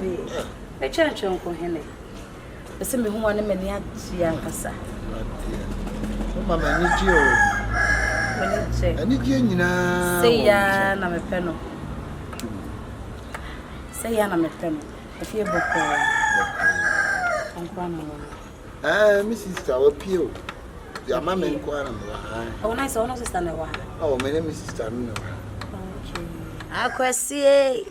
Dabi. A church uncle Henry. The same who want him in the Yankasa. Mamma, I need you now. Say, ya, I'm a penno. Say, ya, I'm a penno. If you're book, Mrs. Tower Pio. Your mamma inquired. Oh, nice, I want to stand a while. Oh, my name is Sister. Akwasi,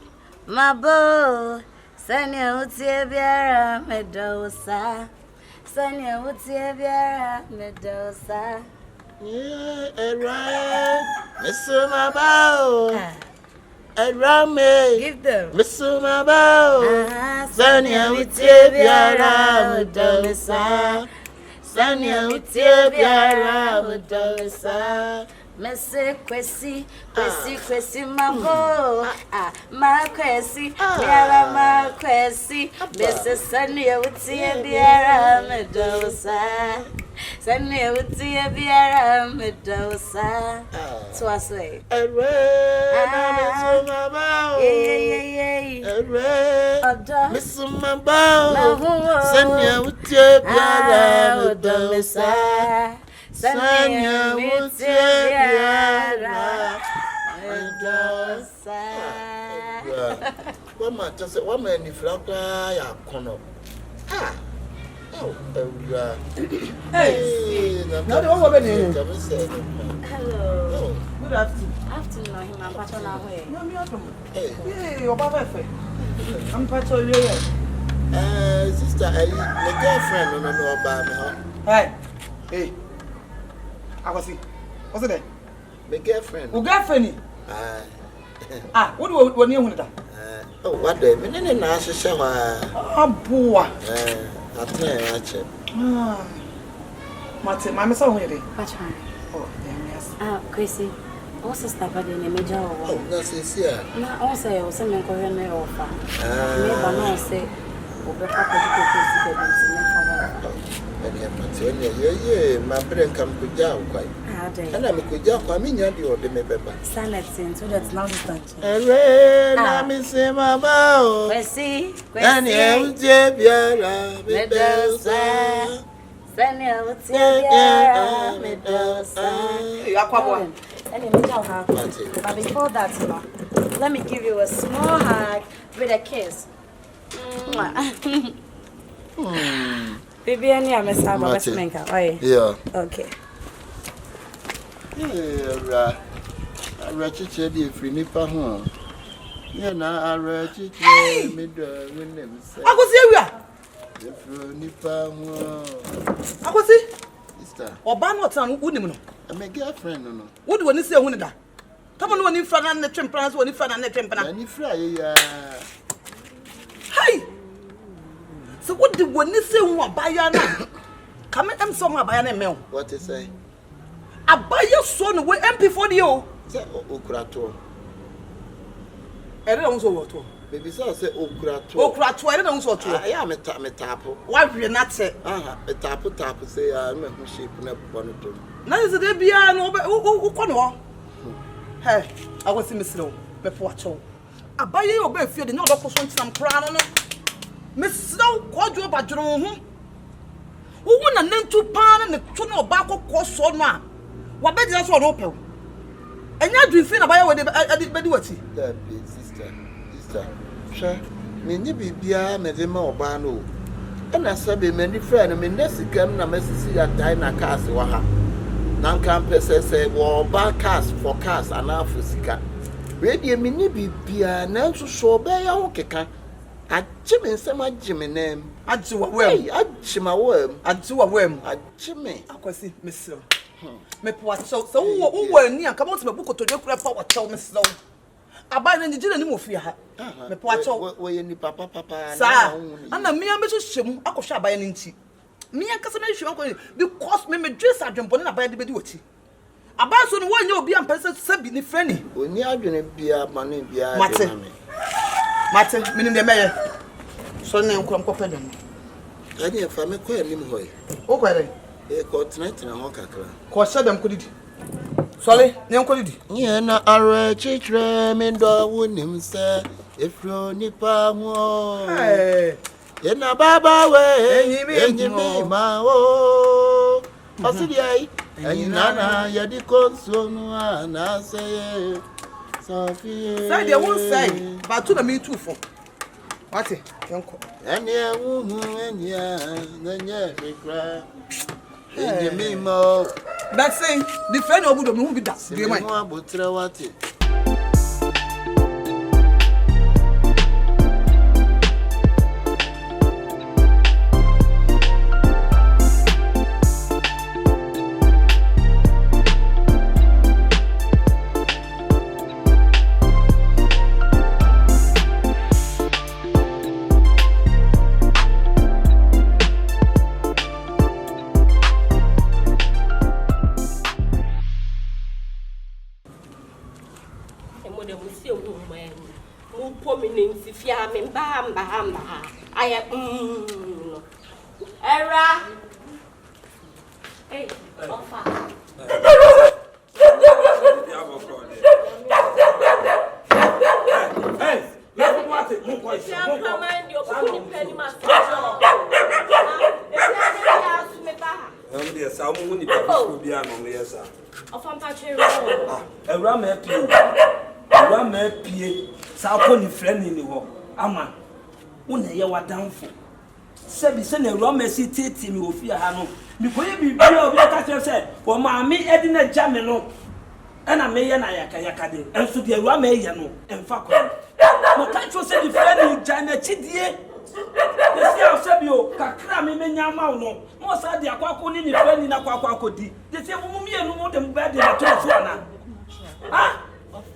my bow. Sanya utie biara medosa. Sanya utie biara medosa. Yeah, right. Miss my bow. Me. Give them. Miss my bow. Sanya utie biara medosa. Sanya utie biara medosa. Mese kwesi mambo ma kwesi biara ma kwesi mese sanya utie biara medosa sanya utie biara medosa so I say Miss Mambao sanya utie biara medosa Sanya Mutiara Medosa. What man just said, what man if you are corner? Ah, oh, hey, no, hello. Good afternoon. Afternoon, I'm patching our way. Hey, you're I'm patching you. Sister, my girlfriend, no about me, huh? Hey. What's it there? My girlfriend. Who girlfriend? What do you want to oh, what the minute and I shall boy. I tell Martin, my son, ready. Patching. Oh, yes. Chrissy. Also, stop at the major. oh, that's it, yeah. Now, also, some Korean offer. Never know, say, over Papa, my brain come to jail quite. And I'm a good job. I mean, you're the member. Silent since so that's now the start. I'm in same about. See, and you, Jabiara, Medosa. Sanya, what's but before that, let me give you a small hug with a kiss. Baby, I need a message. Yeah. Okay. Yeah, Ratchet, if you nip a home. Yeah, now I ratchet me when them say. I was here. If you nip a home. I was it. Sister. Or Bannerton, wouldn't know. I'm a girlfriend, no. What do you say, Winda? Come on, when in front of the temperance, when in front of the temperance. And you fry, Hey! So what do you say? What buy your name? Come and some buy your name. What to say? I buy your son with MP for you. Say Okrato. I don't know what to. Baby, so say Okrato. Okrato, I don't know what to. I am a tapo. Why will you not say? A tapo say I'm a shape and one of them. Now is the piano, who can Hey, I was in Miss Low, before I buy your bed, feel the no doctor some crown. Miss Snow, quadro badron. Who won a name to pan and the tune of barco cost on ma? What better that's one open? And you do feel about what I did bedwatty. That sister. Sure, me be beer, Medima or Bano. And I said, many friend, I mean, that's again, I must see a diner cast or her. Nan campus say, well, back cast for cast and half for sicker. Radio mini be beer, now to show by your kicker. I Jimmy, some my Jimmy name. I do a worm. I Jim a worm. I do a worm. I Jimmy. I can see Miss Low. Me what so who were near come out to my book to your crap for what tell Miss Low. I buy the didn't move for her. Me what where you papa, sir. And the mere Mrs. Shim, I could shall buy an inch. Me and Casamation because me dress I jump on a bad duty. A person one you'll be a person said friendly. When you are going to be a money, be a Martin, meaning the mayor. So now come confident. I didn't find me quite him. Oh, well, a continent and a hawker. Cause them could it. Sorry, no could it. Yeah, no, I read children, and dog wouldn't him say. Efro nipa mo. Ena baba we enyimi ma o. Osidi ai. Enyina ya di konsono ana say. Sophie. Say they won't say, but to the me too for. What it? Yonko. Enya wuhu enya nanya fikra. Enyimi mo. That saying, the friend of Buddha won't be that. Do you mind? Abutra wati. Era. Hey, Ofa. Hey, let me watch it. Move on. Awuraama pie sa ko ni friend ni ho ama wo na ye wadanfo sebi se na Awuraama si tete mi ofia ha no mi koye bibia obi ka tell say wo maami edi na jame no ana me ye na yaka de enso de Awuraama ye no emfa ko no ka tell say the friend ni jana chidie esi a sebi o kakra me menya ma no mo sa de akwako ni friend ni na kwako di de se mo mi enu mo de mo ba de na to so ana ah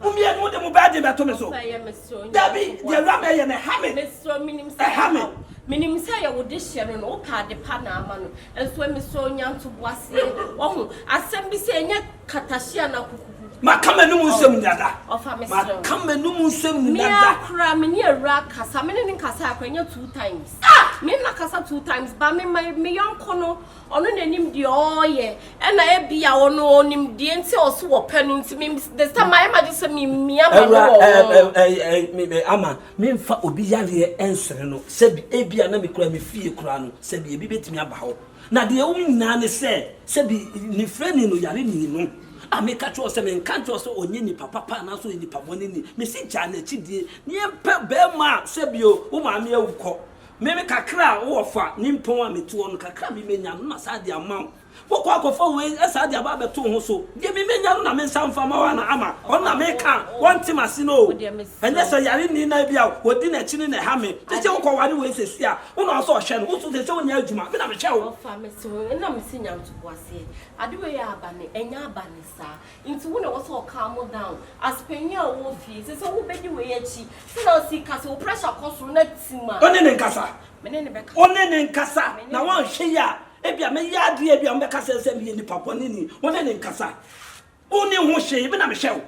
Umi e mo de mo ba de beto me so. Dabi, de Awuraama ye na hame. Mesro minim say hame. Minim say ya wo de hye no no pa de pa na ama no. Enso mesro nyanto boase. Ohu, asem bi say enye katahye na kukuku. Makama no mu nsem nyada. Ofa mesro. Makama no mu nsem nyada. Me akra me ne awura kasa me ne kasa akwanya 2 times. Me na kasa 2 times ba me yonko no ono nanim de oye e na e bia ono onim de nti oso wo panu nti me this time I imagine say me mia me ama me mfa obi yare ensere no sebi e bia na me kura me fie kura no sebi e bi betimi aba ho na de ewu nyina ne sebi ni freni no yare ni no ameka cho se me nka cho so onye ni papa na so ni pabone ni me si ja na chidie ni empe be ma sebi o wo ma me awukọ meme kakra wo fa nimpon a metu on kakra me menya no asa de amam wokọ akofa we asa de aba beto ho so de me menya no na me nsamfa ma wa na ama on na me ka won timase no enye so yare ni na bia wodi na chini na ha me tete wokọ ware we sesi a wo na so hwe no wo so tete wonya adwuma me na me hwe wo fa me so na me sinya ntobo ase ade we ya abane enya abane sa nti wo na wo so calm down as penya wo fie se so wo bedi we achi se na o si kase wo pressure koso na tima one ne nkasa menene beka one ne nkasa na wan hwe ya ebia me ya de ebia me kasa se me ni papa ni one ne nkasa one ho hwe me na me hwe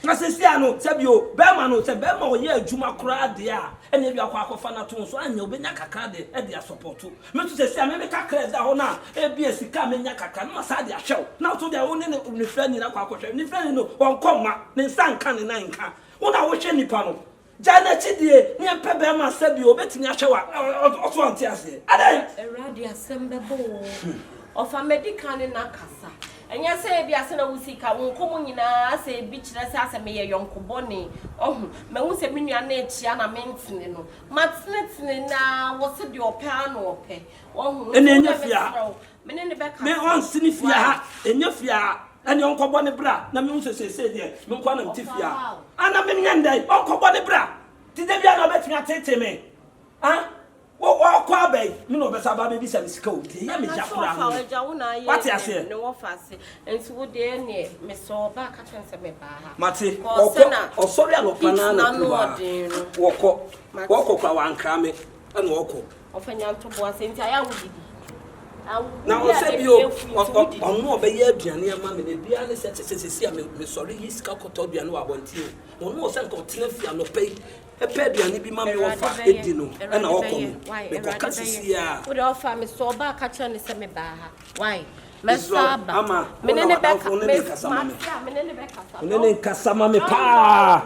na sesi ano sebio be ma no se be ma o ye adwuma kura de a ene ebia kwa akofa na to so anya obenya kakra de e de support me to sesi a me kakra da ho na ebia sika me nya kakra na sa de ahwe na to de one ne friend ni na kwa akohwe ni friend no won koma ne nsanka ne nan ka wona wo hwe nipa no jana chidie ni empebe ma sabi obetimi ahwewa oso ante ase adai eradi asembebo ofa medical na kasa enya se bia se na wusika wonkomo nyina se bi kire se aseme ye yonkobone ohun me hu se menua na echia na mentene no matene na wo se de opa na ope ohun enya fia menene be kasa me on sini fia ha enya fia ani onkobone bra na me hu se de me nkwa na mtifia ana me nyandai onkobone bra ti de bia na obetimi atete me ah wo kwa bai me no be saba be bi se misika o de ya me jakura no what ya say no wo fase enso wo de ne me so ba ka twense me ba ha mate o sorry alopana na woko kwa wankra me ana woko ofanya ntobo ase nti aya wudidi na o se bi o onu obeya aduane ama me bia ne se me sorry yiska koto aduane wa bonti o onu o se nko tena fia no pay epe aduane bi ma me ofa edi no na woko me ko kasisi a wo de ofa me so ba ka twa ne se me ba ha why menene beka menene beka menene kasama me pa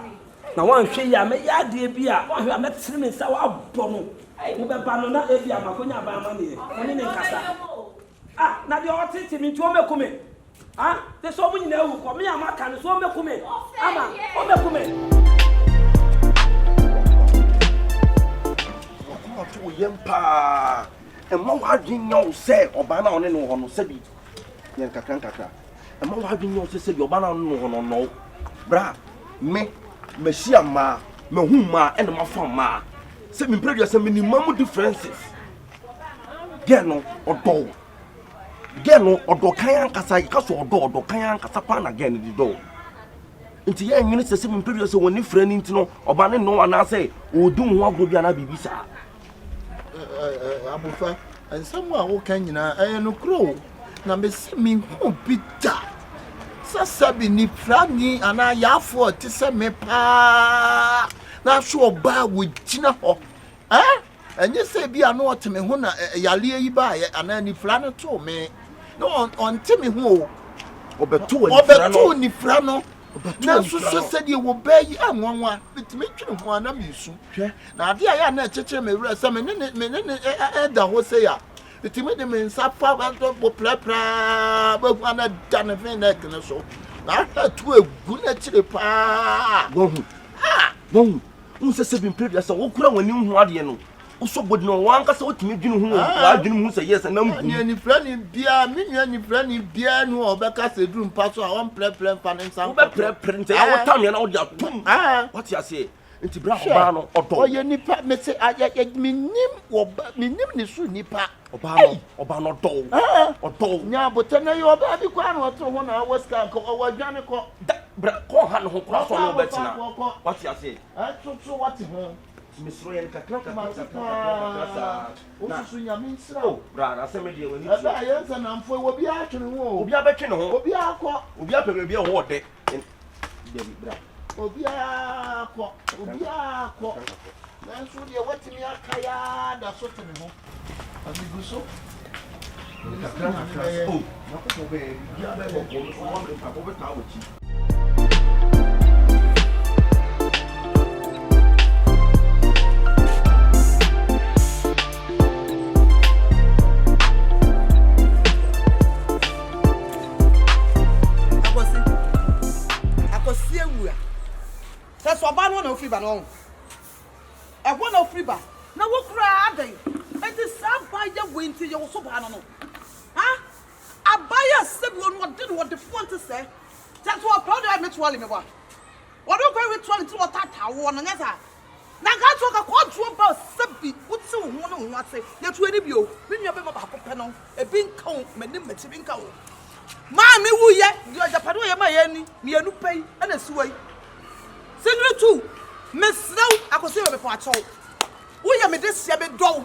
na wan hwe ya me ya de bia wan hwe ametre me sa wa bɔ no wo be ba no na e bia makonya ba ma ne oni ne nkasa na de o tete mi nti o mekume te so mu nyina ewu ko me ya maka ne so o mekume ama o mekume to yempa e ma wa dwenya wo se oba na one no ho no se bi yen kakra e ma wa dwenya wo se bi oba na no ho no bra me machia ma me hu ma e na ma fa ma se me predia se me ni mamu differences get no odo kan ankasa yi ka so odo kan ankasa pa na get ni do nti ye nwene se me predia se woni fra ni ntino oba ne no ana se odun ho agro bia na bibisa abufa nsɛm a woka nyinaa ɛyɛ no kuro na mesi me hu bita sasa bi ni prani ana yafo te sɛ me pa na so oba wo gyina hɔ ɛnyɛ sɛ bi ano ɔteme ho na yale yi ba ana ni prani to me no ɔnte me ho ɔbɛto ni prano na so sɛ die wo bayi anwanwa bitime twene ho ana misu na ade a ya na kyekye me wura sɛ me ne da ho sɛ ya bitime de me nsa fa ba to plapla ba hu ana da ne fe na kene so na ta tu egu na kyire pa wohu unsɛ bi mpre sɛ wo kura wani hu ade no uso bodi no wan ka sɛ wotimi dwene hu wa dwene hu sɛ yes na mbu ni frani bia me nua ni frani bia no obeka sɛ drum pa so a won plapla fa ne nsa wo be plapla nti a wo tam ya na wo dia tum what you say nti bra oba no odo oye nipa me se minim ni su nipa oba no do odo nya botana yo oba bi kwa no to ho na wo ska ko wo dwane ko bra ko ha no ho kura so no betina what you say to what ho Distroying kakra osusu nyame nsira bra na se me de wani aba yensa na mfo wo bia atwene ho obi abetwe ne ho obi akọ obi apebe bia ho de bra obi akọ na nso de watimi akaya da so tene ho abigu so kakra na ko be bia be ko so wa me pa ko be ta ochi so ba no na ofri ba no e wo na ofri ba na wo kura adan e ti sa ba ya wenti ye wo so ba no abaya se bi wonu de no de font se that wo proud of me twali me ba wo do go ritual ti wo tata wo no nya sa na ga to ka ko tuo ba se bi wuti wo ho no ho ate ye tu ani bi o me nua be ma ba ko pe no e bi nka wo mani mati bi nka wo ma me wuye di ojapado ye ma ye ni me anu pei e na suwai Single two, Miss Snow, I could see her before I told. We are this year, do.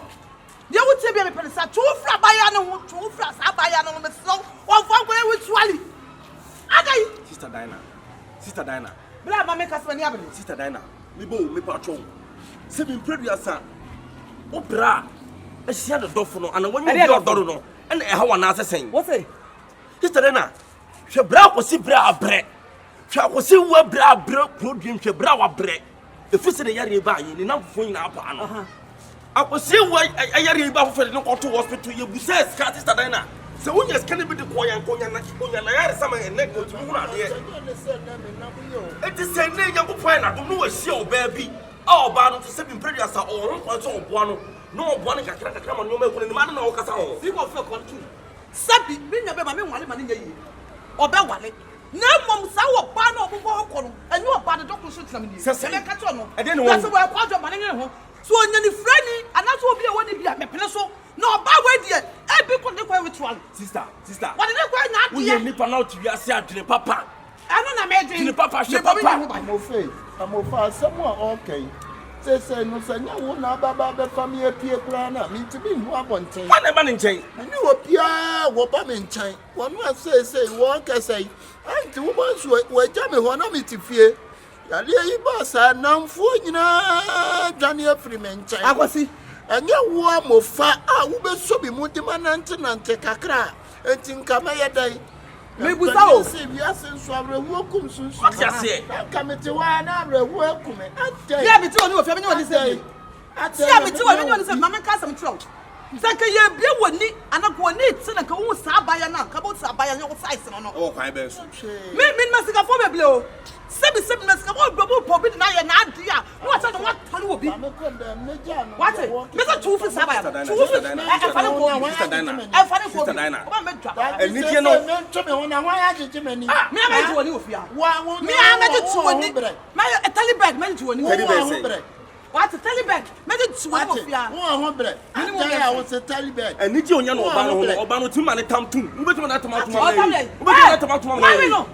You would say, be a two fra bayano, two fra bayano, Miss Snow, or one way with Swally. Sister Dina. Blah, my make us many avenue. Sister Dina, me bo, me patrol. Seven previous son. Oh, bra. I see the door for no, and when you are no, and how an answer saying, what say? Sister Dina, she bra was see bra bread. Chako si wa bra produce che bra wa bre e fisi de yare ba yin na fofo na apa no akosi wa yare ba fofo de no to hospital ye busa ska sister Dina se wonya ska ne bi de konya na yare sama e nek to mu na de e ti se ne nya ko na do no wa hia oba bi a oba no to se bi previous a o ron so oboa no oboa ne kakra ma no ma ko ni ma na o kasa ho fi ko fe kontu sabi bi nya be ma me wale ma ne nya yi oba wale na mom sa wo ba na obobo hokọ no enye oba de dokuru so tinam ni se ka to no e de no wo kwajo ma ne ho so onya ni frani anaso obi e woni bia mepene so na oba we die e bi ko de kwa ritual sister what de kwa na ade ye nipa na otu wi ase adwene papa ano na me dwen ni papa she papa amofa samu okay say no sanya wo na baba be family pie kura na mi tibi hu abonten wa na ba ne nchen ani wo pia wo ba me nchen wo no say wo ka say anti wo ban so wo ja me ho na mi ti fie yale yi ba sa namfo nyina dwane afri me nchen akwasi anya wo amofa a wo be so bi mu di manante kakra enti nkama ye dai Me busao. Se wiase nso abrɛhu akum sunsun. What you say? Ka me te wa na abrɛhu akum. Atɛ. Yeah, me ti oni ofia me oni say. Yeah, me ti oni say mama ka sam tro. Sanka ye bia woni anako woni ti na ka wo sa abaya na ka bo sa abaya nyo size no. Oh, kwan be so. Me masika fo beble o. Sebi masika fo bobo pobi na ye na ade a. No ata no what tani obi. What? Me say two fi sa abaya. Two fi. E fa ne ko. Sister Dina. E fa ne ko. Sister Dina. Oba me twa. Ni tie no. Me ntwe me ho na wan agege mani. Me am ti woni ofia. Wa Me am ti woni. Me a Taliban me ti woni. Taliban. What Taliban? Me ti woni ofia. Wo ho bre. Ata ya wo se Taliban. Eni je onya no oba no ti ma ne tam tum. Ube ti ma na tomato ma. Ube ti na tomato ma. Why no?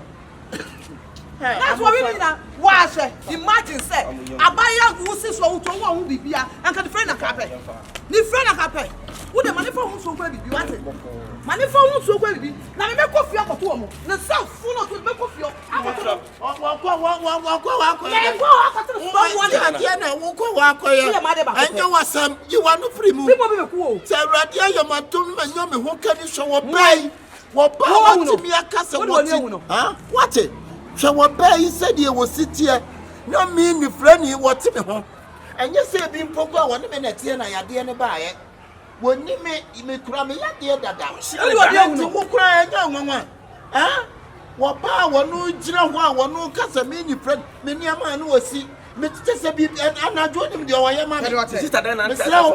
That's what we mean now. Why say? Imagine say abaya wo si so wo to wo hu bibia anka the friend na kape. Ni friend na kape. Wo de mani fa hu so kwa bibi what? Mani fa hu so kwa bibi. Na me kofi akoto omo. Na self fu no to me kofi akoto. Anya wasam you want no free move. People be cool. Say radia your matum me nyome ho kani so wo bai. Wo ba what me akasa what? Huh? What? So wo bai said you was sit here. No me ni friend you what me ho. Anya say bi mpogo a woni me na tie na yade ne baaye. Woni me kura me yade dada. Wo kura anya nwanwa. Huh? Wo ba wono gira ho a wono kasa me ni friend me ni ama na wasi. Me tese bi anajo nim de oye ma me. Sister Dina na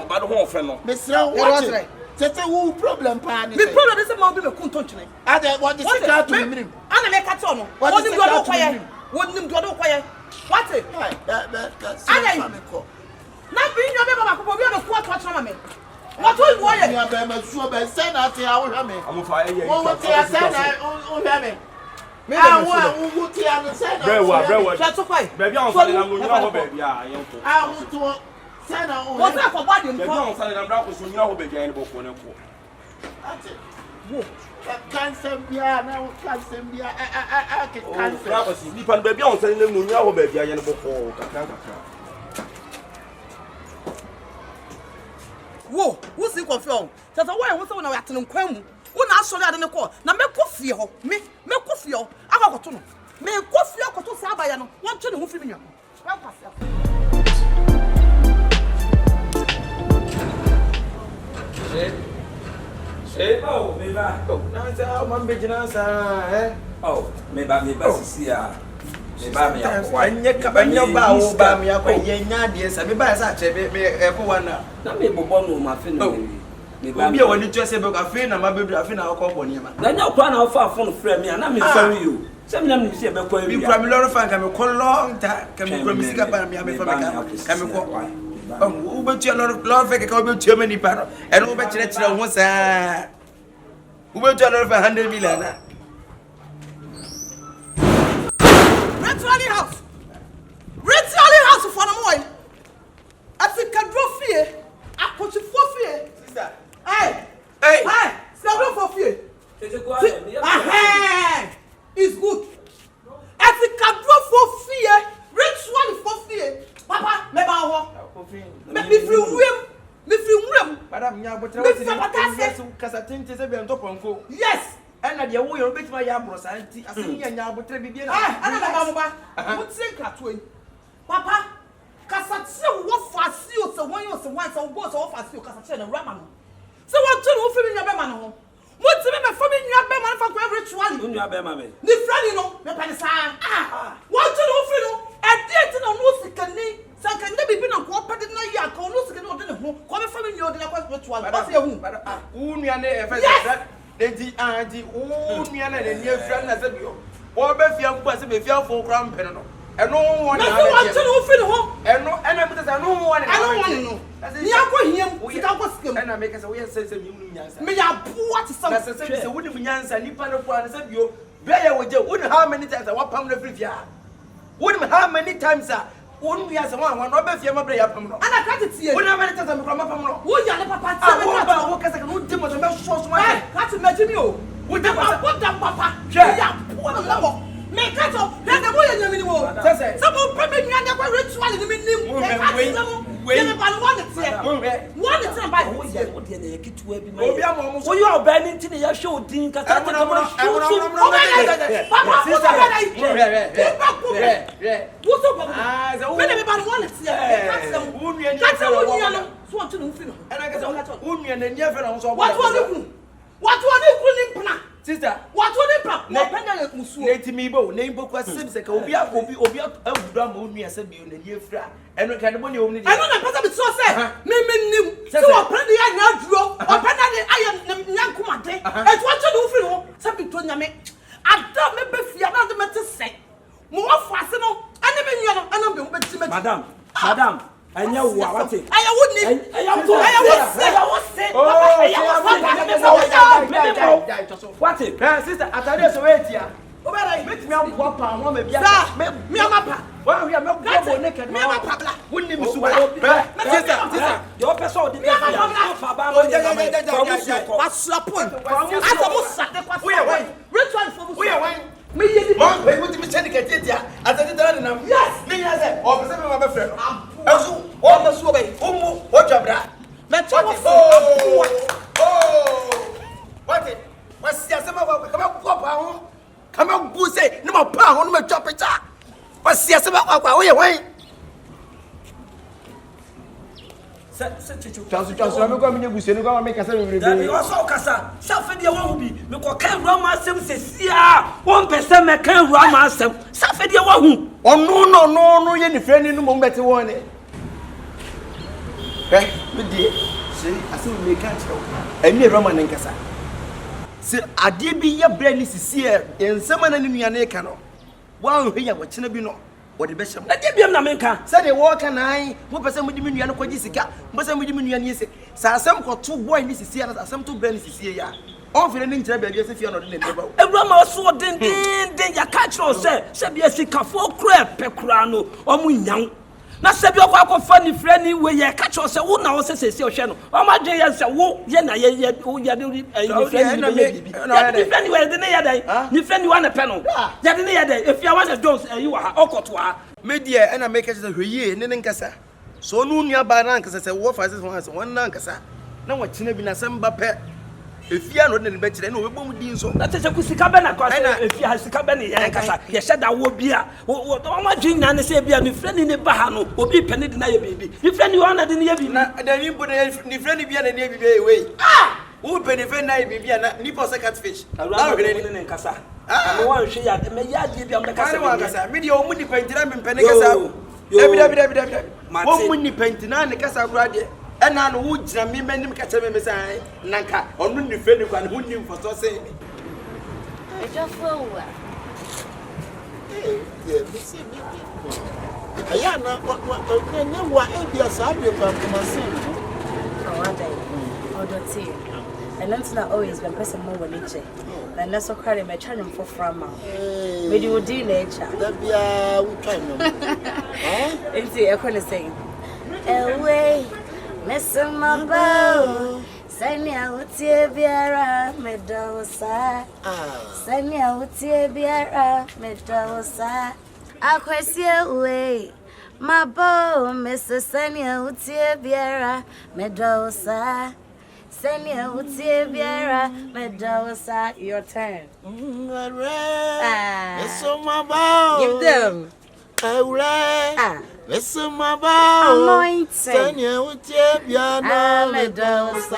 ba do ho ofre no. Me sra what? Tete wo problem pa ni. Me problem is say be kun tonchene. Ade what the secret to me. Ana me ka to no. Woni do do kwaye. Woni do do kwaye. What? Na bi nyo be baba ko bi o ku atwa ma me. What will you want? Ya be ma suo be say na te a wo hwa me. Amu fa ye. Wo te a say na o hwa me. Wo te a no say na. Brewa. Try to fight. Baby on sale na mo nyina ho baby a ye to. Wo to say na o. What's that for body Baby on sale na bra ko so nyina ho baby a ye bo ko ne ko. Ate. Wo. Cancer bia na cancer bia cancer. Bra ko si ni pan baby on sale na mo nyina ho baby a ye bo ko kakra. Wo, who see confirm? That's why we say we na atene nkwan mu. Wo na asori ade ne ko. Na me kofie ho. Me kofie ho. Aka koto no. Me kofie koto sa abaya no. Won twe ne ho firi nwa. Wa kwase. Oh, me ba. Oh, na sa man be jina sa Oh, me ba sisi a. Me ba me akwa. Anya ba wo ba me akwa ye nya de sa me ba sa che me ebo wana. Na me bobo no ma fe no. Me ba. Obi e woni twa se be ka fe na ma bebre afe na akọ bo niam. Na nya kwa na ofa phone frame me na me sorry you. Se me na me se be kwa Bi pra me loro fan ka me ko long ta ka me pro me sika pa me fa me ka me ko. Wo be tia loro fe ka wo be tia me ni pa no. E no be kire ho sa. Wo be tia loro fa 100 million na. Ritually house for the boy. Africa drofie. Akoti fofie. Sister. Hey. Several fofie. It's good. Africa drofie. Ritually fofie. Papa, me ba ho. Me free wem. Madam nya botre wo se kasa tente se be ntoponko. Yes. Ena de wo yo betima ya abro sa nti asem nya botre bibie na. Ana ba mo ba. Mo tse krato yi. Papa, kasatse wo fasi o se won yo se wan se wo bo se wo fasi o kasatse na rama no. Se won tu no fi mi nya be ma no ho. Mo ti me fa mi nya be ma fa ko ritually. Nya be ma me. Ni friend no, me pa ni sa. Won tu no fi no, e dey ti na no sikani. Sanka nda bibi na ko pade na ya ka no sikani o de ne ho. Ko me fa mi nya o de na ko ritually. Ba se hu. Wo nua ne e fa se enti anti wo nua na ne nia friend na se bio. Wo be fia mpo se be fia fo kra mpe no. Eno won na. Na so won tu no fi no ho. Eno ena mi se no won na. Eno won no. Ni akọ hiem, sika ko sikem. Ena make se wo ye se mi unu nyansa. Me ya boa ti sam. Na se wo ni nyansa nipa no kwa na se bio. Be ya wo je, wo how many times I pam na free fia. Wo how many times won wi ase wan no be fia mabre ya pam no. Ana ka tie. Wo na many times me kwa mapam no. Wo ya le papa tie me Wo ka. ba wo kasa ka no di mo so me so ma. Ka ti meji mi o. Wo de papa. Ya boa na mo. Me ka to, na de wo ya nyami ni wo. Sese. Some people me nyan de kwa ritual ni mi nim. E ka ti na mo. Ye me ba no one tie. One tena ba wo ya wo de na yekitu abi ma Obi ama mo so wo yo obani nti ne ya hwe odin kata Sister, what would it na penda musu na timi bo na imbo kwa sim se ka obi awudra ma onua se bi na nie fra eno ka de bo ne omni de eno na pesa bi so se me nim so openda ya na duro openda de aye nyankomade etu acho de ufiri ho se bi to nyame ada me be fia na de mete se mo afu ase no ane be nua no ana be ho be ti me madam anya wo awate aya wo ni aya wo se what sister atare so wetia obere metimi ampo pa ho ma bia me amapa wa wi me go naked me amapa bla wonni mi suba sister yo person odi be fia fa ba mo wasapon asa mo sate kwa we why ritual for we why me yedi mom we want me check the tetia atare tara na yes me ya say o pese me ma be frɛ no azu o ma su obey umu o twabra me chawo what it wasi asema wa kama kwa ho kama buse ni ma pa ho no ma twa pita wasi asema kwa wo ye wan se chichu twaso me kwa me buse ni kwa me kasa me da bi rebe o so kasa sa fe de wo bi me ko kan ru ma asem se sia won pese me kan ru ma asem sa fe de wo hu no ye ni friend ni mo mbete won ni me die se asem me kan chiro eni roma ne nkasa se ade bi ye bra ni sisi e nsema na ni nuane ka no wan hwe ya wachina bi no wode be hyem na de biam na menka se de wo ka nan mo pese mo di me nuane kwaji sika mo pese mo di me nuane yese sa asem ko to boy ni sisi na asem to bra ni sisi ya on fere ni nkyere ba bi se fie no de ne ba ewura ma so den ya ka chiro se bi asikafo kura pekura no o mu nyan na se bi akwa ni friend ni we ye ka chiro se wo na wo se se ohwe no o ma dwen ye se wo ye na ye wo ye de ni friend ni ye bibi ni friend we de ne ye dai ni friend wa na pe no ye de ne ye dai if ya wa na Jones yi wa ha okoto ha media na make sure hweye ne nkasa so no nua ba na nkasa se wo fa se won na nkasa na wa kina bi na se mba pe efia no de ne be kire na obebom din so na tese ku sika be na kwa se efia sika be ne ye nkasa ye hyeda wo bia o ma dwen na ne se bia ni friend ni ba ha no obi pe ne de na ye bibi ni friend wa na de ne ye bibi na da ni bo ni friend bia na ne bibi e we wo pe ni friend na ye bibi na ni po se catfish na hwere ne nkasa no wan hwe ya me ya die bia me kasa me kasa me de o mu ni pentina me pene kasa ebi wo mu ni pentina ne kasa gura de ena no wo gina me manim ka cheme me sai nanka onu ni fe ni kwa ne hu ni mfoto se ni ejofo wa bisi aya na wa ebia sa be kwa kumase awada odoti and not always when person more when nature and that's so carry my channel for frama me do nature da bia we try no it's e ko le saying away mesma bao sanya utie biara medosa sanya utie biara medosa akwesi away mabo mesanya utie biara medosa sanya utie biara medosa your turn mesma bao give them awura mesma bao anointing sanya utie biara medosa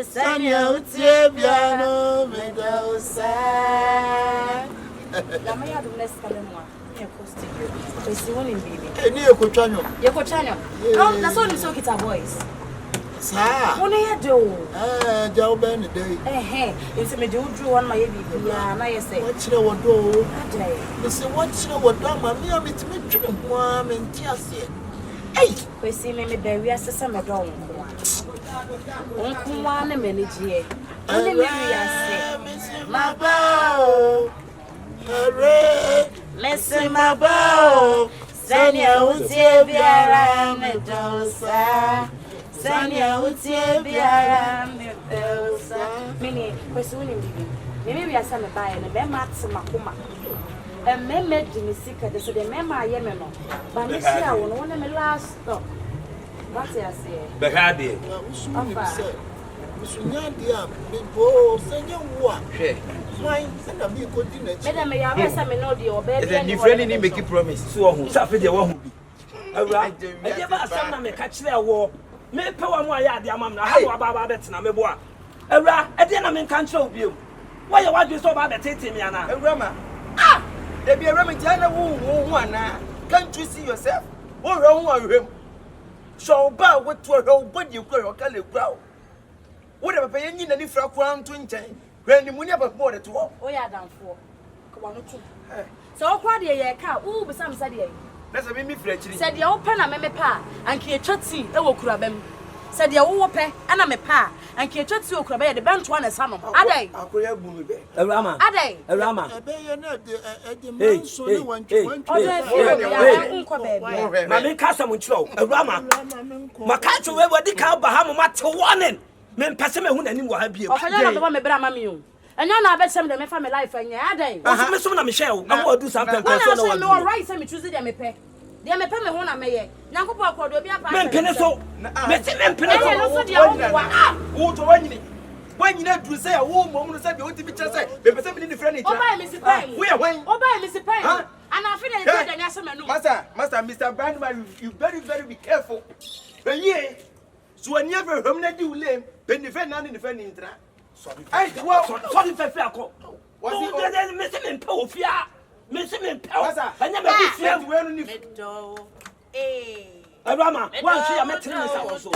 sanya utie biara medosa Lama ya do bless kalemwa e cost you because one in baby eni ekotwanyo yekotwanyo na so ni so kita voice sa wona ya do jaw ben dey it's me do drew one my baby ya na ye say what chire wodo adai this what chire wodo ma me ametime twene ho a menti ase because me be wi asesa me do onko na me nigie one me wi ase mabao hare listen mabao sanya utie biara medosa sanya utie biara medosa mini kwesi woni bibi me wi asa me bae ne be mat makoma me di misika de so de me ma ye me no ba me sia wo no me last stop What you say? Behade. Musunyandia, Bibo, Senya Wa. Mine, send a big good dinner. Madam, may I rest a melody or baby? And if friend make you promise. So who suffer the one who be. I never some me catch their war. Me power more ya the amam na how about bet na me boa. Ewra, e dey na me kan show bio. Why you want to so about betting me ana? Awuraama. Ah! There be a remedy na wo ana. Can't you see yourself? Wo ro wo ahwem. So ba wo to ro body kura ro kale kura. Wo de papa yin na ni fra kura nto nchen. Hwe ni muni ababo de to. Oh yeah, danfo. Come on to. So kwa de ye ka, wo be sam sa de. Na se me fra chiri. Said ya wo pa na me pa, anke e twati e wo kura bam. Said ya wo pe, ana me pa, anke e twati wo kura ba ye de banto ana sa no. Adai. Akoya bu mi be. Awurama. Adai. Awurama. Ebe na de man so ni wan Ma me ka sam nchiro. Awurama. Ma ka twe we di ka ba ha mo ma te warning. Me mpese me hu nanim wo ha biem. Ofanya na be me bra ma me o. Enya na be sem de me fa me life anya adai. Wo me so na me share o. Na wo do something kan so na wo. No right say me choose de me pe. De me pe me ho na me ye. Nyankopo akodo bi apa. Me mpene so. Me se me mpene so. No so de wo wa. Wo to wanyini. Wanyina dru say wo mom no say be wo ti bi kire say be pese me ni friend ni. O ba me si pai. Wo ya wan. O ba me si pai. And I feel that they are some no. Master, Mr. Brandman, you very be careful. But yeah, so I never home na do lame. Ben defend none in the friend intra. Sorry. Hey, well, sorry for ako. Was it me se me mpa ofia. Me se me mpa. Anya me bi fia we no ni. Medo. Eh. Awurama, wan hwe ya metene me sa wo so.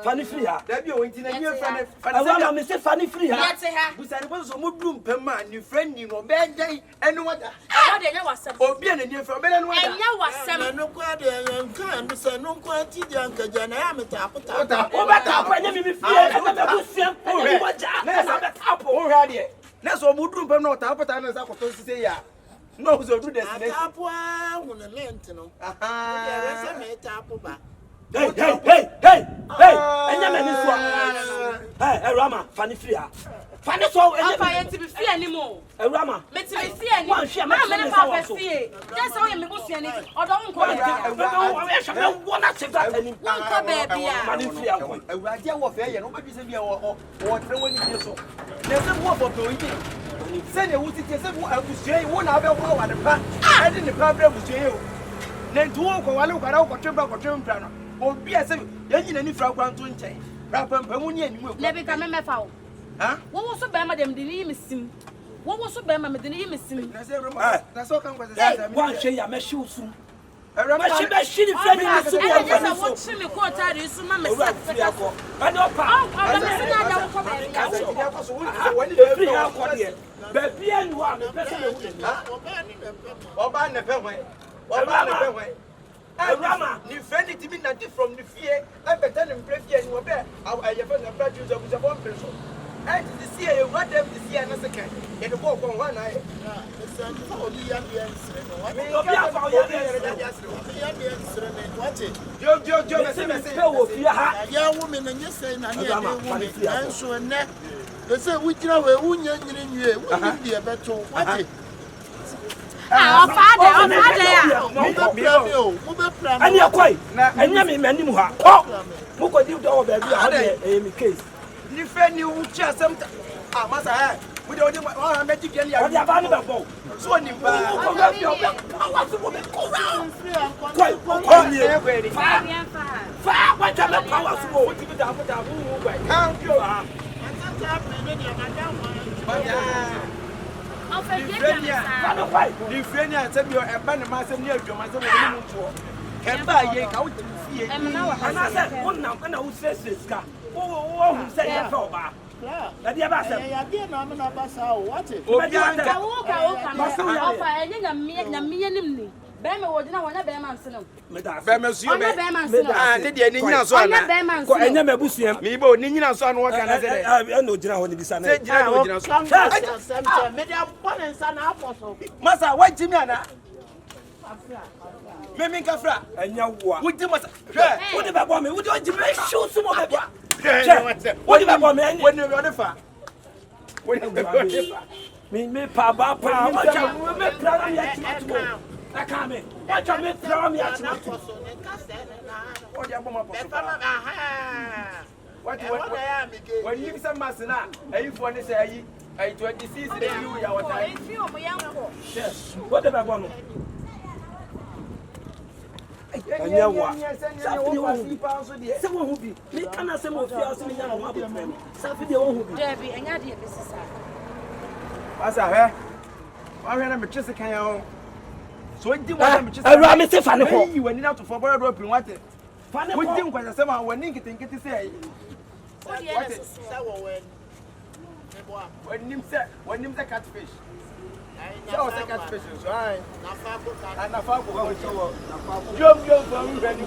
Funny free ha. That be o nti na mi friend. Awurama me se funny free ha. Yete ha. Busare bo so mo dum pema ni friend ni no be dan enu wada. O de nya wasam. Obi na ni friend be na wada. Enya wasam. no kwa de yan kan se no kwa ti di anka jana ya meta apota. O ba ta pa nya me bi fie e me bu siem o me waja. Na sa be tapo. O hwa de. Na so mo dum pem na ta apota na sa koto sise ya. No so do destination. Tapo hu na lent no. Aha. De se me tapo ba. Hey! Enya me ni so. Hey, Awurama, funny free ha. Funny so enya. Papa ye ti bi fie ni mo. Awurama. Me ti bi fie ni. Wan hwe me me papa fie. Just say me busua ni. Odo nko be. Awurama, we wona se that ani. Nko be bia. Funny free ha ko. Awurade wo fe ye no be bi se bia wo tre woni bi so. Na se wo bo to yi. Se ne wuti te se wo abusua wo na be wo wa de pa. E di ne pa bra abusua yi o. Na ntu wo ko wale ko ra ko twembra no. Obi ase yanyi na ni fra kwa nto nchen. Ra pampamu ni animu. Na bi ka me mefa wo. Ha? Wo so be ma dem de ni misim. Wo so be ma me de ni misim. Na se Roma. Na so kan kwa se. Wan hwe ya me hwe usum. Roma Ma be shiri friend ni so wo fa wo chi me ko ta de su ma me sa. Ba no pa. O me se na da wo ko be. Ka se ya ko so woni Free ha ko de. Ba bia ni wa me pese me hu ni. Oba na pe hwan. Oba na pe hwan. Awurama, ni friend it be na from the fear. I better than play fear you be. I have a bad use of one person. And to see you what them to see another second. In the walk on one eye. Only yan obi afa o Joe, say wo fie ha. ya woman and yes say na ya woman and so na they say we jira we unya nyiri nwie we ndi e beto what Ah, father ya. Mo be plan. Ani akwai. Enya me manim ha. Ko. Mo ko di do ba bi a de me case. Ni fe ni wu cha sam. Ah, masa we dey one make you ya. O di aba ni be bo. So ni ba. Ko ga bi o be. Wa se mo be ko ra. Kwai, Ko ni fa wa ta me power so mo ti bi da wu gwa. Kan yo. The friend I said you are a band of master near your mother. Can buy ye out to see. And I said, one now, and I will say, Siska. Oh, who said that for bar? That the other said, I didn't know about what it. Oh, yeah, Bema wodi na wona bema nseno. Bema suyo be. Ah, ne de ni nyina so ana. Ko enya mabusuam. Me bo ni nyina so ana wo kana se de. Ah, no gyina ho ni bisa na. Se gyina no gyina so. Me de abon nsa na aposo. Masa wa jimi ana. Me min ka fra. Enya wo a. Wodi masa. Hwe. Wodi be bo me, wodi ojimi show sumo be bo. Wodi be bo me. Wodi be wodi fa. Wodi be wodi fa. Me pa ba pa. Wa cha me plan ya chimo. I come in. Watch me throw me at What the aboma for? What when you some masina, are you for this? Are you 26 days? You are what I feel. Yes, what did I want? Someone who be, me cannot say more fears in the other. Something who be. Debbie, and I did this. As I heard, I ran a chest can. So it didn't want to run me to find you went out to forward rope and what it. We didn't quite a summer when Nick think it is say. When him the catfish. So the catfish is right. And a far go to jump from ready.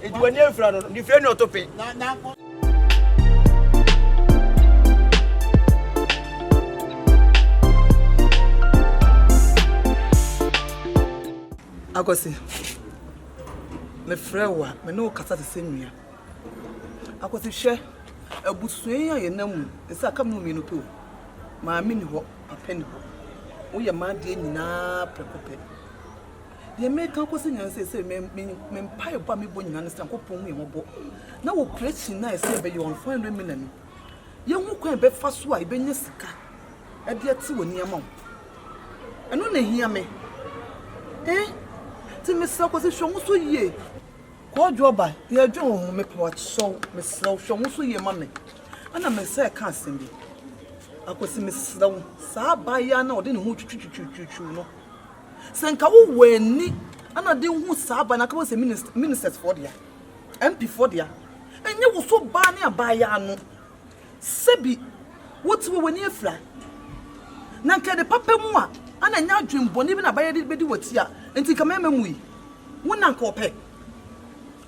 It went near front of the not to pay. Agosi. Me frewa, me no kasa te semia. Agosi hwe abusuen ya yenam, esa kam no me no pe. Ma me ni ho, apeni ho. Wo ye ma de nyina prekope. De me kan kosi nyan se me mpae ba me bo nyina ne san kopon mu ye mobo. Na wo preaching na ese be ye on 500 million. Ye hu kwan be fa so a be nya sika. E de ati woni ama. Eno na hia me. Mr. Kosi shongu so ye. Ko joba, ye dwon me po so, me slow shongu so ye mame. Ana me say ka asem bi. Akosi me slow. Sa ba ya na ode ne hu twutwutwutwu no. Senka wo wani, ana de hu sa ba na ka se ministers for dia. MP for dia. Enye wo so ba ne aba ya no. Sebi, what we wani afra. Na nke de papa mu a ana nya adwembo ni bi na baye de bedi wati a enti kamema mu yi wona nka ope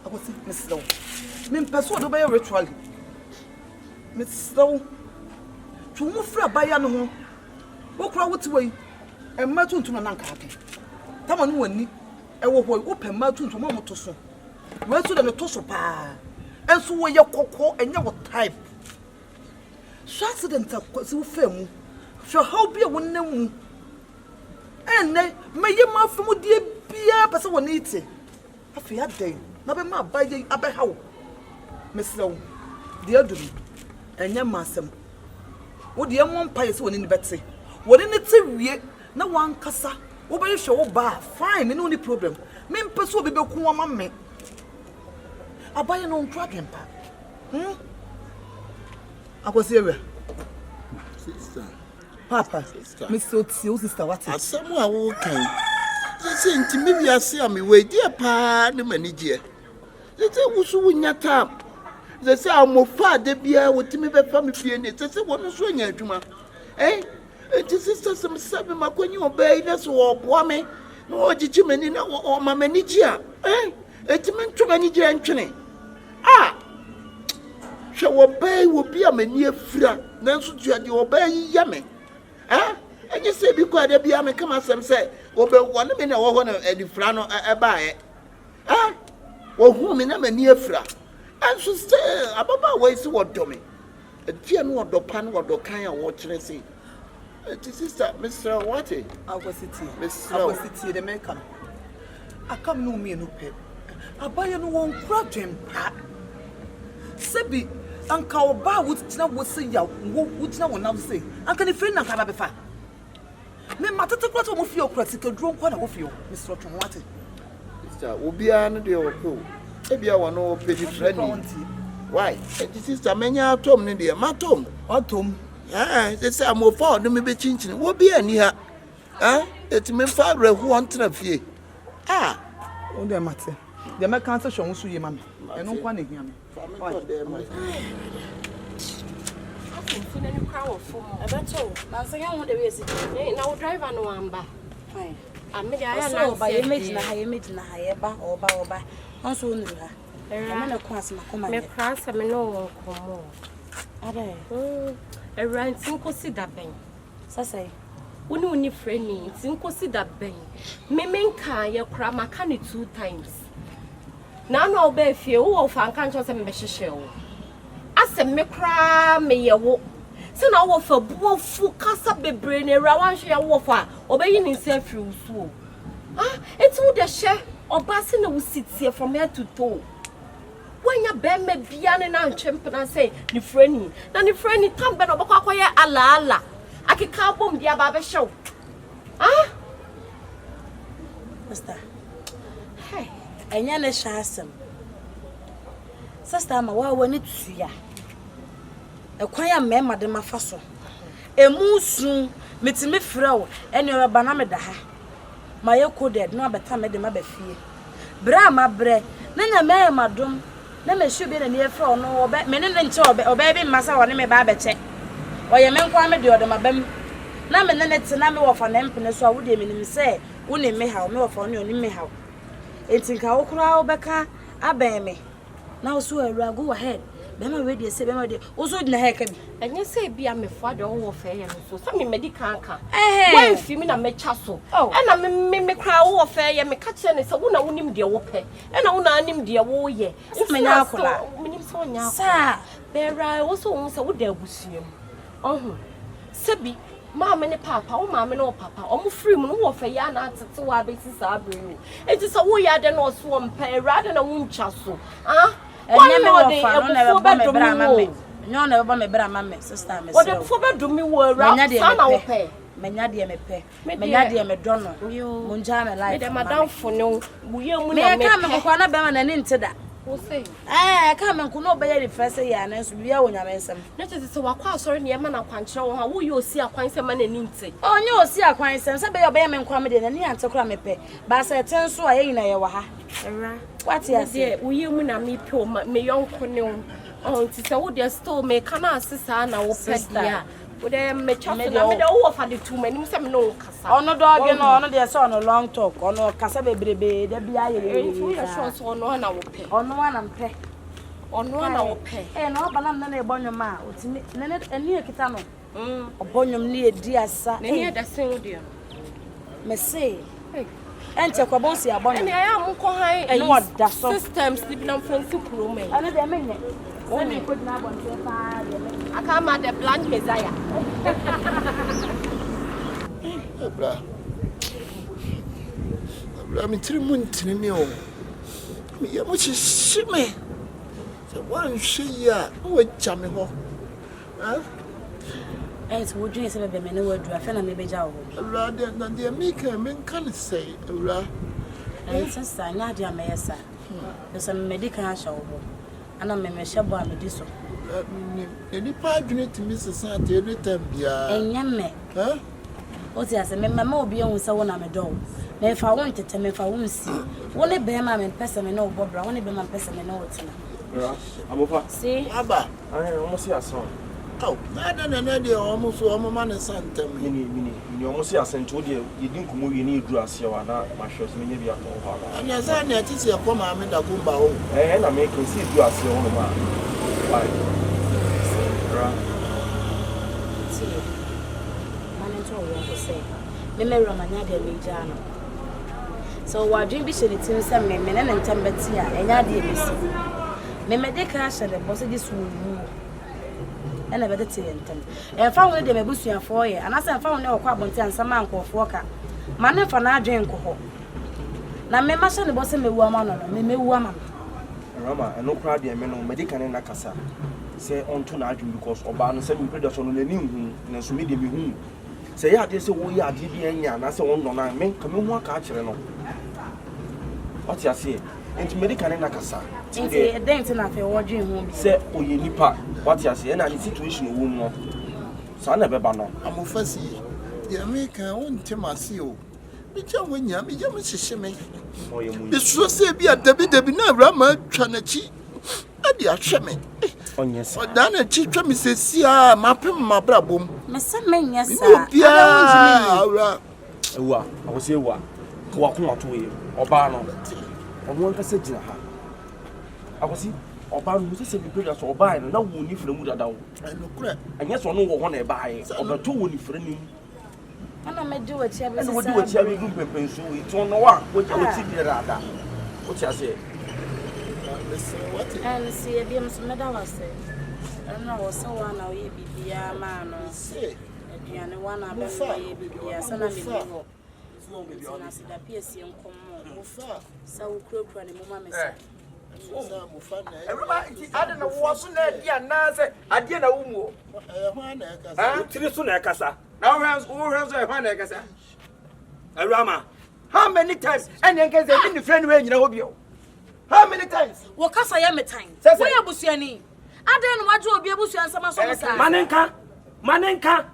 akosi meslo me mpaso do baye ritually meslo tumu fra baye no ho wokura woti wei emma tuntum na nka ake tama no wani ewo ho ope emma tuntum mo to so we so de no to so pa enso wo ye kokko enye wo type so accident akosi wo famu so how be wonam enne meye mafumu die bia pese woni ite afi aden na be ma baye abehawo meslew de aduru enye masem wo de mo mpaye se woni ni bete woni ni te wie na wan kasa wo be hwe wo ba fine me no ni problem me mpese obi be ku ma me abaye no problem pa akosi ewe Sister. Papa, Mr. Tio, sister, what is someone who can say to me, I see me way, dear pa, the manager. They say, who's win your time? They say, I'm more far, they be out with me, but family, they say, what is wrong, Juma? Eh? And the sister, some 7 months when you obey, that's all, woman. No, did you mean or my manager? Eh? It's meant to manager and training. Ah! Shall obey will be a mania fra, then should you obey Yammy? And you say because there be a come as some say, over 1 minute or 1 at the front a buy. Or whom in a near fra. And so say about ways to what dummy. A dear what do pan what do kind of watching see. Sister, Mr. Watty, I was sitting, Miss I was sitting the maker. I come no me no pay. I buy no one problem. Sebi. Anka oba wutina wosi ya wutina wona wose anka ne free na ka ba befa me matete kwato mo fie okura sika duro nkwa na wo fie Mr. Twonwate sister obia no de okwo ebia wono pedi friend why sister menya atom ne de matom atom they say am for no me be chinchin wo bia ni ha etime fa rehu ontena fie o de mate de me kan se hwo so ye mame eno nkwa na hia me Finani crowd for Abato. That's a young way. Now driver no one ba. Fine. I'm by image na high ba or ba. Also, I'm a class. My class, I mean, no more. A rent, see that bang. Say, when you need friendly, see that bang. Memenka, your cram, I can it 2 times. Now, no, be few of unconscious and show. I said, me cry, me your Se na wo fa buofu kasa bebre na ra wan hwe wo fa obeyi ni se free usuo eti wo de hye oba se na wo sitie from head to toe wanya be me bia ne na ntwempena say ni frani na ni frani tambe no bokwa akoye ala akeka bom dia ba be hyew Sister. Hey, enya ne shasem. Sister ma wa wani tuya. Ekwan ya mema de mafa so. Emusu metime frɛw ene oba na me da ha. Ma ye coded no abeta me de ma ba fie. Bra ma bre na nya me madom na me hwe bi na ne frɛ no oba me ne nche oba bi masa wone me ba beche. Oye me nkwa me de odema bam. Na me ne tena me wo fa na mpene so a wo de me nim se woni me ha me wo fa oni me ha. Entinka wo kura wo beka aben me. Na wo so awura go ahead. Bema we dey say bema dey oso dina he ka bi enye say bia me fa de wo fa ye no so sa me medical kan wan fi mi na me cha so e na me kra wo fa ye me ka kire ne say wo na wonim de wo pe e na wo na anim de wo ye me nya akola menim so nya sa bera wo so wo say wo da abusuam sebi maame ne papa wo maame ne wo papa omo free mu no wo fa ya na atete wa be si sa abre o enti so wo ya de no so mpa erade na wo ncha so enye me wo fa no na be me bra ma me nyo na be me bra ma me sister me so wo de fo be do mi wo ra sa na wo pe menya de me pe menya de me do no mo nja me life me de madam fo no bu ye mu me na me ka me ko na be ma na ni ntida wo say ka me ko no be ye refer say ya na so bia wo nya me nsem na tete se wakwa asori ne ma na kwankire wo ha wo ye osi akwan se ma na ni nti onye osi akwan nsem se be ye me nkwa me de na ni ante kora me pe ba se ten so a ye na ye wa ha era what you say wo ye mu na me pe o me yonko ne o nti se wo de store me kana asesa na wo pe dia wo de me cha so na me de wo fa de tu manim se me no kasa ono dog no ono de so ono long talk ono kasa bebrebe de bia ye wo ye so ono na wo pe ono na mpe ono na wo pe na oba na na ebonwom a otimi ne eni ekita no obonwom ne edi asa ne ne da sen wo de me say ente kwa bonsi abonwom ne aya mo ko han no da so systems ni na fancy pro me ana de menye woni ko na bonse pa de aka ma the blind messiah Abra mi tiri mu ntini mi o mi ya mo shime se wan hwe ya wo cha me ho so wo dwen se be me ne wadu afa na me beja wo Abra de na de mi ka me kan say Abra sister nya de ameyesa so me medical asha wo ana me hye bo amedi so ni pa adwene timi sesa te any time bia enye me o ti ase me mama obi ehun se wo na me do me fa won tete me fa won si wo ne be ma me pese me na wo bobra wo ne be ma pese me na wo tina amofa si aba almost see ason na de almost almost man santem mini almost see ason to de yedin kumo wi ni edu ase wa na ma hwe so me nya bi akọ ho ala anya za na ti se ko ma me da kumba ho na me can see edu ase ho no ma bye si man to wo ko se me romanya de me jano so wa dream bi shele tin se me na ntem beti a enya de besi me medical asha de boss this wu ena be de ntem e fa won de me busuafo ye anasa fa won ne okwa abonti ansama ankofo ka ma ne fa na adwen ko ho na me ma sha ne boss me wu ama no me mewu ama Rama eno kra de me no medical na kasa say onto na adwen because oba no say me predator no nani hu na so me de me hu say ya de say wo ya de bi anya na say won no na me ka me hu aka akire no what you say enti medical na kasa enti e den ti na fe wo dwen hu bi say oye nipa what you say na the situation wo mu no sa na be ba no amofasi de me kan won temasi o mi ja wonya mi ja me hihye me oye mu bi so se bi adabi na Awuraama twa na chi ade ahwe me onye sa oda na chi twa me sesia mapem mabrabom me se menya sa Awura ewa awosi ewa ko wa ko ato ye oba no omo nka se gina ha awosi oba no se bi predator so oba no na wo ni fra mu dada wo enokura anya so no wo ho na eba ye obeto wo ni fra ni ana me di wachi abe se wodi wachi abe gu pempensu yi to no wa wo ti bi dada wo ti ase what and see e bi am so meda wase ɛna wɔ sɛ wa na ɔyɛ bibia ma no aduane wa na bɛ ɔyɛ bibia sɛ na me hɔ na sɛ da pie sie nkɔmmɔ Mufa. sɛ wo kurakura ne mu ma me sɛ Everybody, I don't know what's in there, na say, I didn't know who. Tiri so na ekasa. Now, who has a hand, like I said? Awuraama. How many times? And then get the friend when you know. How many times? wo kasa yɛ me time Sɛ- wo yɛ busuani adan no wadwo obi abusua nsɛm so sa Manenka.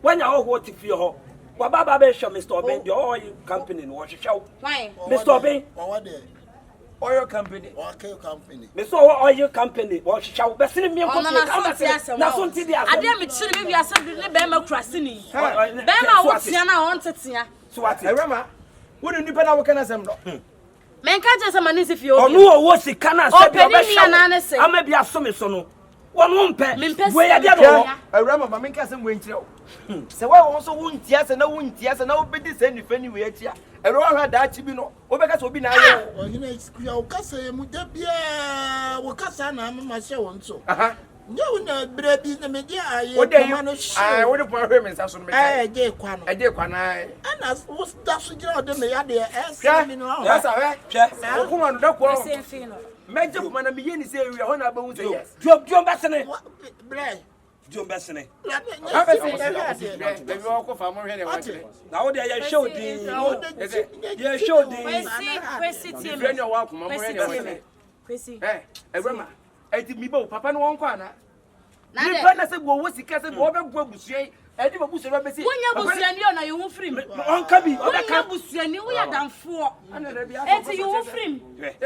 When you all what if you ho. Wa baba be show Mr. Oben the oil company no hwehwɛ. why Mr. Oben, What there? Oil company. Okay, company. Mr. Oil company wo hwehwɛ. Be sene mi ɔno na so ti asɛm adeɛ me kyerɛ me wi asɛm ne bɛma kura sini bɛma wo tia na on tetea So what? Awurama, wo ni nipa na wo kana sem no. menka je sɛ mane se fie Onu obi owo sika na se bi Ɔpɛni nua na ne se. Ama bi asome so no. Wonu mpe. Mempɛ We ya sika. dia no. Awurama, ma menka sem wo nkyerɛ wo. Sɛ wa wo so wo ntia sɛ na wo ntia sɛ na wo bedi sɛ nifa ni we atia. Awurama hwa da akyi bi no. Wo bɛka sɛ obi na ayɛ wo. Ohina iskuya ukasa mu da bia wakasa na mama hye won so. Aha. Nyew na bra bi na me dia aye Wo de koma no ah, wo de po ahwe me nsa so no me ka. je kwa no. Ɛde kwa na. Ana wo da so gira ode me ya de Hwɛ. mi no. Yasa hwɛ. Hwɛ. Wo kuma no da ko. se fie no Mɛgye kuma na me yɛ ni sɛ ewia hɔ na ba hu sɛ yes. Diom be sene. Bra. Diom be sene. Ha bɛ sɛ bɛbi wɔ ko fa mo hwɛ ne wa kyerɛ. Na wo de ya show din. Ɛsɛ Ya show din. kwesi tie friend me your wa kuma mo hwɛ ne wa kyerɛ. kwesi Awurama, ɛti mi ba wo papa no wɔn kɔ ana. na Nipa de na sɛ wo sika sɛ wo bɛ bu abusua yi. Ɛdi ba busua bɛ bɛsi. wonya busuani ona yewu frim Onka bi, wonya obeka. busuani wo ya damfo Ana da bi enti yewu frim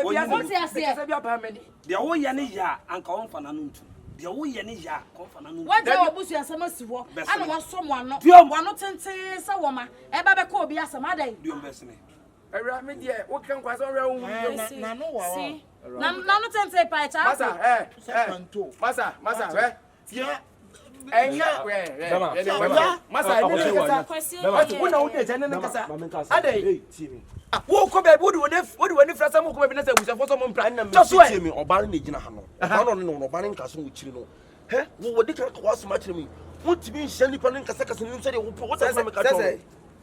Wo Wote aseɛ. Sɛ bi apa mani. De wo ye ne ya anka won fa na no ntu. De wo ye ne ya kon fa na no ntu. wagya wo busua nsɛm asi hɔ Bɛsene. ana wasɔ mo ano Diom. wano tenten sɛ wɔ ma ɛba bɛka obi asɛm adan Diom be sene. Awurama me deɛ wo kan kwa sɛ ɔwɛ wo. Na no wa. si na no tenten pa ɛkya Masa, Sepanto. Masa, hwɛ. Tia. Ɛnya, Bema. Masa, ɛne ne kasa. kwesi Masa, wo na wo de kyɛ ne ne kasa. Adai. Hey, Timmy. Wo kɔ baabi wo de w'ani fira sɛ mo kɔ baabi na sɛ abusafo sɛ mo mpra Na Tɔ so me ɛ. me oba na gyina ha no. Oba no no oba ne nka so wo kyiri no. He, wo de kan ka wasoma kyerɛ me. Wo timi nhye nipa ne nkasa kasa ne nso de wo wo sɛ me ka to.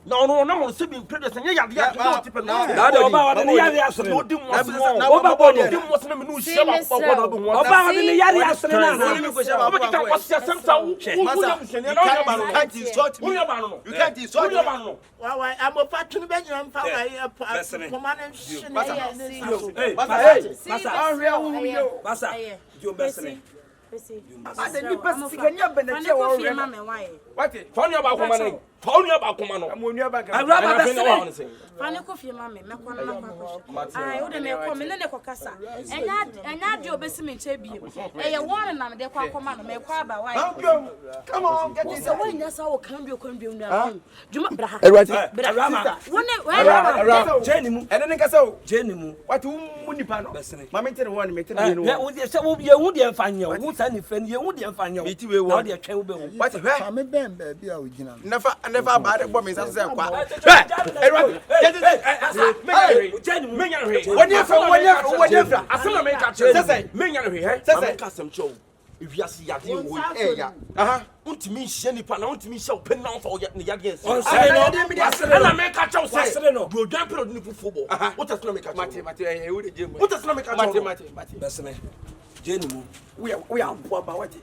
Na ono na mo se bi mpre de sɛ nye yade yade wo tipe na. Na de oba wa de ne yare asere. Wo di mo asoma. Oba bo no. Di mo asoma me no hye ba ko na bo ho. Oba wa de ne yare asere na na. Oba di kan kwasya samsa wo. Masa, you can't insult me. You can't insult me. Wa amo fatunu be nyam fa wa Bɛsene. poma na hye Hey, Masa, hey. Masa. Ɔhwɛ wo yo. Masa. Diom be sene. kwesi Ada nipa sika nya benachia fane wa ko fie ma ɔhwɛ. me wae Wate, Fa nua ba koma no. Fa nua ba koma no. amonua ba kan. Awurama be sene. fane ko fie ma me mekɔ no na kɔ ai wo de me kɔ me ne ne kɔ kasa enya de obesi me nche biem ɛyɛ wɔn na me de kɔ akɔma no me kɔ aba wae Come on, get wo this. sɛ wonya sa wo kan bio nua dwuma braha Awurama. wone Jeni mu. Ɛne ne kasa o. Jeni mu. Wate wo nipa no. Bɛsene. Ma me tere wo ne me tere no. Wo de se wo ye hu de mfa nye wo sa ni fe ye hu de mfa nye wo. Meti we wo. Na wo de twɛn wo be wo. Wate hwɛ. Fa me ben ba bi a ogina no. Never ba de bɔ me nsa so sɛ kwa. Jeni mu. Menya no hwe. Woni afra. Asɛm na me ka kyerɛ. Sɛ menya no hwe, hɛ. Sɛ ka asɛm kyɛw. Ewiase yade wo ɛya. Aha. Untimi nhye nipa na untimi nhye open na fa ne yade ense. On sere no. Ɛna me ka kyɛw sɛ. Wasere no. Do dwan period ni fufu bo. What has no me ka kyɛw. Mate, wo de gye mu. What has no me ka kyɛw. Mate. Bɛsene. Jeni mu. We are aboa ba wate.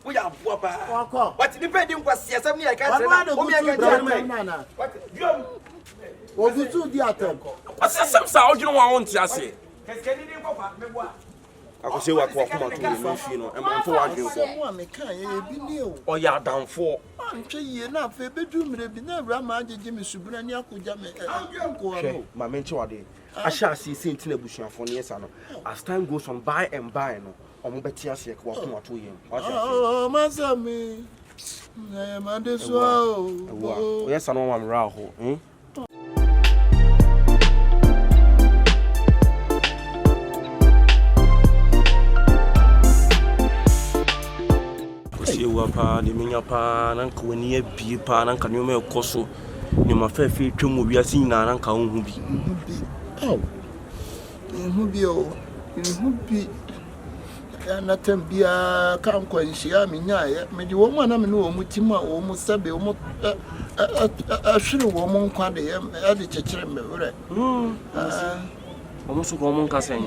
We are aboa ba. Wakɔ. Wate nipa di nkwasi asɛm ne yɛ ka Wa kyerɛ na na. O mi yɛ ka gutu kyerɛ na na. na. Wate, biom. Ogutu di atem. Asɛm sa odwene wo a wonte ase. Kɛskɛni ni nkɔfa meboa. Akose wa ko akoma to ne fie no. Emfo wa dwen ko. Mo a me kan ye bi ni o. Ɔyɛ adamfo. Antwe yie na afa bedu mire bi na Awurama agege me subuna ni akogya me ko no. Ma me nche wade. Ahya ase senti na busuafo ne yesa no. As time goes on by and by no. Omo beti ase ka wa ko ato yem. Oh, masami. Na ma de so o. Oyesa no wa mra ho. Sewa pa de menya pa na nka wani abie pa na nka nyoma ekoso ni ma fa fa twem obi ase nyina na nka ho bi Aw. Hu bi o. Hu bi. Natam bia kan kwanhyia menyae me de wo mu na me no wo mutima wo mu sabe wo mu ahwere wo mu nkwa de ade kyekere me wure Omo so ko mo nka sen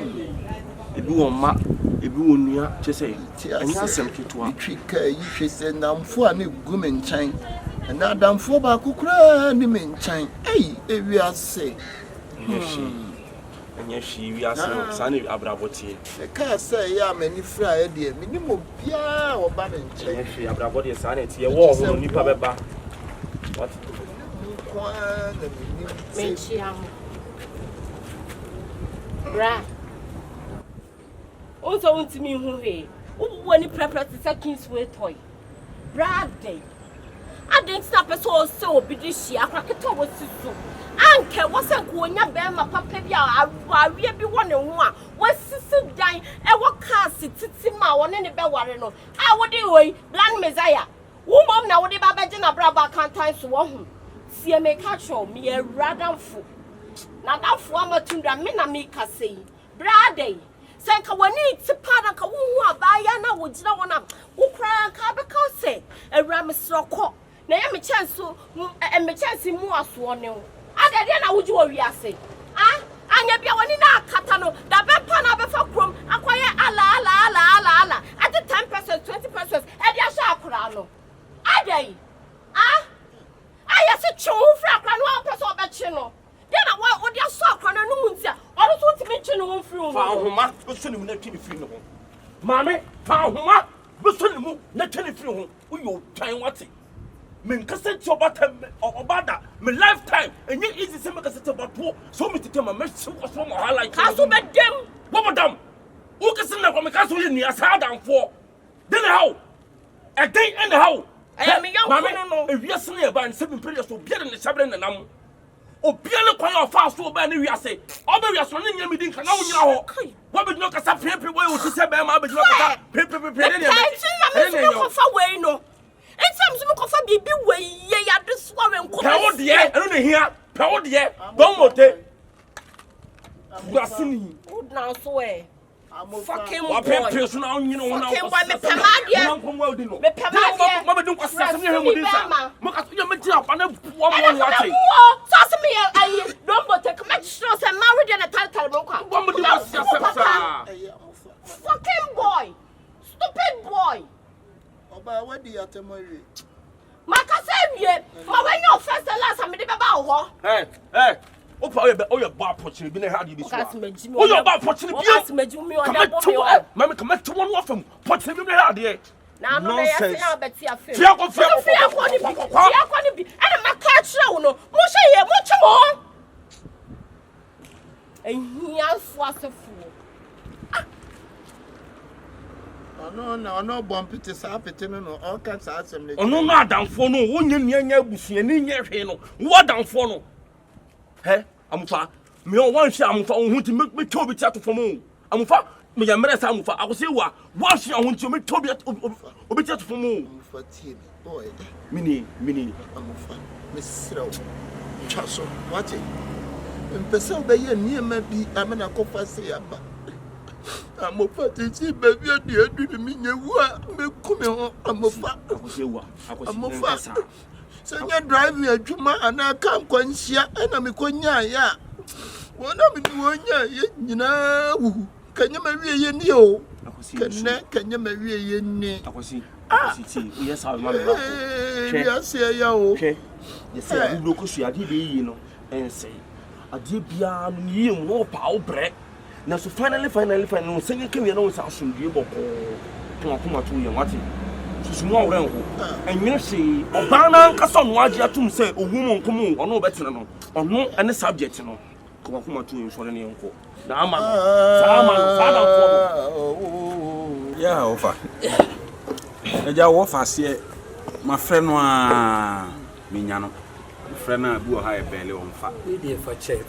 ebi wo ma ebi wo nua kyese enya asem ketua twika yi hwese namfo a ne gu me nkyɛn na adamfo ba kokura ne me nkyɛn ewi ase enya hwi wi ase sa ne abrabotie e ka say ya mani fra e de minimo bia oba ne nkyɛn enya hwi abrabodie sa ne tie wo ho nipa beba what kwa na menchi am bra also untimi hu he woni prepare to seconds way toy bra day I didn't stop us all so be this year. I could tell what's so. Anke wasn't going to be my papa. I really want to one. What's sit down and what cast it? Titima on any bell warren. I would do a blind messiah. Woman now, the Babajina Braba can't time to one. See, I make catch me a radam fool. Now that former tundra mina make us say, Brady. Sanka when it's a paddock, who are Bayana would not want to who cry and cabacao say a ramesrock. Na ya me chance so me chance mu aso ne wo adade na woju owi ase anya bia woni na akata no da be pa na be fa krom akoye ala at 10% 20% e dia sha akura no adai aya se chu fra akura no person be chi no de na wa odi aso akura no mu ntia oro so ntimi chi no mfiri wo fa homa be so ni mu na twi firi no mame fa homa be so ni mu na twi firi ho uyo twan wate men kase ti obada me lifetime enye easy se me kase ti obato so me tike ma me so so mo hala ka so be dem wo bodam wo kase na ko me ka so ye ni asa danfo den how again and how me yan no ewiase na e ba nse me prayer so bia de ne sabre na nam obia ne kwan ofa so ba ne wiase oba wiase no nya me din ka na wo nyina ho wo be no kasa pepe wo yo ti se ba ma be no kasa pepe ne ne ko fa we no It's some of a baby way, ye are this one. Power dear, I don't hear. Power dear, don't mote. You are sinning. Good now, swear. I'm fucking person now, you know, now. Me Pamadia, me Pamadia, Mama don't was something with this. Mock your material, and then one watching. Sasami, I don't take much stress and married in a title. Fucking boy, stupid boy. What do you have to marry? Macasavie, my when your first and last time, about hey, oh, your bar portion, been a hard you. Oh, your bar portion, yes, Mamma, come back to one of them. What's in the hard here? Now, nonsense. But see, I feel and my catch, no, much more. And he was a fool. No, bumpy to Sapit, no, all kinds of assembly. Oh, no, down for no, one year, bussy, and in your hand. What down for no? Hey, I'm far. Me on one sham for who to make me Toby chat for moon. I'm far. Me a mess, I'm far. I will say what? Once I want to make Toby chat for moon. For Tim, boy. Mini, I'm far. Miss Srow. Chasso, what it? And Pessoa by your near maybe I'm an acoffassi. I'm a fatty, baby, dear, do me you I'm a fat. I was fast. So you drive me a Juma and I can't quench ya and I'm a conya, ya. One of you, you know, can you marry a neo? Can you marry a knee? I was yes, I remember. Yes, okay. Yes, I look, I did, you know, and say, I did beyond you, no power break. Now, so finally, singing came here, soon be able to come to you, what small round. And you see, Obana Casson, what you have to say, a woman come on, or no better, or no, and the subject, you know, come to you for any uncle. Now, yeah, offer. I offer, see, my friend, Mignano, friend, I blew a high belly on fat. We did for check.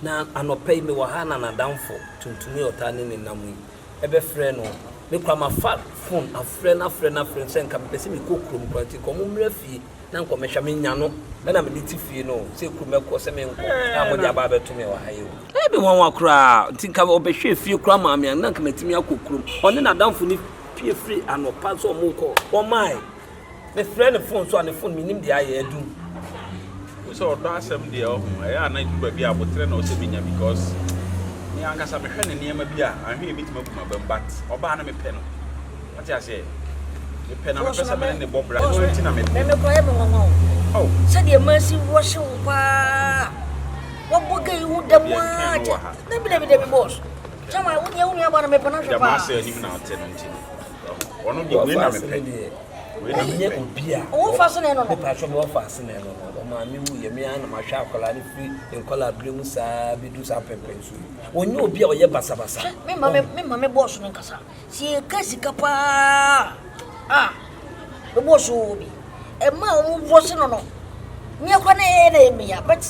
Na anopai me wahana na damfo tuntumi otane ne namu ebe frɛ no me kwa ma fa phone afrɛ na senka me pese me kokrom kwanti ko mo mra fie na nko me hwa me nya no na me liti fie no se kru me ko se me nko na mo dia ba beto me wa hayo maybe one cry think of be few crama me and nanka metimi akokrum one na damfo ni pie free and pass o mo ko o my me friend phone so and the phone me nim dia ye adu so do asem dia o ya na du ba bia abotre na o se binya because ni angasa me hwe ne niam bia ahwe ebitima bu ma bambat oba na me pe no what you say me pe na me pesa me ne bobra no nti na me ko e mo ngo oh se dia mercy wash pa wo boga yu da mo debi boss chama unya bana me pana ya ma se ni na hotel nti ono bi we na me pe we na me pe obia o fa so ne no me pa so me fa se ne no ma mi wu ye me ana ma hwa akola ni free en kola bremu sa bi du sa pepe so onye obia o ye basa me ma boss no nkasa si kasi kapa me boss obi e ma o boss no me kwa na me ya but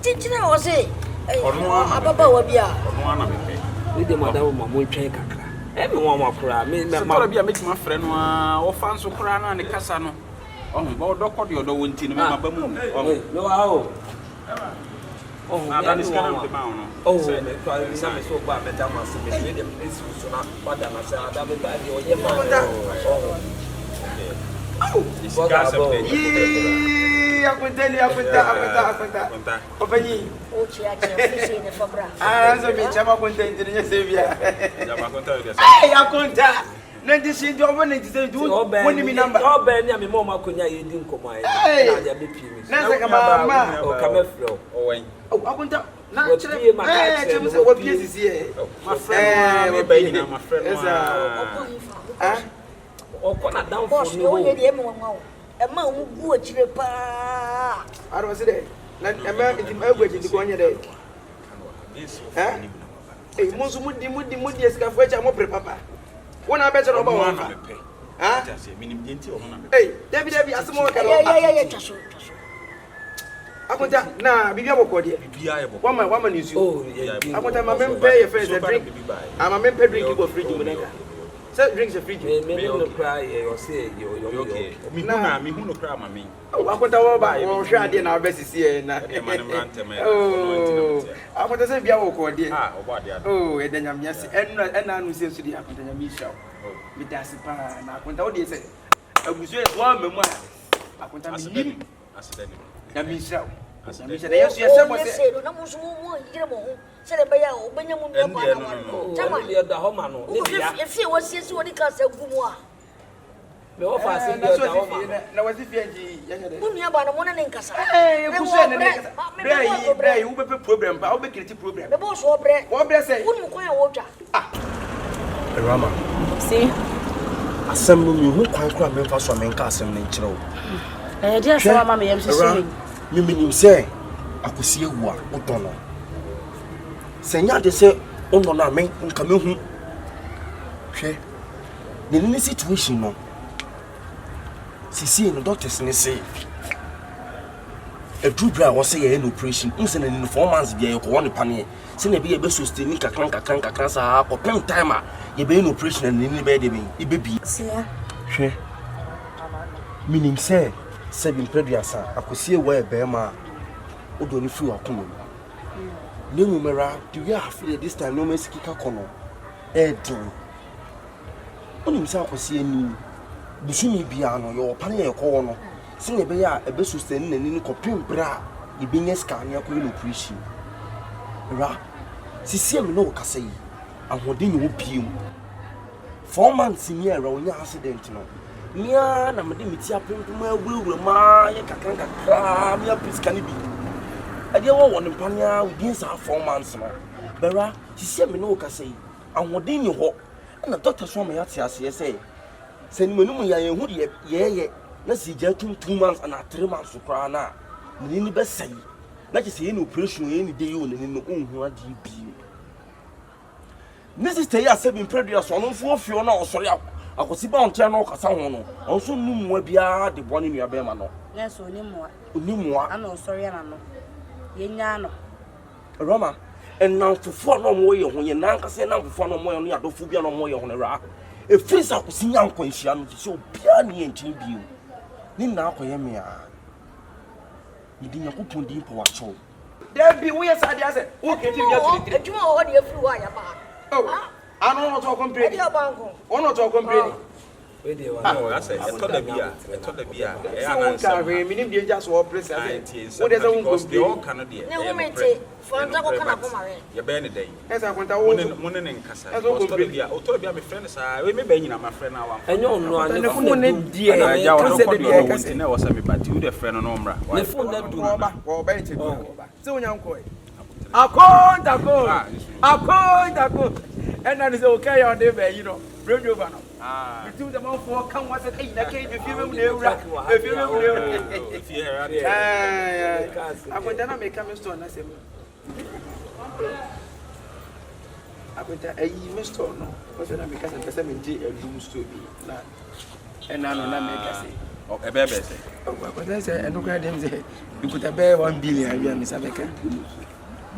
tintina o se ababa wa bia ono ana me pe we de madam ma mo twen kakra e me won makura me ma bia me tima frɛ no a wo fa nso kura na ne kasa no ba dokɔ de odo wonti no me ma ba mu no wa o ada ni skana de ma ono me to ali na me so ba beta ma se me de esi so na pada na se ada me ba de o ye ma Akunta. Openi. o chia fisi ne fabra So me chama kunta intelinya sevia. ya ma konta yo Hey, akunta. Nandi si do woni ti say do woni mi number. O be ni me mo makonya ye di nkomo ayi na ya be pie mi. Na se ka ma o ka me fro o wen akunta. Na chere ma ka chere mo se wo pie sisi e. ma frɛ no me ba nyina ma frɛ no o ko na down boss for no me ye de me ngo e ma mu bu achire pa Aro se de. Na e ma ntim agwaji di ko nya de. Eh, musu mudi esikafu echa mo pre papa. Wona be chere oba wo fa. Ha? minim denti o na me Hey, David asemo ka lo. ya chaso Akunta na bibia boko de. bibia ye bo Wama ni nsu. oh yeah Akunta ma mempe ye first drink. Ama mempe drink go fridge mu naka. Say drinks the fridge. me no cry you say you okay mi hu no kra ma me Akunta wo ba wo hwe ade na be sisi e na. e ma ne mrante me Oh. Akunta say bia boko de. obo ade ade Oh, e danyam yase. Ena anu se nsu di akunta nyam isha. Mi dasi pa na akunta wo de say. Abusu e wa memu a. Akunta mi nim. asidani Na mi isha. Na mi isha de yesu yese mo se. se na musu mu yire mo ho se le be ya o benya mu me kwa na wa chama le da ho ma no ne bia e fi wo sie woni ka sa gu mu a me o fa se Na le so da ho ma na wasi fi anji yanya de. mu nua ba na mo na ne nkasa Kusu ne ne. Bre yi wo be problem pa, wo be create problem. me bo so bre Wo bre say. wonu mu kwa wo twa Awuraama, Si. asɛm no mi hu kwan kora me mfa so me nka asɛm no nkyerɛ wo. Dia so mama me yam sisi. Me menim sɛ akosi ewu a wodɔ no. Sɛ nya de sɛ wonɔ no a me nka mehu. Hwɛ. Ne ne situation no. Sisi no doctors ne say a true bra was say an operation. Unsen in 4 months be a one pane. Send a be a best sustain kakran sa or pen timer. You be an operation and in the bed baby. She meaning say 7 previous. I could see a way Bema would only feel a common. No mera, do you have this time no Mexican corner? Edding. Only himself was seeing Busumi Biano, your panel corner. Sing a bear a best sustain and in copin bra, the being a scan your queen operation. Ra, see no cassay, and what didn't you be 4 months in year on your accident. Nia, na madimitia pimpa will remind Kakanka cram your piece can be. I didn't want to pania within 4 months now. Bera, she said me no cassay, and what didn't you walk? And the doctor saw me at CSA. Send me no ye, yeah. Let's see, 2 months and 3 months to cry now. Nini best say, let you see any operation any day on in the own what you be. This is the 7 previous one for Fiona or sorry. I could see bound channel Cassano. Also, no more be the one in your bemano. Yes, only more. I know, sorry, I know. Yenyano. Roma, and now for 4 no more when you're not saying now for no more on your phobia no more on a rack. A freeze up with young conscience to show piano and tribute. Nina Koyamia. You didn't put on deep watch. There be we as I say, who can you get you all the flu? Oh, I don't know to complain. Or not to complain. I said, I told the beer. I told the beer. I can't mean you just walk place. What is a all cannot be. You're banned day. As I went out in Casa. I told you, my friends, I remember my friend now. I know, dear. I said, I was a but you, the friend on Ombra. The phone that do or bait it. So young boy. I can't. And that is okay on the you know. Bring you over. We do the mouth for come once a day. I can't if you I went down and make a stone. I said, I went to a mistone. What's it because of the 70 rooms to be? And I'm not make a say. Oh, a baby. Oh, but I said, and look at them say, you put a bear 1 billion, Mr. Becker.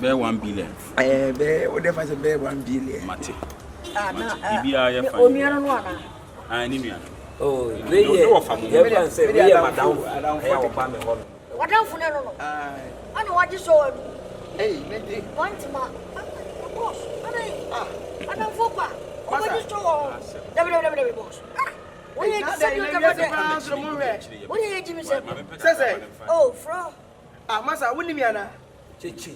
Bear 1 billion. Bear, whatever is a bear 1 billion. Mate. I need oh, they say, we are down. What else? I know what you saw. Hey, one to my boss. I don't forget. What you saw? WWW boss. What did you say? Oh, Fro. Ah, Massa, wouldn't me, Anna. Chichi.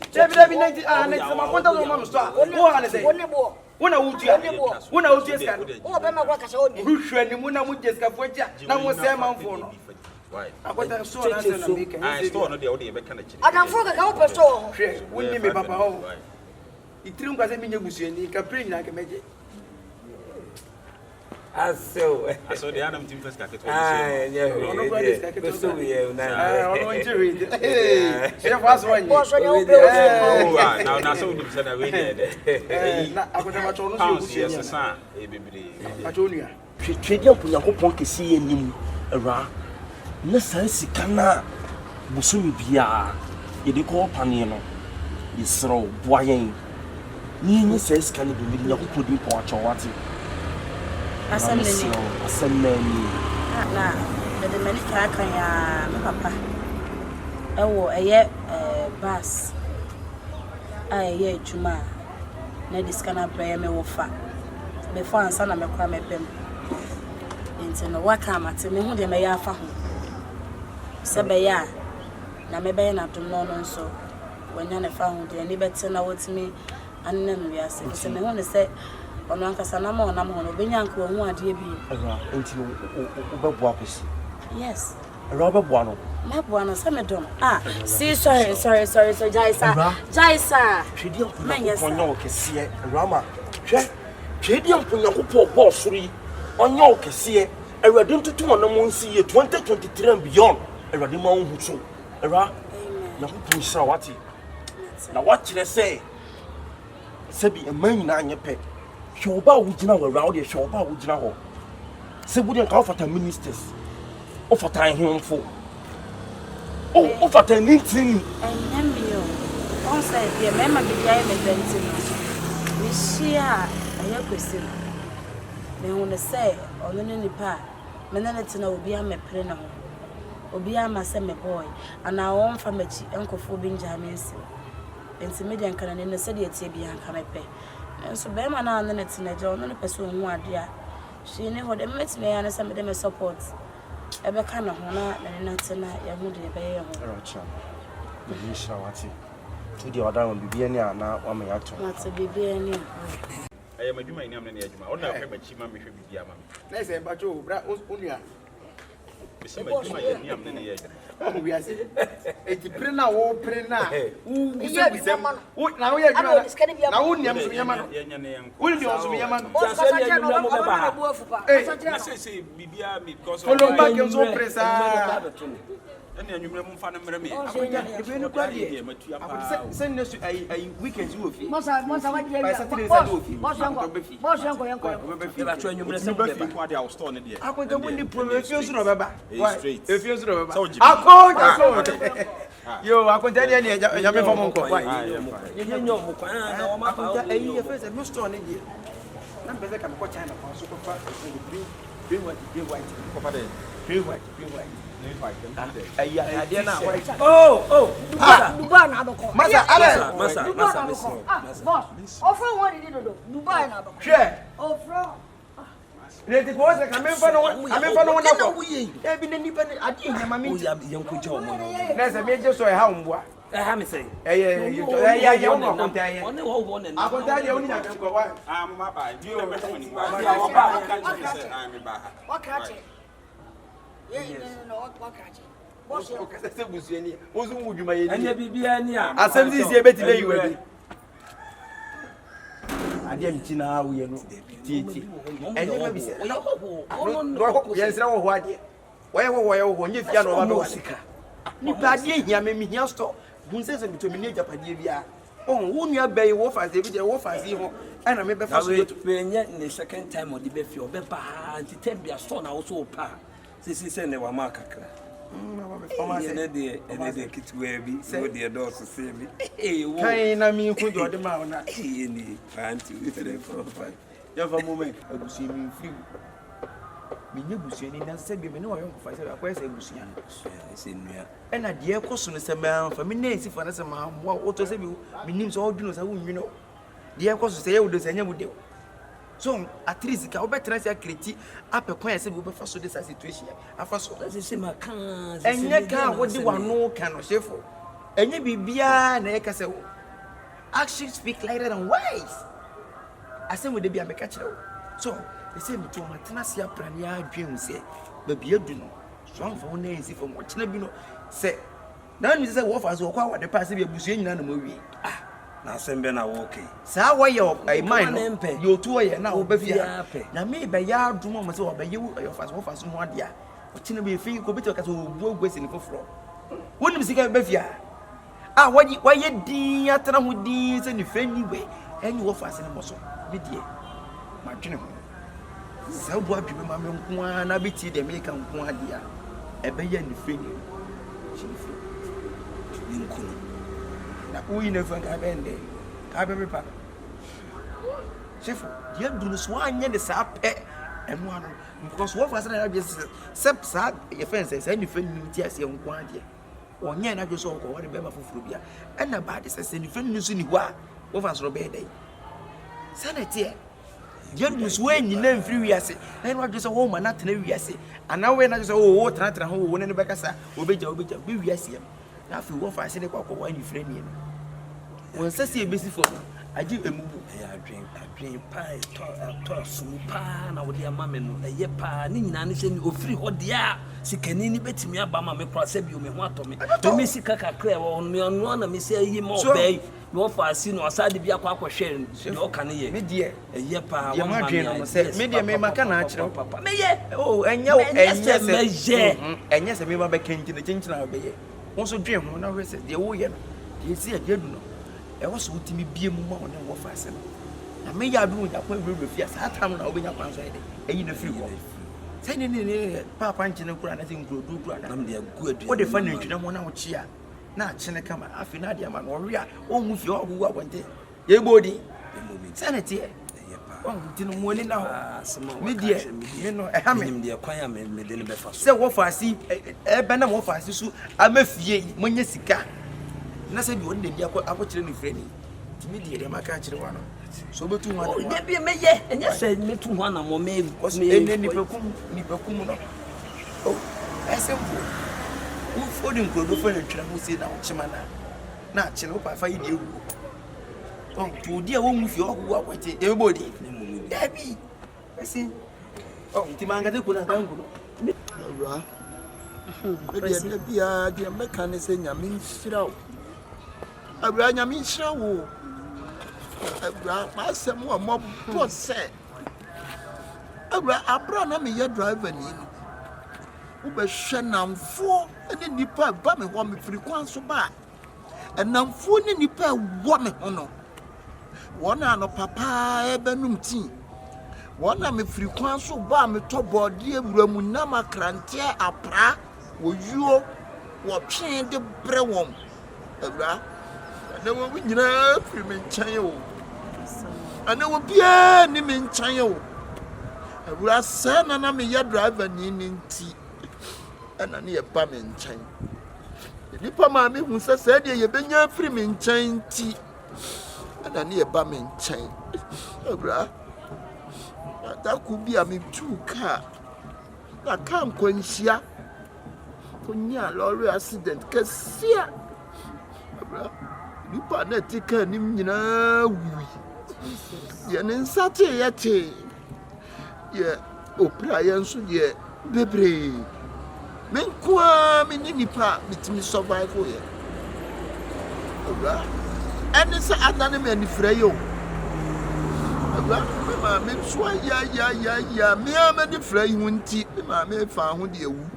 When I would just oh, Bama Wakas only. Who should the Muna would just have wait. Now was Sam phone. I got a store. I store the audio mechanic. I don't forget how to store. Wouldn't be Papa home. It threw us a minimum, you can bring like a magic. I saw the Adam team first. I Asemeni. Na, the America can ya my papa. Ewo eye bus. Aye juma. Na diskana prayer me wo fa. Before ansa na me kwa me pem. Nti no waka mate me hu de me ya fa ho. Se be ya na me be na dum no nso. Wanya ne fa ho de ni bete na wotimi annem wi ase. Se me hu ne se ono ankasa na ma onam hono benyanka wo hu ade bi ara enti obeboa kwesi yes ara obeboa no meboa no se medom see sorry jaisa twedi onyo okese Awuraama hwe twedi onyo boss ri onyo okese awade ntutu onam nsi ye 2023 and beyond awade ma hu so ara na ko pusa wati na wakire say sebi eman na anyepe Shoba wujina we round the shoba wujina ho. Se wudi nka ofata ministers. Ofata himfo. Oh, ofata nintini. Enembio. On say the mema bibia me bentino. We share aye kwesi. Me hu say ono ne nipa. Me na netina obi amepre na ho. Obi ama se me boy. Ana won fa machi enkofo bi njamensi. Enti media nka na ne se de etie bi anka mepe. So Bema na ne teenager no ne person hu ade a she ne ho de met me ya se me de me support e be ka na ho na ne tena ya hu de be ye ho racha me sha wati to di oda won bibia ni ana wa me ya to wati bibia ni ayi madwuma ni amne ne adwuma ona hwe machi ma me hwe bibia ma me na se ba cho bra onua bisi madwuma ni amne ne ya we are saying eti prena wo prena u busem na wo ya dwuma na wo niam so yama no wo ni o so yama no so se ya nyuma mo be ba na se bibia me because follow back yo so presa ene anwumre mu fa no mre me ebe no kwa die matua pa se ne so ai weekend wo fi mosa wa die by Saturday Sunday wo fi boss yanko e ba twa anwumre se be fi kwa dia o store ne die akonta woni problem e fi so no beba e fi so no beba akonta yo akonta dia ne ya me fa mo nko ye nyo mo kwa na o ma pa akonta ai e fi se no store ne die na be se ka me kwa China kwa so kwa fa Dubai na aboko. Masa. Boss. Offer one did do. Dubai na aboko. Share. Offer. Neti ko se kamen fa no na ko. E bi na nipa ni ade nyama mi. Oya yanko je omo no. Na se me je so e ha mboa. Ha me say. Ya wo akonta ye. One wo wo na. Akonta ye oni nyame ko wa. Mama ba, di o me to ni ba. Wa ba ka je say me ba. Wakache. No, wakache. Boss. O ka se busuani. O zu mu dwuma ye ni. Anya bibia ni a. Asem di si e beti be yiwa bi. Ade mti na wo ye no. Titi. Enye ma bi se. No, ye sira wo ho ade. Wo ye nye fia no ba be wasika. Nipa ade hia me mi hia sto. Bunse se bitomi ne japade bia. Wo nua bayi wo fa se bi je wo fa si ho. Ana me be fa so we nye the second time odi be fi obe ba anti tembia so na wo so pa. Se ne wa ma kakra. Ene de kitwe bi so de do so se bi. Wo kan na mi ku do de ma ona. Ni anti 3 4 5. Ya fa moment agusi mi free. Mi nye busu ni na se bi me ne wo yo fa se akwa se busu ya. Se nua. Ena de ekoso no se ma fa mi na esi fa na se ma mo wo to se bi mi nim so odwuno sa wo nwino. De ekoso se ye wo de se nya wo de. So at least ka obetra se akreti apekwan se bi obefa so this situation afa so Se ma kan enye ka wo di wano ka no Shifo enye bibia na ye ka se actions speak louder than words asem we de bia meka kire wo so they say me to ma tena se aprani adwen se ba bia du no so amfa wo na esi fo mo tena bi no se na ni se wo fa so kwa wade pa se bia busu nyina na mo wi na sembe na wo okay sa wo ye ai mind yo to ye na wo ba fia na me be ya adum mo se wo ba ye wo fa so ho ade a o tina be fi ko beti ka so bu agwesi ni foforo wonim sika ba fia wa ye din atena ho din se ni fani we enyi wo fa se ni mo so bi die ma dwene ho sa bu adwebe ma me nko a na beti de me ka nko ade a e be ye ni fani Shifo ni nko na uyi ne fanga bende ka be pa Shifo dia dunu so anya de sa pe enu anu because what was na just sep sa ye fence say ni fani ti ase nko ade onye na just ko wori be ma foforo bia e na ba de se ni fani so ni wa wo fa so be dey sanete dia dunu so anyi na mfiri wiase enu adu so wo ma na tena wiase ana we na just wo tena ho wo ne be kasa obeja be wiase na fi wo fa se ne kwa wa ni firi ni won sase e besi fo agi emubu ya adwen pa to sumu pa na wo de ama me no eye pa ni nyina ne se ni ofiri ho de a sikani ni betimi aba ma me kra se bi o me ho ato me me sika kakra wo me ono na me se yi mo be no fa si no asade bi akwa hwe de o kan ye me die eye pa wo ma dwen no se me die me maka na akire papa me ye enye se me ba be kenjina chenchina be ye won so dwen ho na we se de wo ye no de si ade adu no e wo so utimi bie mu ma wona wo fa se no na me ya du nya kwa bebe fia sa tam na obenya kwan so ide eyi na firi wo sai ne papa nchine kura na se nkrodu kura na nam de agu adu wo de fa na ntwina ho na wo chi a na achine kama afi na de ama no we a o hu fie o hu abonte ye gbodi sanity oh dinu mo ni na ho me die me no e ha me nim de kwan ya me de ne be fa so se wo fa si e be na mo fa si su amafie mo nya sika na se bi won de bia akokire ni freni timi die de maka akire wa no so betu ho o de bi me ye enya se me tu ho na mo me ene ni pekum no oh esempo wo fodi nkodo fo na twira mo si na wo chima na akire wo pa fa yi de ewu oh to dia wo mu fi o hu akwete e bodi e bi esi oh timanga de kuna kangu no Awura de bia de meka ne se nyame nhyira wo Awura nyame nhyira wo Awura ma asem wo mo bo se Awura abra na me ye driver ni no wo be hwe namfo ne nipa ba me ho me firi kwan so ba enamfo ne nipa wo me ho no wona no papa ebenum tin wona me firi kwan so ba me to body ewura mu na makrante apra wo yuo wo twen de bre wom Awura na wo nyina firi me nkyɛn o ana wo bia ni me nkyɛn o Awura sa na me ya driver ni nti ana ne ba me nkyɛn nipa ma me hu sɛ de ye benya free me nkyɛn nti ana ne ba me nkyɛn Awura da ku bi a me tu car na car nkwanhyia konya lorry accident kasia Awura nipa na tika nim nyina wi ye ne nsate ye te ye opra ye nso ye bebre men kwa me ni nipa bitimi survive ye Awura ene se adane me ni frɛ yo Awura me ma me so ya me ama ni frɛ yi hunti me ma me fa ho de awu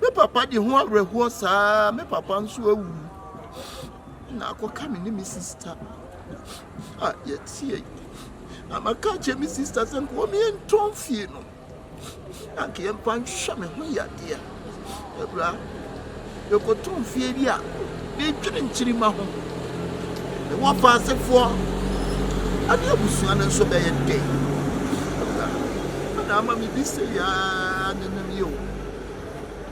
me papa de ho awerɛhoɔ saa me papa nso awu na akoka me ni me sister ye tie ama ka che me sister se nko me enton fie no anke em pan hwa me ho ya de Awura e ko ton fie bi a be twene nkyiri ma ho e wo fa asefo ade abusua na so be ye de na ama me bi se ya nenam yo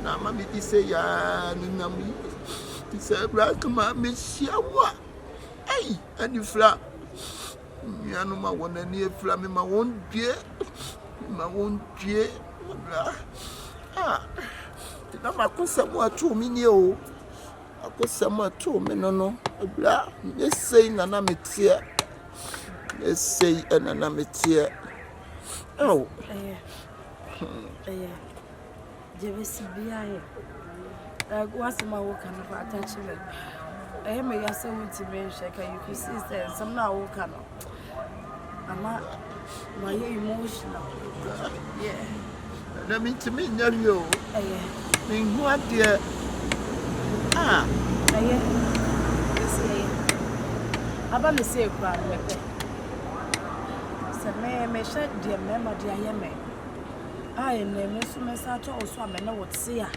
na ama me bi se ya nenam yo ti se Awura kama me siawa ani fla mianu ma wona ni efla me ma won due na makosamo atu mi ni o akosamo atu mi no Awura esei na na metie esei na metie oh jebesi biaye wasema wo kan fa attachment me yasa wuti me sheka you could see that some now wo kan ama my emotional yeah na mi timi nyario mi hu ade aba me say kwa me pe se me sha de me ma de aye me na me so me sa to so me na what say a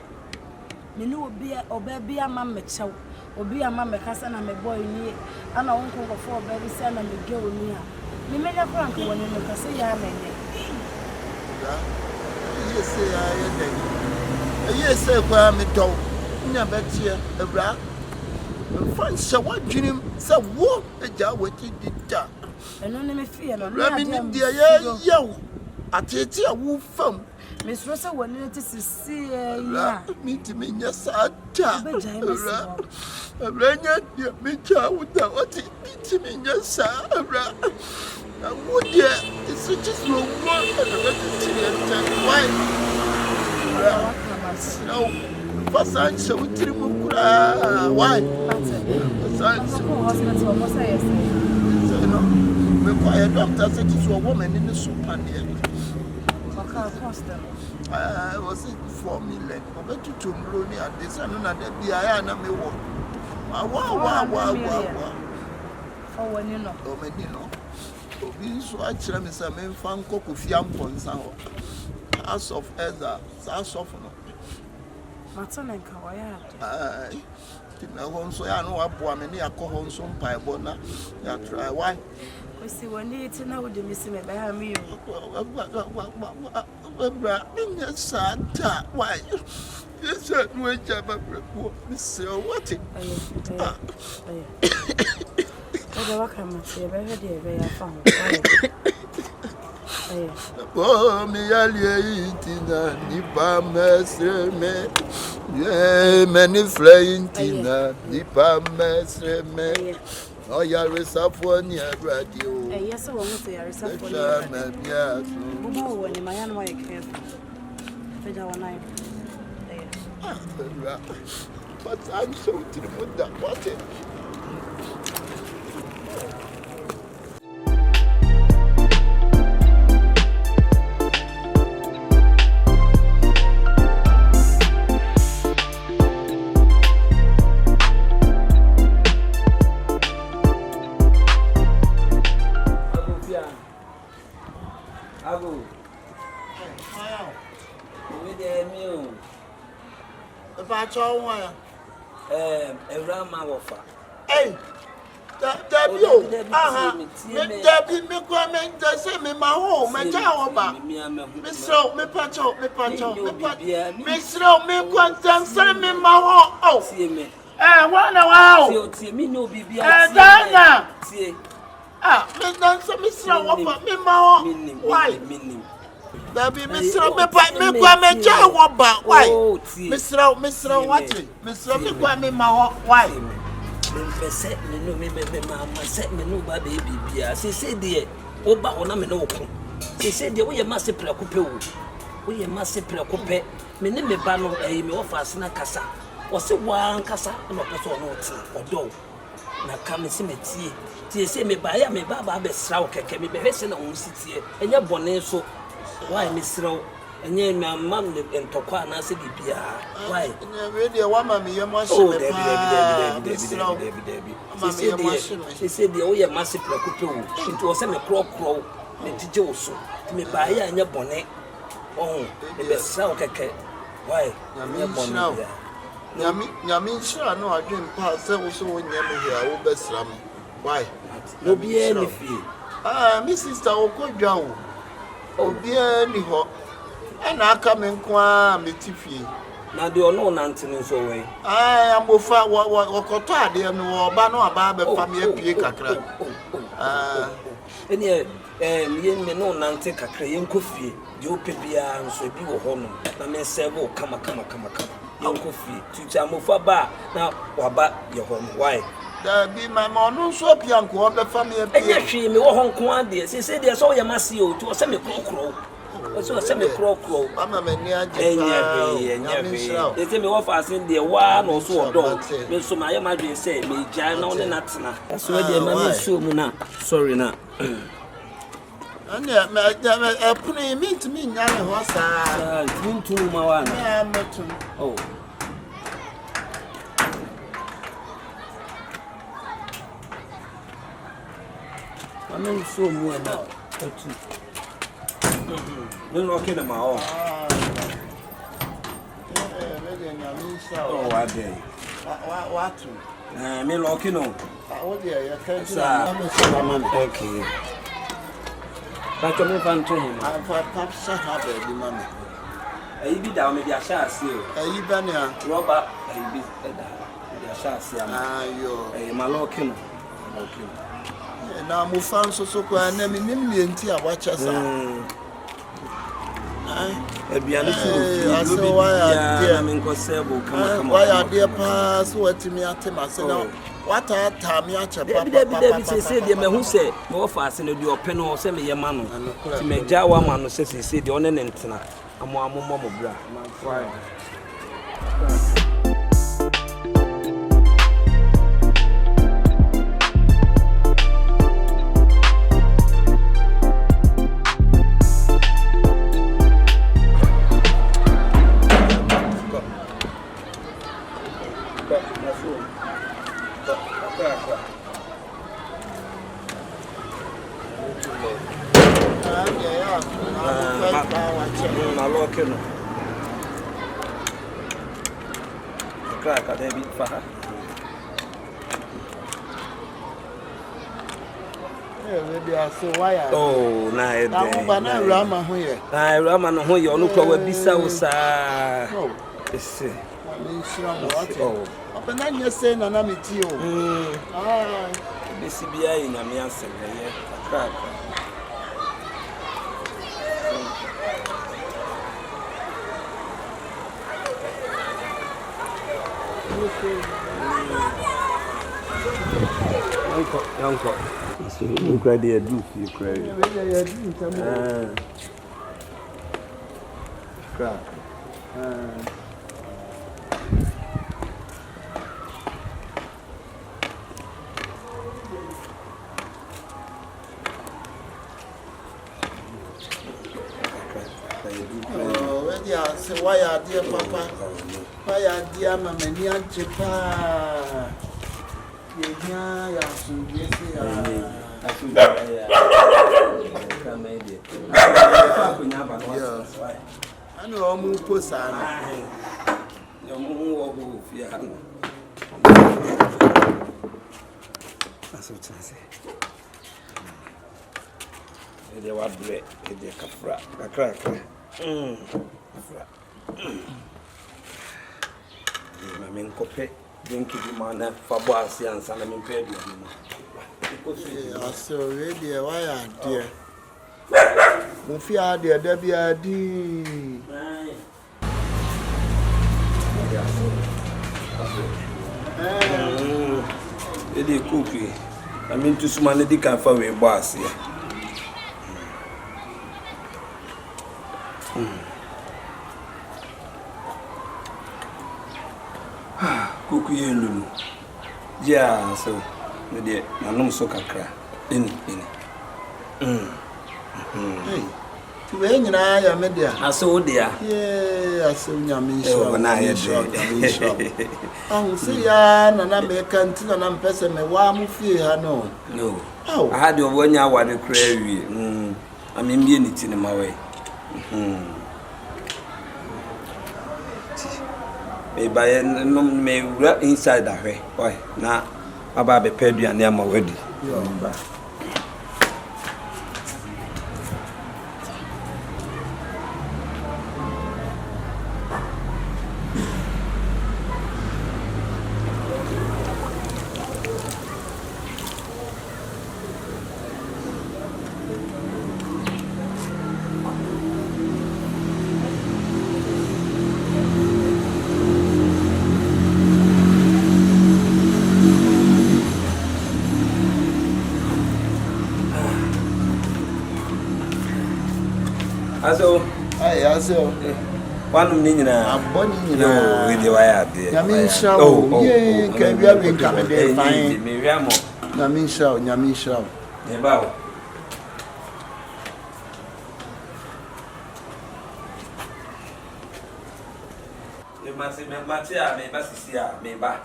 me no oba bia ma me chew obi ama me kasa na me boy ni ana won ko for oba bi say na me ge oni a me me da frank woni me kasa ya me ne yes ya de yes kwa me do nya betie Awura fan sha wadwinim say wo eja wati dita eno ne me fie no na me nim dia ya atete a wo fam me so say woni ti sisi ya me ti me nya sada Awura nya dia me cha wuta oti ti me nya sa Awura na wo dia isi just no one and the ti enta why no pasan so utiri mu kura why pasan so hospital mo say yes no me kwa doctor say this woman in the super near was it 4 million? Over to Tumbroni and this and another Biana me walk. Wow. For when you know. Oh, many no. We so actually, Miss Amen Fanco Kufiam Ponsan, House of Ezra, House of no. Matson and Kawaya. Aye. Tina home so I know what woman near Cohon some pie bona. Ya try why? We see one day to know the missing by me. Santa, why? You said, wait, I'm a Miss what? What can I say? Very found. Oh, me alietina, nipa mesre me. Yeah, many flying tina, nipa mesre me. Oh, ya resafo ni radio. Yes, I want to say resafo ni. Yeah. Bubu woni mayana wa careful. Feja wana. But I'm so to the mood that what it. Awuraama wofa. Hey, Dabio. Aha. Dabi me kwa me say me ma ho, me ja oba. Me so me pacho. Me so me kwa dancer me ma ho. Oh. See me. Wana wow. See me no bibi. Dana. See. Me dancer me so oba me ma ho. Why? Dabi me so me kwa me ja oba. Why? Me so what? Me so me kwa me ma ho. Why? Me set me no me mama set me no ba baby bia say dey oba ona me no ko say dey we ye masse prekope wo we ye masse prekope me ne me ba no me wo fa na kasa wo se wan kasa no pese ono ti odo na ka me se me tie say me ba ya me ba be srawo keke me be hwese na wo sitie enya bone so why me srawo enye me amam ne ntokwa na se bibia why we dey wa ma me ye mo hye me say dey wo ye massive prekope wo nti wo se me krokro me tije wo so me ba ya anya bone oh me be srawo keke why anya bone nyami nshira no adwen pa se wo so wonya me hia wo be sra me why no bia ni fie me sister wo ko dwa wo obia ni ho ana aka me nko me tifie na de ono nante no so we ambofa wokoto ade no wo ba no aba be fa me apie kakra ene me no nante kakra yenko fie de opebia nso bi wo ho no na me serve kama yenko fie tuti amofa ba na waba ye ho no why da bi my no so pia nko be fa me apie enye hwe me wo ho nko ade se de so ye mase o to se me krokro so se me krokro ama me ni age enye ete me wo fasin de wa no so odo me so ma ye ma dwen se me gya na one na tena so de ma me so mu na sorry na anya me puni mint mi nya me ho sa mintu ma wa na metum oh I'm so more now. No, okay, na ma. Oh, what day? What? Me lucky no. Oh, dear, you can't say okay. But come in to him. I'm for perhaps have a demand. I be down with your shots here. You been here, Robert. I be your shots here. You my lucky no. Okay. Na mo fan so kwa na me enti a wacha sa ebiane so aso waya dia me nko sebo kama waya dia pa so watimi atema se na wata ta me acha papa bi se dia me hu se me wo fa ase no dia ope no se me ye ma no ti me gya wa ma no se dia one ne ntena amo mo bra oh na e dey na Awuraama ho ye na Awuraama no ho ye onu kwa wa bisa wo saa ese me shira mo ate opena nye se na me ti o bisi bia yi na me asem ye kraka Yanko. So you cry there do you cry. Crack. say why are dear papa? Why are dear mama near Japan? Yeah, soon I know I'm going to put some. That's what I say. They were bread, they kafra, kakra. Kafra. I mean, copy, drink it, man, for boss, and some of them. I saw already, why are dear? Mufia, dear, there be a D. They cookie. I mean, to smell the can for a boss here. Cookie and Lulu. Yeah, so, the no so cacra. In. Hey, to any I am there. I saw there. Yeah, I saw Yamin Oh, and I oh, see, and I'm a canteen and I'm person, my warm fear. No. Oh, I had your 1 hour to crave. I mean, being it in my way. Maybe no may wrap inside that way. Why, now, about the pedi and them already. One minute, I'm born with the wire there. Yamin shall, yeah, can we have been coming there? Fine, Yamin shall. About you must say, Matia, may Bassia, may buy.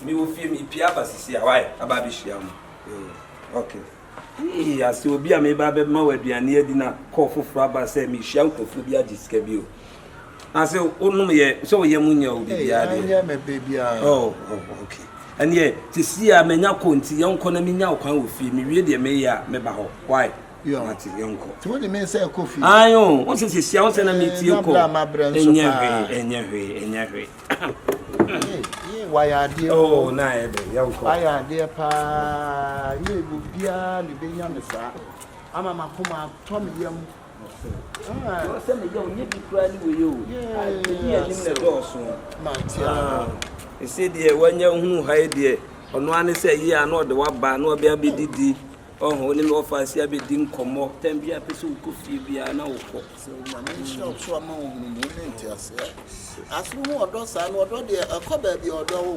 Me will feel me Piabassia, why? About Bishiam. Okay. As you be a may baby mower be a near dinner, call for Fraba, say me shout for Fubia discabule. I say, oh, no, yeah, so Yamunio, baby. Oh, okay. And yet, to see a menacon, young Conamina can with me, really, may Mebaho. Why? You are not young. To what the men say coffee. I know, what's his sounds and I meet you, my brother, and every. Why are dear? Oh, nay, why are dear pa? You would be a young sir. I'm a Makuma, Tommy Young. Send a young nippy crying with you. Yeah, the door soon. You see, dear, when young who hide there, on one say, yeah, not the one bar, no baby did. Oh, only offers here be didn't come up. 10 be a piece of coffee be an hour. So, I'm sure I'm on the as no more does I know what they are covered your door.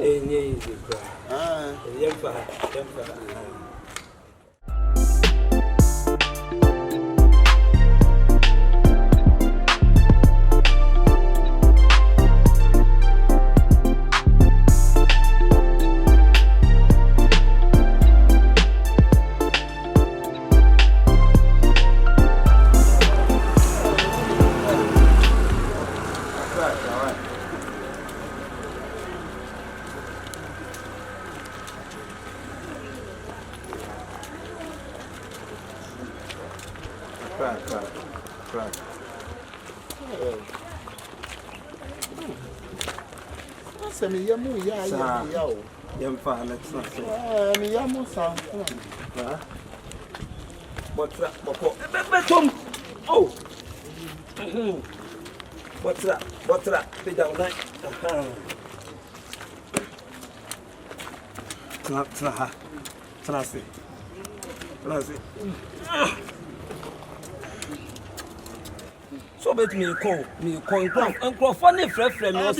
Me yamu ya Yamfa, let's not say. Me yamu sound. What's that? Oh, what's that? What's that? Be down there. So bet me call and call funny friend. Now,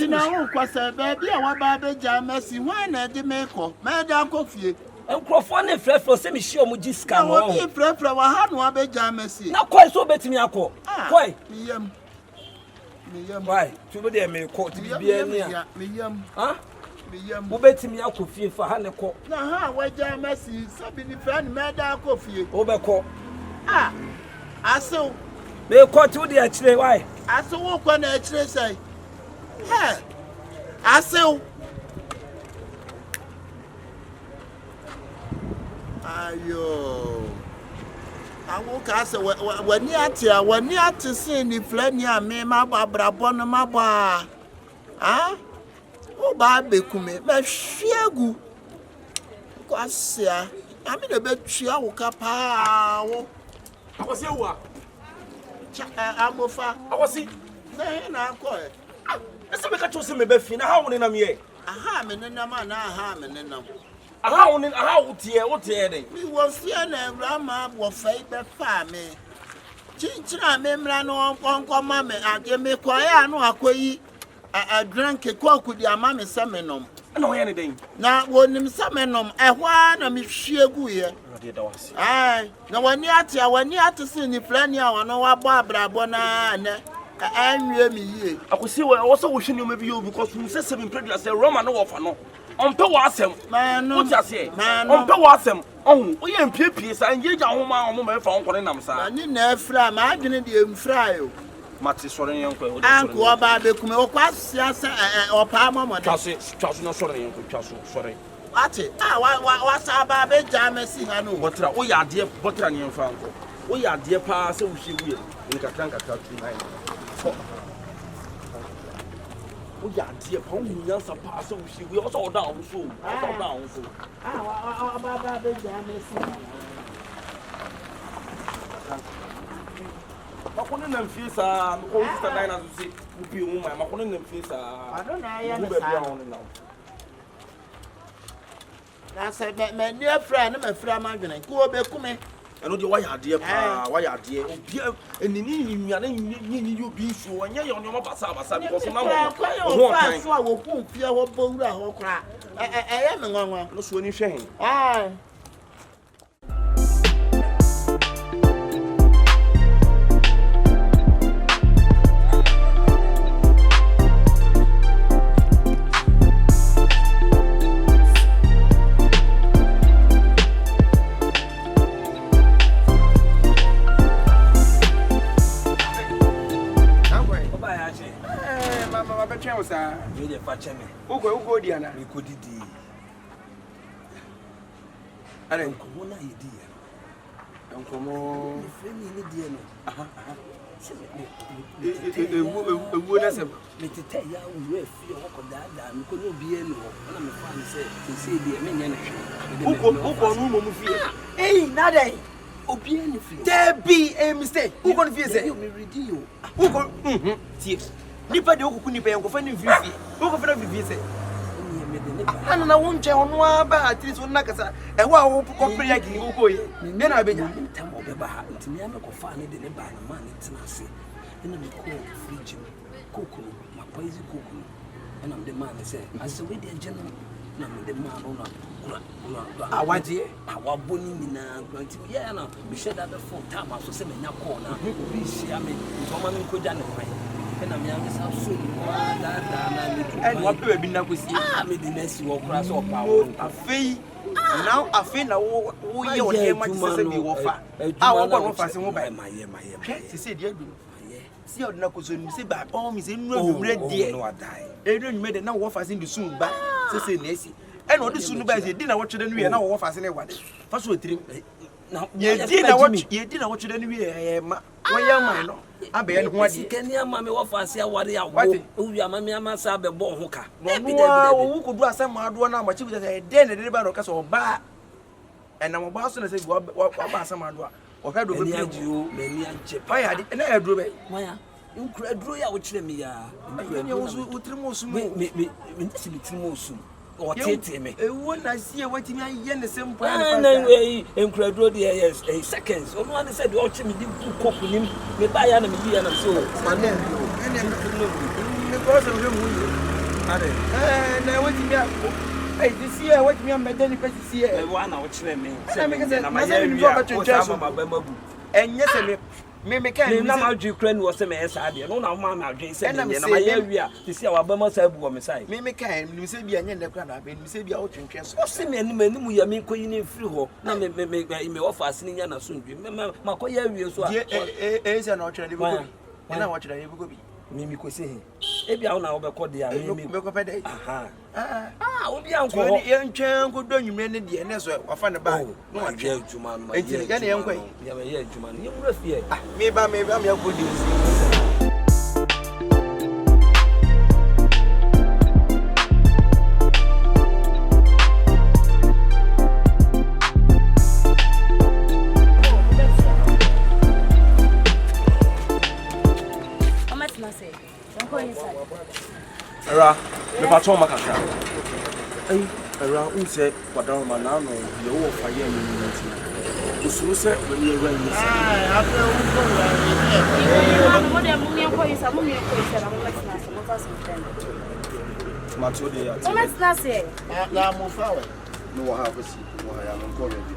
because baby, I want baby Jamesy. Why not the maker? Madam Coffee. And call funny friend for semi show Mujiska. What if friend from a hand one baby Jamesy? Not quite so bet me a call. Why? Why? To be me call to be near me. Huh? Who bet me a coffee for Hanako? Now, why Jamesy? Somebody friend Madam Coffee. Overcall. I saw. They caught you the actually why? I saw walk on the actually say. Hey, I saw. Ayo. Awo ka se wani ate se ni flani a me ma brabo no ma ba. Ah? O ba bekume me hwiegu. Kwasia. Ami na betwa wo ka pa wo. Akwasi ewa. Amofa. Akwasi. Na ko e. Ese me ka cho se me be fi na ha wo ne nam ye. Aha me ne nam na aha me ne nam. Aha wo tie den. Mi wo fia na Awuraama wo fai be fa me. Chinchira me mra no onkoma me ade me kwaya no akoyi adranke kwaku di ama me se me nom. Na wo ye ne den. Na wonim se me nom ehwa na me hwiegu ye. Ade da wase. Ai, na wani ate se ni flani a wono wa bo abrabo na ne. Anwie mi ye. Akwasi wo so wo hwe ne bi yo because you say 7 pregnant say Roma no wo fa no. Ompe wo asem. Manu. What you say? Ompe wo asem. Oh, wo ye mpiepie sa nje ja ho ma ho ma fa onkore nam sa. Ani na afra ma adwene de emfra yo. Mate sore yenko e wo de sore. Anko oba bekume wo kwasia sa opa momo de. Twaso na sore yenko twaso sore. Ate wa sa ba be jama si ha no. Botra wo ya ade botra ne yenfa anko. Wo ya ade pa se wo hwe wie. Ni kakranka tu nai. Oh yeah, dear, Pony, yes, a pass of she will also down so. Down so. Baba be jama si. Makoni na mfisa, ko sister Dina to say, upi umma, makoni na mfisa. I don't know ya na sa. Na say me near friend, me friend ma dwene. Ko be kume. Eno de why ade pa, why ade. Obi enini nnuane nyi you bi so, anya ye onyo basa because na mo. Ho kan so a wo ku fie ho bowura ho kra. Eye me nwanwa. No so ni hwe hen. Ah. You the patch me. Ugo Diana. We could di. Are nkomo na yedi ya. Nkomo. Frame ni di no. Aha. Ewu na sem. Me tete ya wo afie okodaada me ko no bie no. Na me fa se di me nya na hwe. Ugo no mo fie. Hey, nada. Obie ni fie. There be a mistake. Ugo no fie say. Me ready yo. Ugo. Tie. Nipa de okuku nipa yankofa ni mfifie. Ugo fa na fifie say. Ana na wonche ono aba atris wonna kasa eho a wo compare yaki ni ugo ye. Me na benya. Ntam obeba ha ntimi ame ko fa ne de ne ba na ma ne tena ase. Ena me ko fridge coke no ma poison coke no. Ena me de ma ne say as we de agye no na me de ma no na awaje awaboni nyina granti ye na me sheda the phone time aso se me nya call na obi hia me ntoma me nkoja ne kwan. Ena me am sa so ni mo da na me tu. En wa pe bi na kwesi. Me di nesi wo kra so pa wo. Afei now afei na wo ye wo de ma se bi wo fa. Ah wo kwa wo fa se wo ba. Maye. Se se di adu. Si o de na koso ni se ba o mi se nu awumre die. No adai. Edu nyume de na wo fa se ndi sun ba. Se na esi. En o de sun ba se di na wo twede nu ye na wo fa se ne wade. Fa so tirim. Na ye di na wo twede nu ye ma. Wo ye man no. Abe no ho ade. Kani ama me wo fa se aware awo. Owi ama me ama sa be bo ho ka. No wo ko du asem ado na ma chi bi se de na de ba no ka so ba. En na mo ba so na se wo ba asem ado a. O ka do be bi o me ni anje pa ya de na ya duro be. Maya. Nkura duro ya wo kire me ya. Nkura wo so utrimo osum. Me ndisi bitrimo osum. O tete me. Ewo na sie watimi aye ne sempo na nkura duro de yes seconds. Ono an said o kire me di koku nim. Me ba ya na me bi ya na so. Mane. Me ko so we mu. Ade. Na watimi a hey, this year what me am medani pesi here. Wa na wo kire me. Na ma ya wi a o sa ma ba mabu. Enye se me kan na ma dwi kra ni wo se me esa ade no na ma ma dwen se me na ma ya wi a this year wa ba ma sa bu wo me sai. Me kan ni se bia nye ne kra na ba ni se bia o twentwe so. O se me anim ya me koyi ni free ho na me offer asini nya na so ndwi ma ko ya wi so a. Se na o twere ni bu ko. Na o twere ni bu ko bi. Me ko se he. E bia wo na wo be ko de a me ko pe dai. Aha. obi anko so ni entwen ko do nwumre ne de ne so wafa ne ba no wa je adwuma no enti ya ne yenkwan ya me ye adwuma no yewura fie me ba me akodi nsi Era, me patro makaka. Era, unse kwadaro manano ye wo fa ye ni nti. Usuru se we ni ewa ni se. Afa unko ya. Mo de mo mi enko isa na mo metina se mo ta se ntendo. Matio de ya. Mo metina se. Na mo fa we. No wa ha basi. Wa ya no ko ready.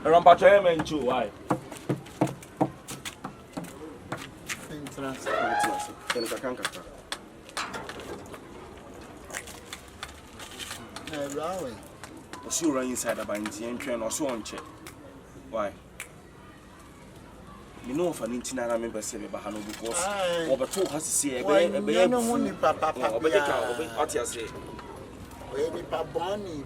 Era patro ye menchu why? Kene kakanka. Rawe. Osi ura inside about nti entwen no so onche. Why? Me no fa ntina na me bese be ba ha no because obeto ha sisi ebe no ho ni papa obeka ati ase. We ni pa boni.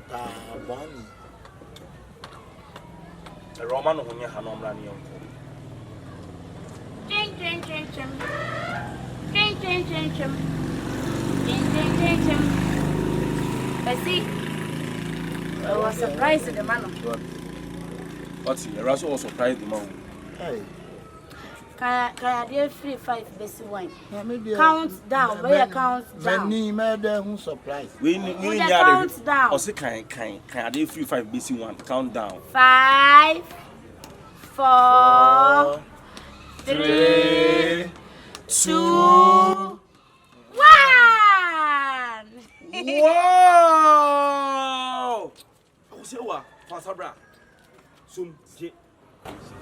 Roma no ho nya ha no mra ne yanko. Ching. I see. I was surprised at the man. What's he? Raso was surprised the man. Hey. Can I do 3-5 basic wine? Count down. Where count down? Many made who surprise. We count down. Or say can I do 3-5 basic one? Count down. 5, 4, 3, 2, 1. Wow! I say what? Pasabra. Soon,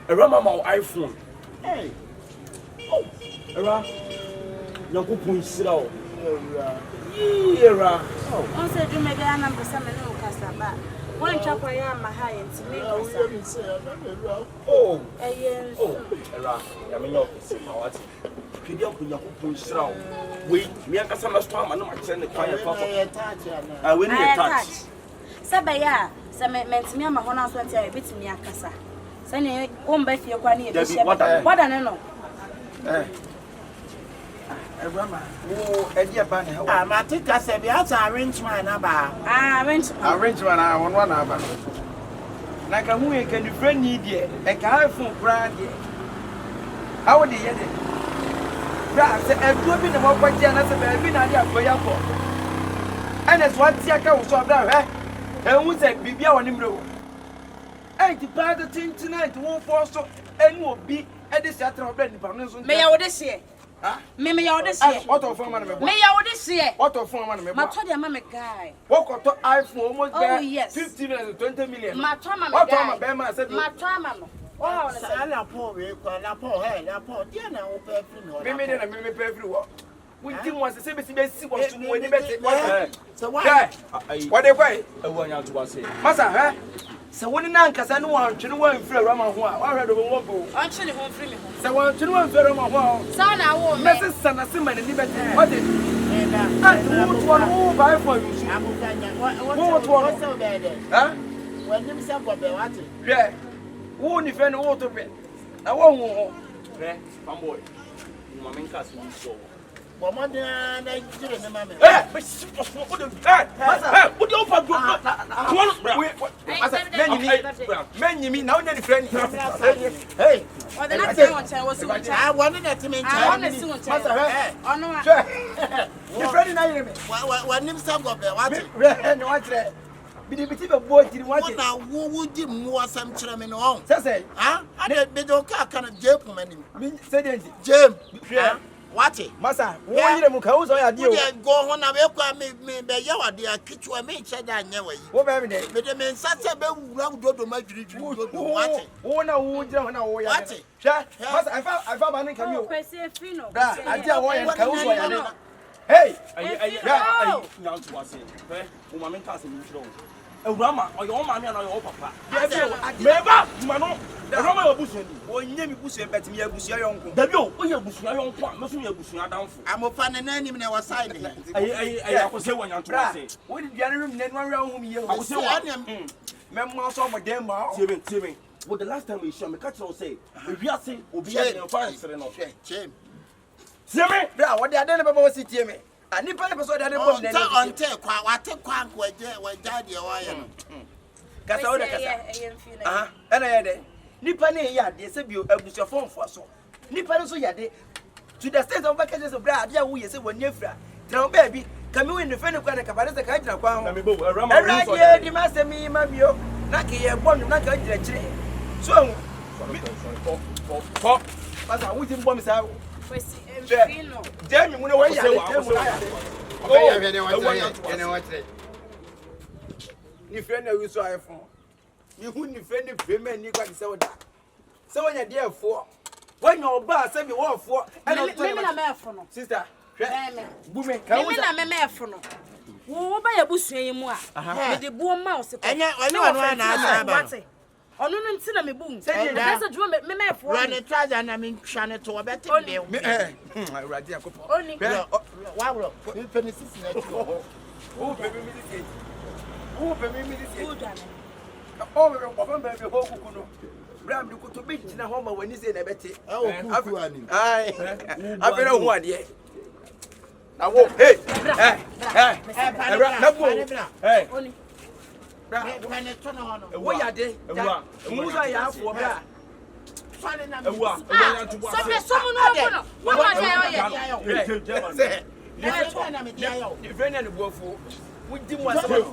Era mama iPhone. Hey. Oh, Era. Yanko punsira o. Era. On said you make a number some no casaba. One chap I am my high and to make Oh, yes. Era. Yaminyo Sipawati. Pidia Kunyaku punsira o. Wait, me and Casama storm and not send the fire. I win your touch. Sabaya, some meant me my honor 20 a bit me a casa. Sending one by your quani. What I know. oh edia ba ne ha Matika se bi ata arrangement aba. arrangement I want one aba na ka hu e kan friend ni de e ka iPhone brand de how dey ye de bra se e do bi ne mo kwaje na se ba bi na de akoya ko ene so atia ka wo so bra he e hu se bibia woni mre o e ti pa de tin tonight won for so enu obi e de sia tra bra ni pa no so Me ya wo de sie. Me ya wo de sie. what of phone man me Me ya wo de sie. what of phone man me Ma to de ma me guy. what got to iPhone almost Oh, yes. 50 million 20 million Ma to ma me what guy. am be ma say Ma to ma no. Oh, Sa na po we kwa na po he na po dia na wo pa fi no. me dey na me pay free wo we think once say be si wo so mo ni be So why? what dey kwai Ewu anya to say. masa he se woni na nkasa ne wan twene wan free Awuraama ho a wa hwe do wo go on chile home free me home. se wan twene wan free Awuraama ho So na wo me me. se sana se man ni be what dey and wo to wo buy for you Abukanya. What? What so bad? huh When him say go be what? hwe wo ni fe ne wo to pe na wo hu ho Fanboy. Mama nka so so. Bo mo na jire me mama. masa What you for? Come on, bro. masa menyimi na wonya ni friend hey Or the next time on was so much. I want that to me. I want to see what masa he Oh no. ni friend na yire me When him say go be what? no wa kire bidibiti be bo jiri wa What kire na wo di mu asam kire me no. sese Ah, ade be do ka kana jeep manim. mi se dey nti Jem. hwe What? masa wo yire mu ka wo so ya di o We go ho na we kwa me be ya wade akitua me che da anya wa yi. wo be me dey Me de me nsase be wura dodo ma dwiridwiri dodo what? wo na wo jira ho na wo ya What? hwe masa I found man nka mi o Kwesi free no. bra ade a wo ya ka wo so ya no. hey Ayi, now to say. Mama nka so mi tro. Awuraama oyo ma me na oyo papa meba mano Awuraama yo busu ni onye mi busu embeti mi abusu ayonko dabi o oye busu ayonko a meso me busu adamfo amofa ne na nim na wasai ne ai akose wanyanto ase wo di diane rum ne nwa hu mi ye ho akose wa memma so mo dem ma tiemi well the last time we show me catch you say we ase obi ya dem fa nsere no chem tiemi bra wo de ade ne baba wasi tiemi ani pa ne beso de ade bom ne onte kwa wate kwa waja de wa ye no kasa wo de kasa aha ena ye de nipa ne ye ade se bio abusuafo mfo so nipa ne so ye de to the state of vacation so bra ade a wo ye se woni afira tira ba bi kami we ne fe ne kwa ne kabare se ka jira kwa ho na me bo Awuraama so ye di masemi ma bio na ke ye bom na ka jira kire so ko pasa wo ti bom sa Kwesi enfino. Jemi mu ne wa ya de mu ya de o ya ne watre ni fe na wi so ayefo ni hu ni fe ni fe ma ni kwa se woda se wonya de afo wonya oba se mi wo afo Mimi na mefo no. sister Meme. bume Mimi na mefo no. Wo ba ya busua yi mu a. Me de buo ma o se ko. enye onu na asaba Onu no nti na me bum. Say, Esa dwo me mefo. run try na me hwane to obete de Awurade akopo Oni. wa wro me penisisi na ti o bebe mi disi o bebe mi disi Good ane. o bebe ko fa bebe ho kuku no bram di ko to be gina ho ma wani se na bete kuku ani ai afere ho ade na wo hey na bo hey Oni. bra when it turn on wo ya de mu so ya afo bra fane na ewa wanyanto bo So be so mu no ko no. Wo ma say na me dia yo the friend and buofo we di mo asem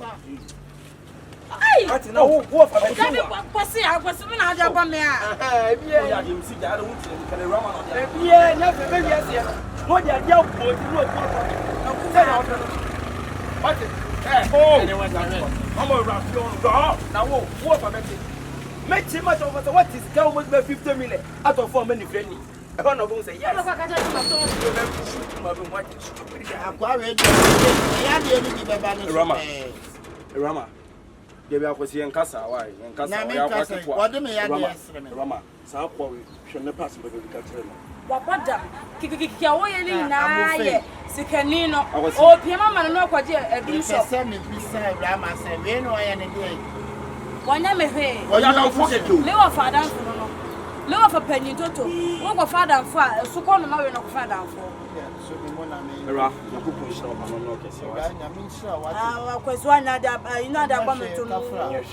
Ai. ati na wo fa be Dabi kwasi akwasi me na aja ba me a. biye ya dem si ja do wuti ni kale Awuraama no dia biye na fe be wiase no dia dia bo di no ko na ku say na odo ati ene wa ta Mama Rafi on go na wo fa be mechi ma to for what is go must be 50 million out of 4 many friend e ho no go say yes Lo ka ka ja ma to. ma be what stupid akwa we ya de ni di baba no Awuraama de bi akwesi enkasa why enkasa ya akwasi kwa wode me ya de esre me Awuraama sa kwa we hwe ne pass be ka kire no Wabada kikikiki awo ye ni na ye sikani no o pia mama no kwaje edum so se me bisa Awuraama se we no ya ne de wanya me hwe oya na fo ke do le wa fada nfo no le wa fa panyin toto wo go fada nfo a so ko no ma we no ko fada nfo so me mo na me era yakubu shira ba no kese wa ya mi shira wa ah kwaso anya da ina da gba meto no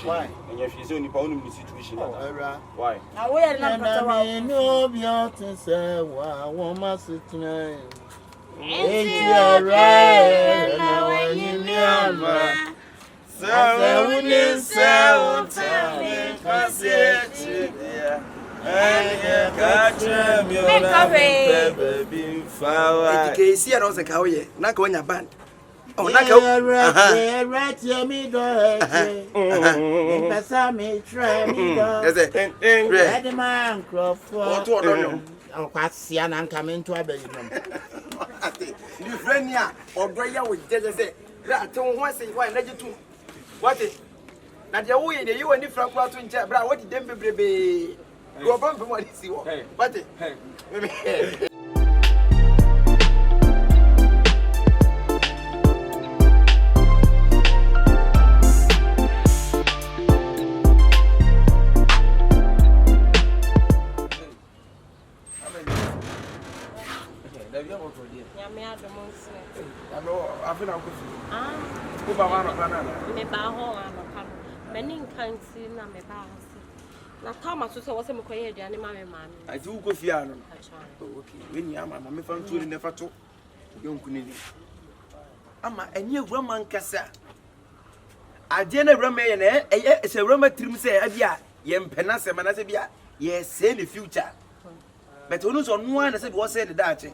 why enye fi so ni pa onu ni situation na era why na wo ye na kata wa no bi otin se wa won ma sitina ejere na wani mi ama se wuni se utami pasieti ene katre mi ona baby fawa ke si na o se ka wo ye na ka wonya band oh na ka right me do pesa me try me do ready man crofo to odo no akwasia na nka me nto abayi no ni friend ya odo ya wo jeje se bra te wo ho ase why na jitu what na de wo ye de yi woni fra kura to nche bra what dem bebrebe go ban be mo ni si wo what Me ba ho anoka no. Many nkanti na me ba ho se. Na tama so se wo se me koye aduane ma me maami. ati wo ko fia no okay when you ama me fa ntu ni nefa to yonku ni ama enye Awuraama nkasa ade na Awuraama ye na e se Awuraama trim se abia ye mpena se mana se bia ye say the future but onu so no na se bi wo say the daache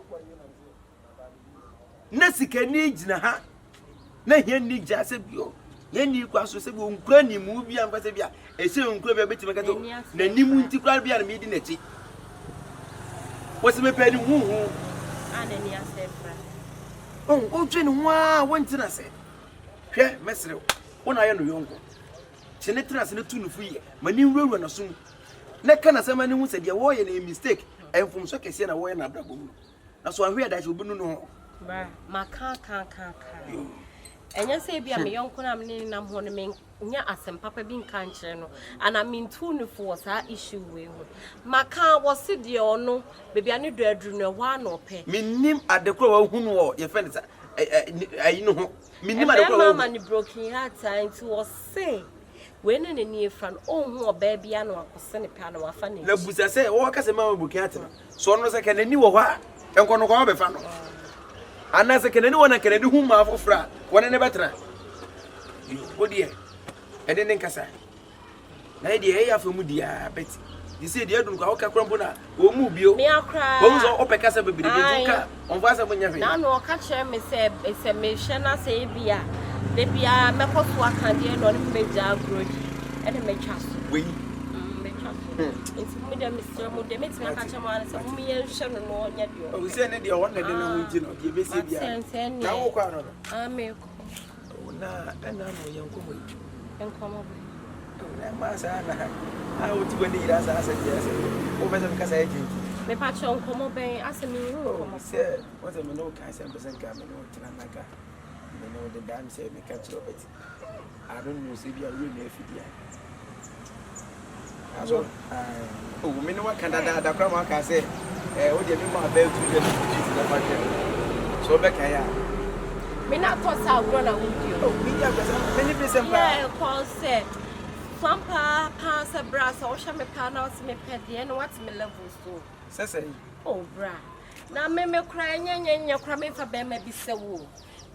na sikani gina ha na hia ni gya se bio ye ni kwa so se bi onkura ni mu bia mpa se bia e se onkura bia betima ka to na ni mu nti kwa bia na me di na chi wo se me pe ni hu Ana ni asefra. o twe ni ho a won tina se hwe mesere wo na ye no yonko Senator as a tune for ye, many room and assume. Neck can as a man who said, "Your way a mistake," and from such a sin away and a that's why we are that you will know. My car can't. And you say, be a young Kunam Nin, I'm one of me, as and Papa being cancer, and I mean 2 force our issue with. My car was city or no, baby, I need to do one or pay. Me name at the crow who know your friends. I know. Me name at the crow and broken heart time to say. When in a near front, oh, more baby, I know a send a piano or funny. The Busa say, oh, as a man will get him. So no second, and you were what? And going to go over fan. And as a can anyone I can do whom I've offered, one and a better. You, oh dear, and then Casa. Lady, I have a mudia, Betty. You see, the other Gauka Crumbuna, who move you. Me, I'll cry. Bones or Opecasa will be the Duca on Vasa when you're now. No, catch him, it's a mission, I say, Bia. They be a Mapua candy and on major grudge and a major. We it's medium, Mr. Moody makes me catch a man, some me and Shannon or yet. We send it your one that you know, you visit the now. I may and I'm young woman. And come over. I would do any as I said, yes, over because I did. Me patch on come over as a new said, what a no cast and present coming to Namaka. You know the dance say me catch up it. I don't know if you are really a figure. Oh, me know what Canada, the Crama can say, what do you mean about bell to the market? So back I am. Me not thought I'll run out with you. Oh, we have many percent. Yeah, call said. Pampa, pass a brass, or shall me panos me petty and what's me level so. Cecily. Oh, bra. Now, me crying, and your cramming for Bema be so.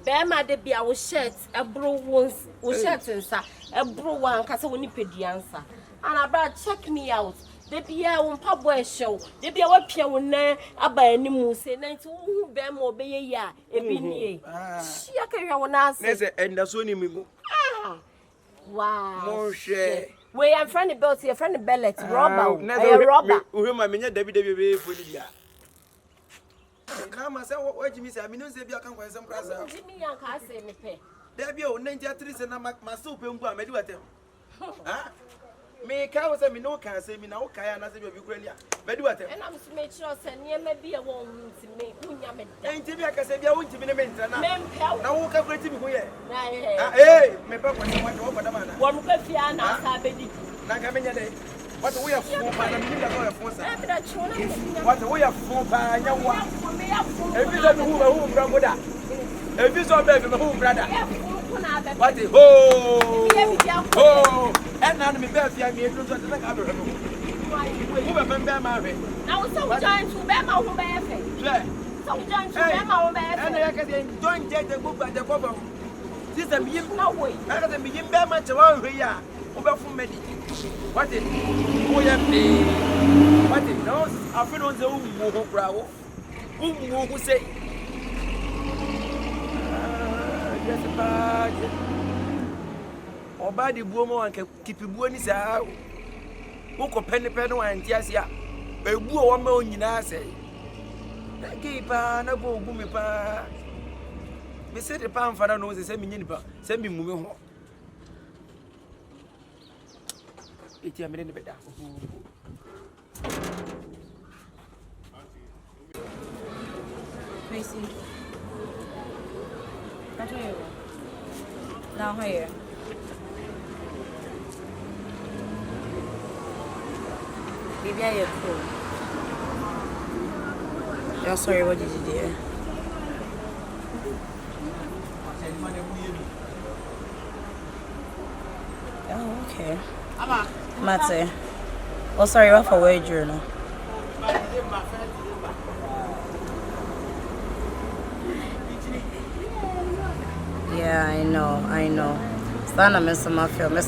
Bema de be our shirts, a brew wounds, or shirts and sa, a brew one, Casawini pediansa. And about check me out. They be a pub show. They be a piano ne about any moose, and then to them obey ya, a bini. She can go on us. And that's only me. Wow. More share. We are friend about your friend Bellet, robber. Who am I mean, Debbie for the year? Now, myself, what you miss, I mean, if you can find some price. Jimmy, I can't say me pay. Debbie, 93 and my soup and go, I may do it. Me can't say me no can say me now, Kaya, and I say Ukraine. But do it. And I'm to make sure that near may be a woman to make Munyam. And Timmy, I can say, I won't be a man. Now, walk up with him here. Hey, my papa, one Fiana, Sabedi. Nakamania. What we have for what we have for every brother. If you saw baby, my home brother. What the oh, and now me baby, I mean, don't like other. Who remember my now some giants who bear my home baby. Some giants who bear my home baby. And I can don't take the book by the cover. This is a million no way. I got a million bear much around here. Over from Medi. What is what is no? I feel on the who bravo. Who say? Yes, bad. Or bad the woman can keep you one is out. Who can penny and Tiasia? A woman in I say. Keep on a go boom. Me say the pound for knows the send me moving home. It's a minute better. Tracy. Now here. Baby, I am cool. You're sorry, what did you do? Oh, okay. Mate. Oh, sorry, what for wage journal? Yeah, I know. Sana miss my feel, my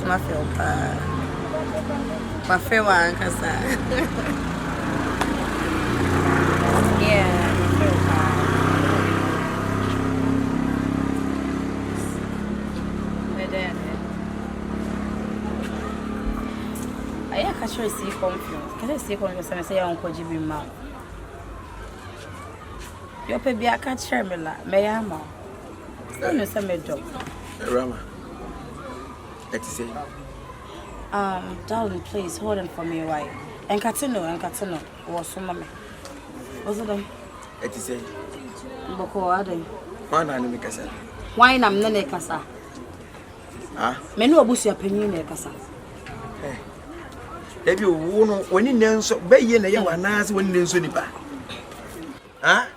feel one, cause yeah, my feel I actually see confused. Can I see confused and say Uncle Jimmy Ma? Your baby, I can't share me la. May I ma? Don't you say me job? Rama. Let's say Darling, please hold on for me a while. And Katino, was some mommy. Was it them? It is a Boko are they? one enemy casa. Why am Nene Casa? Ah, Menu Abusia Penine Casa. If you won't, when you know so, bay in a young ass when you so nipa. Ah?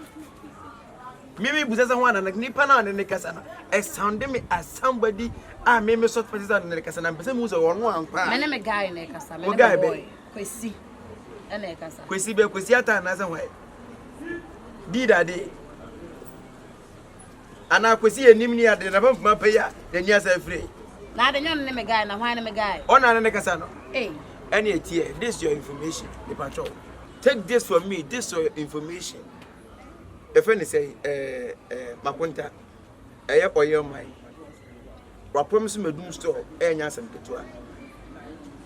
Maybe because I want a nipana and a casana. I sounded me as somebody. I made me sort of in the casana, but some was a one. Many a guy in a casa, What guy be? Quissy. And a casa. Quissy be Quissiata and as a way. Dida day. And I could see a nimini at the above my payer, then yes, I free. Now the young name a guy and a wine a guy. On an casano. Eh. Any tear, this is your information, the patrol. Take this from me, this is your information. If any say, Mapunta, a yap or your mind. I promise me a doom store, and yes, and Petua.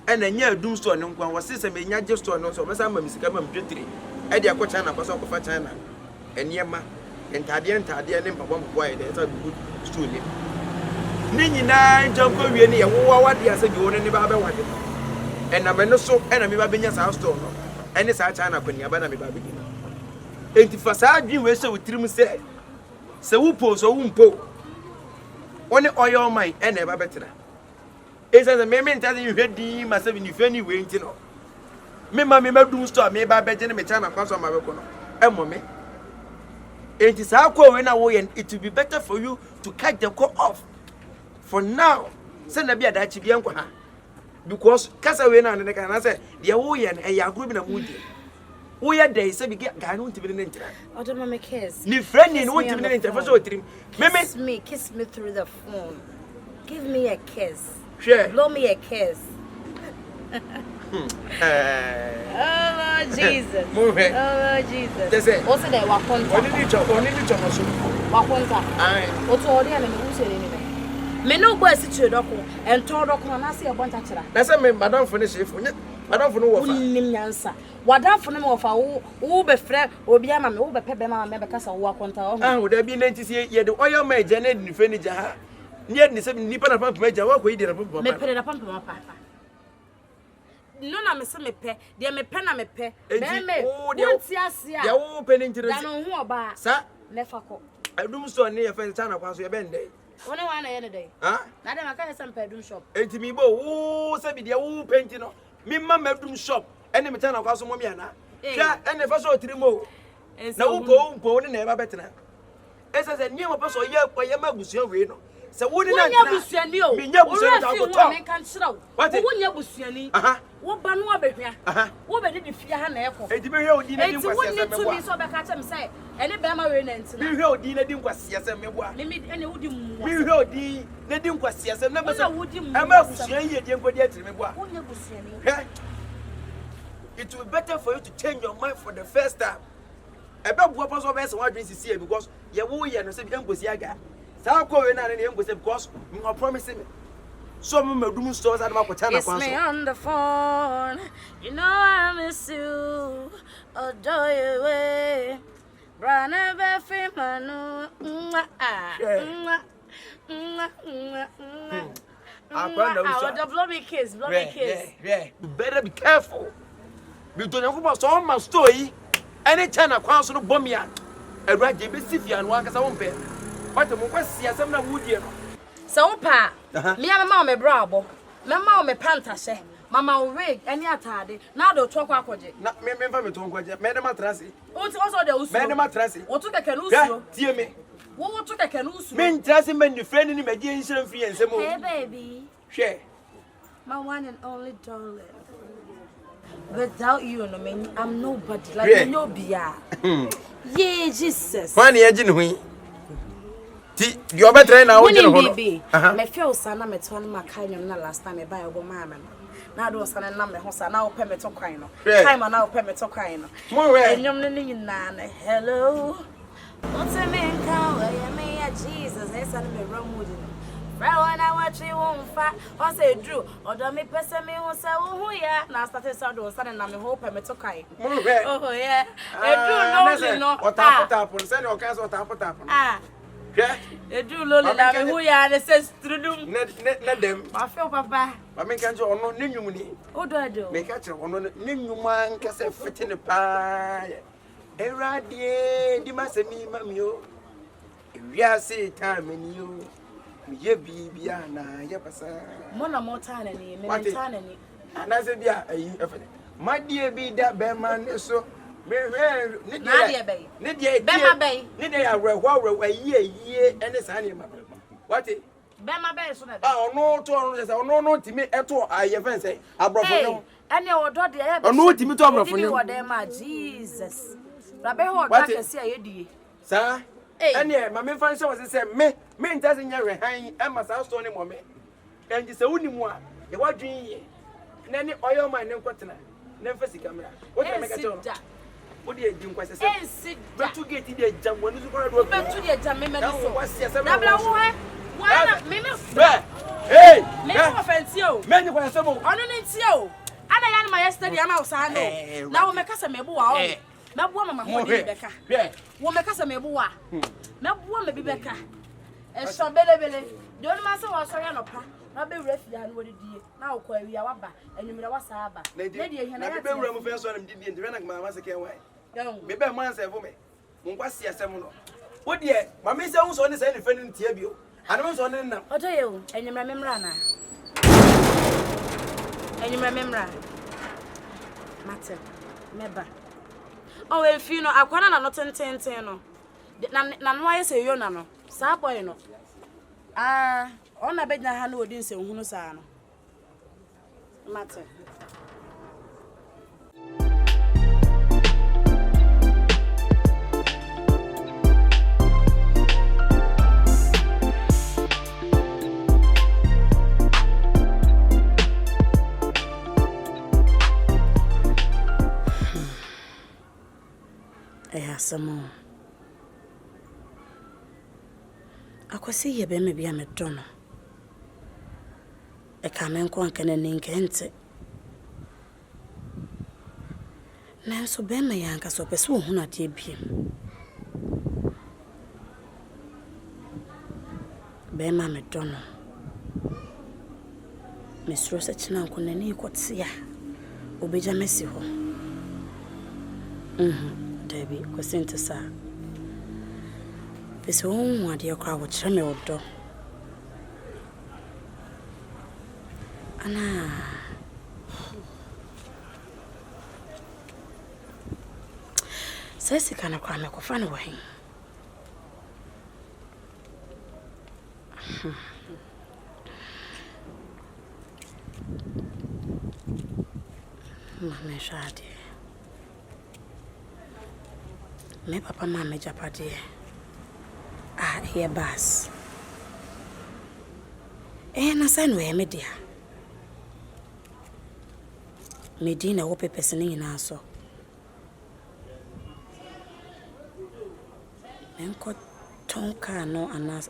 And a near doom store, no one was this, and may not just to announce of some Mississippi Jutri, Edia Cochana, Paso of China, and Yama, and Tadian and Papa, why there's a good student. Nini nine, John Coviani, and what the answer you only never wanted. And I'm no so enemy Babinia's house store, and it's our China when you're Banami Babina. And if I dream, we so with Trim said, so who pose or whom po. Only oil mine and never better. It's as a moment telling you head the myself in any way, you know. Me mammy, my doom store, me by Benjamin China across on my record. And mommy, it is our call when I way, and it will be better for you to cut the call off. For now, send a beer that you be uncle. Because Casaway and the can say, the away and a group in a mood. We are days, so we get Ganu to be an intern. Oh, don't make kiss. New friend in what you mean, kiss me through the phone. Give me a kiss. Sure. Blow me a kiss. Oh, Lord Jesus. Move it. Oh, Lord Jesus. That's it. What's the Wakonta? What did you talk? What did you talk about? Wakonta. Aye. What's all the enemy who said anyway? Me no boy situation and told and I see a bunch of children. That's a madam finish if madam for no one. Nyansa. What for them of our who be friend or be a man who be pepper man because of Wakonta. Ah, would there be 98 years the oil made Janet in Fenija? Yet the 7 Nippon pump major walk with the pump. Me put it upon my papa. No, I'm a semi pay, dear me pen, I'm a pay. Oh, dear, they're opening to the Dano who about, sir. Never call. I do so near Fentana once your bend day. Only one any day. Huh? Now, I can't some bedroom shop. And to me, oh, say the old painting. Me, my bedroom shop, and the Matana Casimomiana. Yeah, and the first or 3 more. No go, never better. As I said, new person, yeah, by your Mabusian Reno. So, wouldn't I have you? Me, you can show. What wouldn't you Busiani? What Banua be here? What did you fear her airport? It's very Dina to me so back at him say, any Bama Renant. We heard Dina didn't was yes, and limit any would you. We heard Dina didn't was yes, and never would you. I'm not saying you didn't go yet to me. It will be better for you to change your mind for the first time. About what was always one drink is here because you're wooing and say, Uncle Siaga. So going on in the Uncle because you are promising me. Some of the stores at Makotana. Kiss me on the phone. You know I miss you. Adore you way. Brana Buffy Manu. Blow me kiss. Yeah. You better be careful. We don't know about some of my story. Anytime I cross on a bomb yard. A right JBC and one as I won't pay. What the Mokwasi as I'm not wood here. So, pa, me and my mama bravo. My mama panta say, Mama wig any atade. Now they'll talk about it. Not me, Madam Matrasi. What's also the Madam Matrasi? What took a canoe? Dear me. What took a canoe? Men Trassi men, your friend in the mediation fee and some more. Hey, baby. Share. My one and only darling. Without you, I'm nobody. Like no beer. Yeah, Jesus. Funny, I you are better now. Baby, my feel son, I'm a ton my kind last time I buy a woman. Now, do son and number house, now permit to crying. Time and now permit to crying. And you're Nana. Hello. What's a man come? I may Jesus. I send me wrong with you. When I watch you won't fat, or say Drew, or don't me person me who say, oh, yeah. Now started so sudden, I'm hope permit to cry. Oh, yeah. I do no. What happened? Send your cast or tap. Edu loli na me hu ya ne se strudum. Ne dem. Ma fe papa. Ma me kan je ono ne nwum ni. Odo. Me ka kire ono ne nwuma nkase fete ne pa. Erade di masemi mamio. Ewia se time ni yo. Me ye bibia na ye pasa. Mo na mo ta na ni, me ta na ni. Ana se bia ayi efele. Ma die bi da be man so. Me ne die. Ne die be ma be. Ne die awrewa ayi ene sa ne ma. What? Be ma be so na. Ono to ono se ono timi eto aye fen se abrofo no. Ene odo de ya be. Ono timi to abrofo no. no. Wo de ma Jesus. Rabe ho da kese aye die. Sa ene ma me fan se wo se me ntase nya rehan e ma sa so ne mo me. Enji se woni mu a ye wadwen ye. Na ni oyo man ne nkotena. Na mfa sika mra. Wo te me ka cho. Wo de edi nkwase se. Betu gate de jam wonu su kora do. Betu de jam me me so. Na bla wo he. Wa me me. Hey! Me ko fancy o. Me ni kwa se mo. Ono ne nti o. Ana ya na ma yesterday ama o sa no. Na wo me kasa me bo wa o. Me bo mama ho de beka. Wo me kasa me bo wa. Me bo me bi beka. E so belebele. De onu ma se wo so ya no pa. Na be wura fia no wo die. Na wo kwa wi wa ba. Enumira wa sa ba. Ne die hia na be wura mu fe so na me die ndire na ma se ke wai. Me be man se fo me. Mo kwa sia se mo no. Wo die ma me se hu so ne se ne fe ne ntia bio. Ana so ne na. Oto ye o. Enumira memra na. Enumira memra. Mate. Meba. Oh, if you know, akwana na no tenten no. Na no aye se yo na no. Sa boy no. Ona benya ha na odin se hunu sa no. Mate. Samo akwasi ye be me bia me do no e ka me nko anka na ninkente na so be me yanka so pese wo hu na de biem be ma me do no me sro se china nko na ni kotia obeja mesi ho Debbie, kwasente sa. Pese wo ade akwa wo kire me odo. Ana. Sesi kana kwa me kofa no wahin. Mama shadi. Me papa mama japade here bas na san we me dia me Dina wo pepese ni na so enko tonka no anas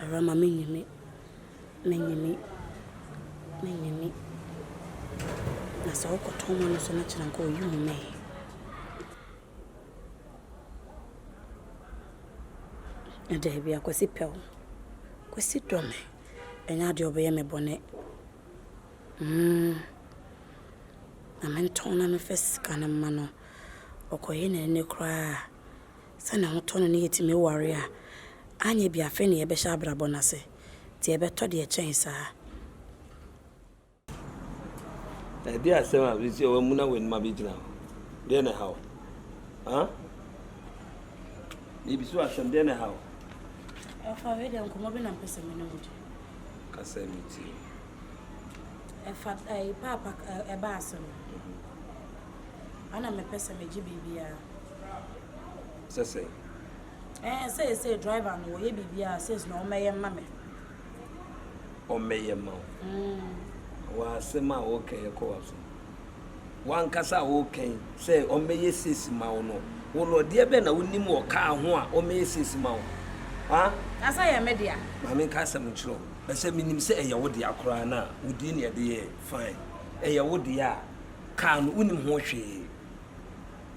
Awuraama menyimi na so ko tomo no so na kira nko yu me Debbie akwasi pel. Kwasi dome. Enya de obeye me bone. Amentona me fes kana mano. Okoye ne kra. Sana hotono ne yetime ware a. Anye bia fe ne ye be sha abrabo na se. Ti e be to de chen sa. E dia sema bi se o muna wen ma bi jina. De na how. Ni bisu asem de na how. Efa we de nkomo bi na mpese me no gudi. Kasa mi ti. Efa papa e ba asem. Ana me pese me ji bibia. Say. Say driver no ye bibia says no meye mame. O meye ma. Wa sema okay ko aso. Wan kasa okay say o meye sisi ma no. Wo no de be na wonim wo ka ho a o meye sisi ma wo. Asa ya media. Mama nka am chiro. Be se minim se eye wo de akora na wudi ne de fine. Eye wo de a ka no unim ho hwe.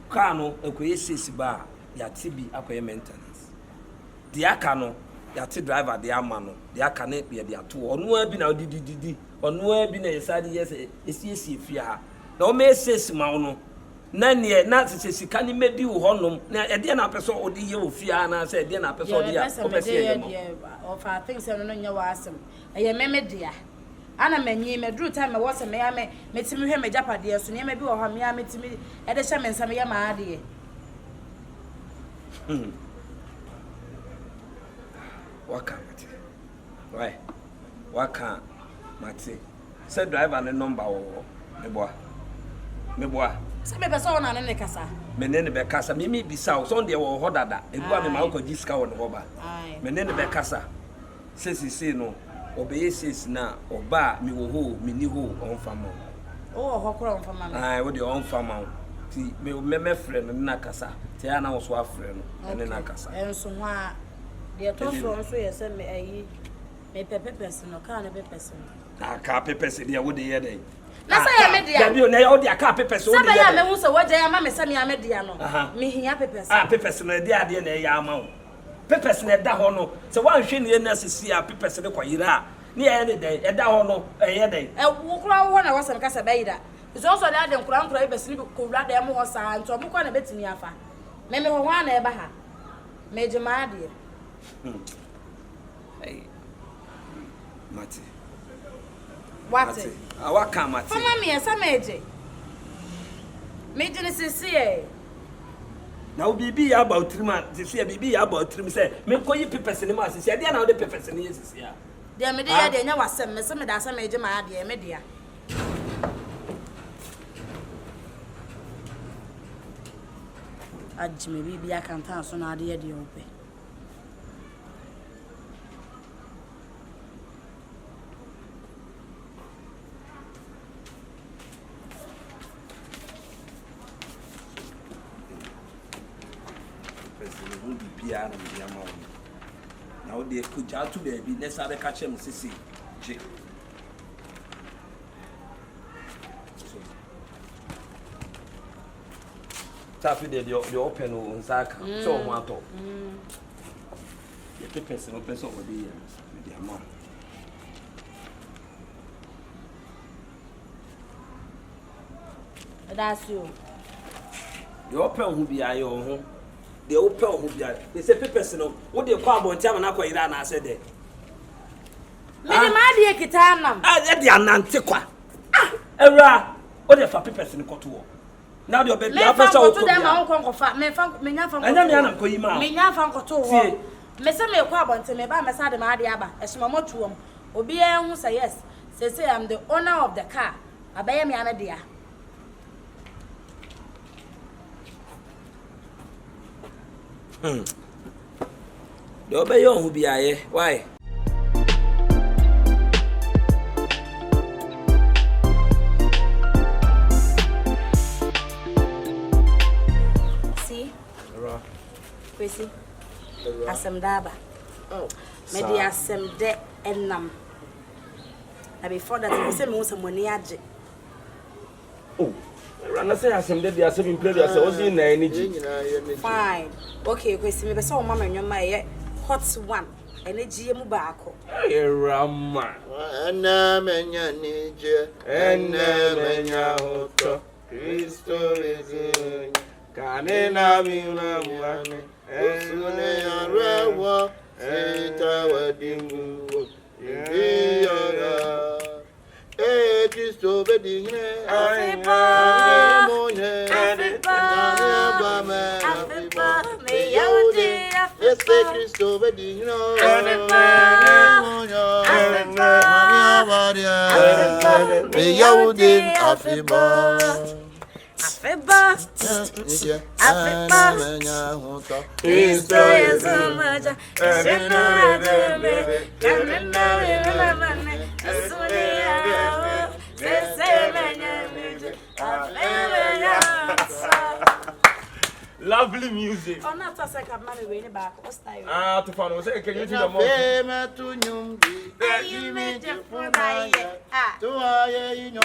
Ka no ekoye sisi ba ya tibi akoye maintenance. the akano yate driver the amano the akane be the ato onu abi na didi onu abi na yesade yes esi fia ha na o me sesi ma no na ne na sika ni medi wo honom na e de na peso odi ye ofia na se de na peso odi ya o pese ye mo of I think so no nya wasem eye meme dia ana manyi me dru time me wose me ya me metimi hwe me japade so ne me bi wo ha me ya metimi e de hye me nsam ye ma ade waka mate why waka mate say driver ne number wo me boa se me pese ona ne kasa me ne be kasa me bisa so de wo ho dada egua me ma ko jiska wo ne ho ba me ne be kasa sesi no obeye sesi na oba mi wo ho mi ni ho on fama o ho kro on fama wo de on fama ti me frɛ no na kasa ti ana wo so afrɛ no ene na kasa enso ho a de to from so ye se me ayi me pepepes no ka na pepes no ka pepes de wo de ye dey na say ya me dia da bi o na o de aka pepes wo de ye say ya me hu so wo je ya ma me se me ya me dia no me hia pepes pepes no de ade na ya ama wo pepes na da ho no se wan hwe ne na sisi a pepes de kwayira ni ye ne dey e da ho no e ye dey wo kura wo na wo se me ka se bayida so so da de nkura ibesi ni ko wura da mo ho sa nto mo kwa na betimi afa me ho ho na e ba ha me jema ade hey mate what awaka mate mama me esa meje me jene sisi e na o bibi ya about trima sisi ya bibi ya about trim say me ko yi pepes ni ma sisi ya dia na o de pepes ni sisi ya dia me de ya de nya wasem me se me da sa meje ma ade me dia ajime bibi akanta so na ade ya de ope bia na bia ma wo na wo de ku ja tu baby na sa be ka chem sisi je tafi de open o nsaka so mo ato ye pe person o person o de ya de ama that's you you open hu bia ye ho de open hu bia they say papers no wo de kwa abonti ama na kwa ira na ase de me de ma de kita nam e de anante kwa ewra wo de fa papers ni koto wo na de obebi afesa wo ko dem ma won fa me fa me nya fa anya me anam ko yi ma me nya fa koto wo me se me kwa abonti me ba me sa de ma de aba e soma motuom obi en hu say yes say I'm the owner of the car abaye me ana dia de obey on hu biaye why see kwesi asem daba me dia asem de enam na before that we say me wo money age oh rana say asem de dia asem in play dia say o si na energy fine okay kwesi me be say o mama nwoma ye hot one energy mu baako rama ana menya nije enne menya hoto Cristo bezin kanena miuna muane Osune yarewa sita wadingu Yara Cristo bedingne Afriba me yaudi Cristo bedingne me yaudi Afriba Afriba Cristo is so much lovely music. Oh, not a second man way back. What's that? Ah, to find say can you do the more? Fema tu nyumbi You made your phone. Ah, tu aye inyo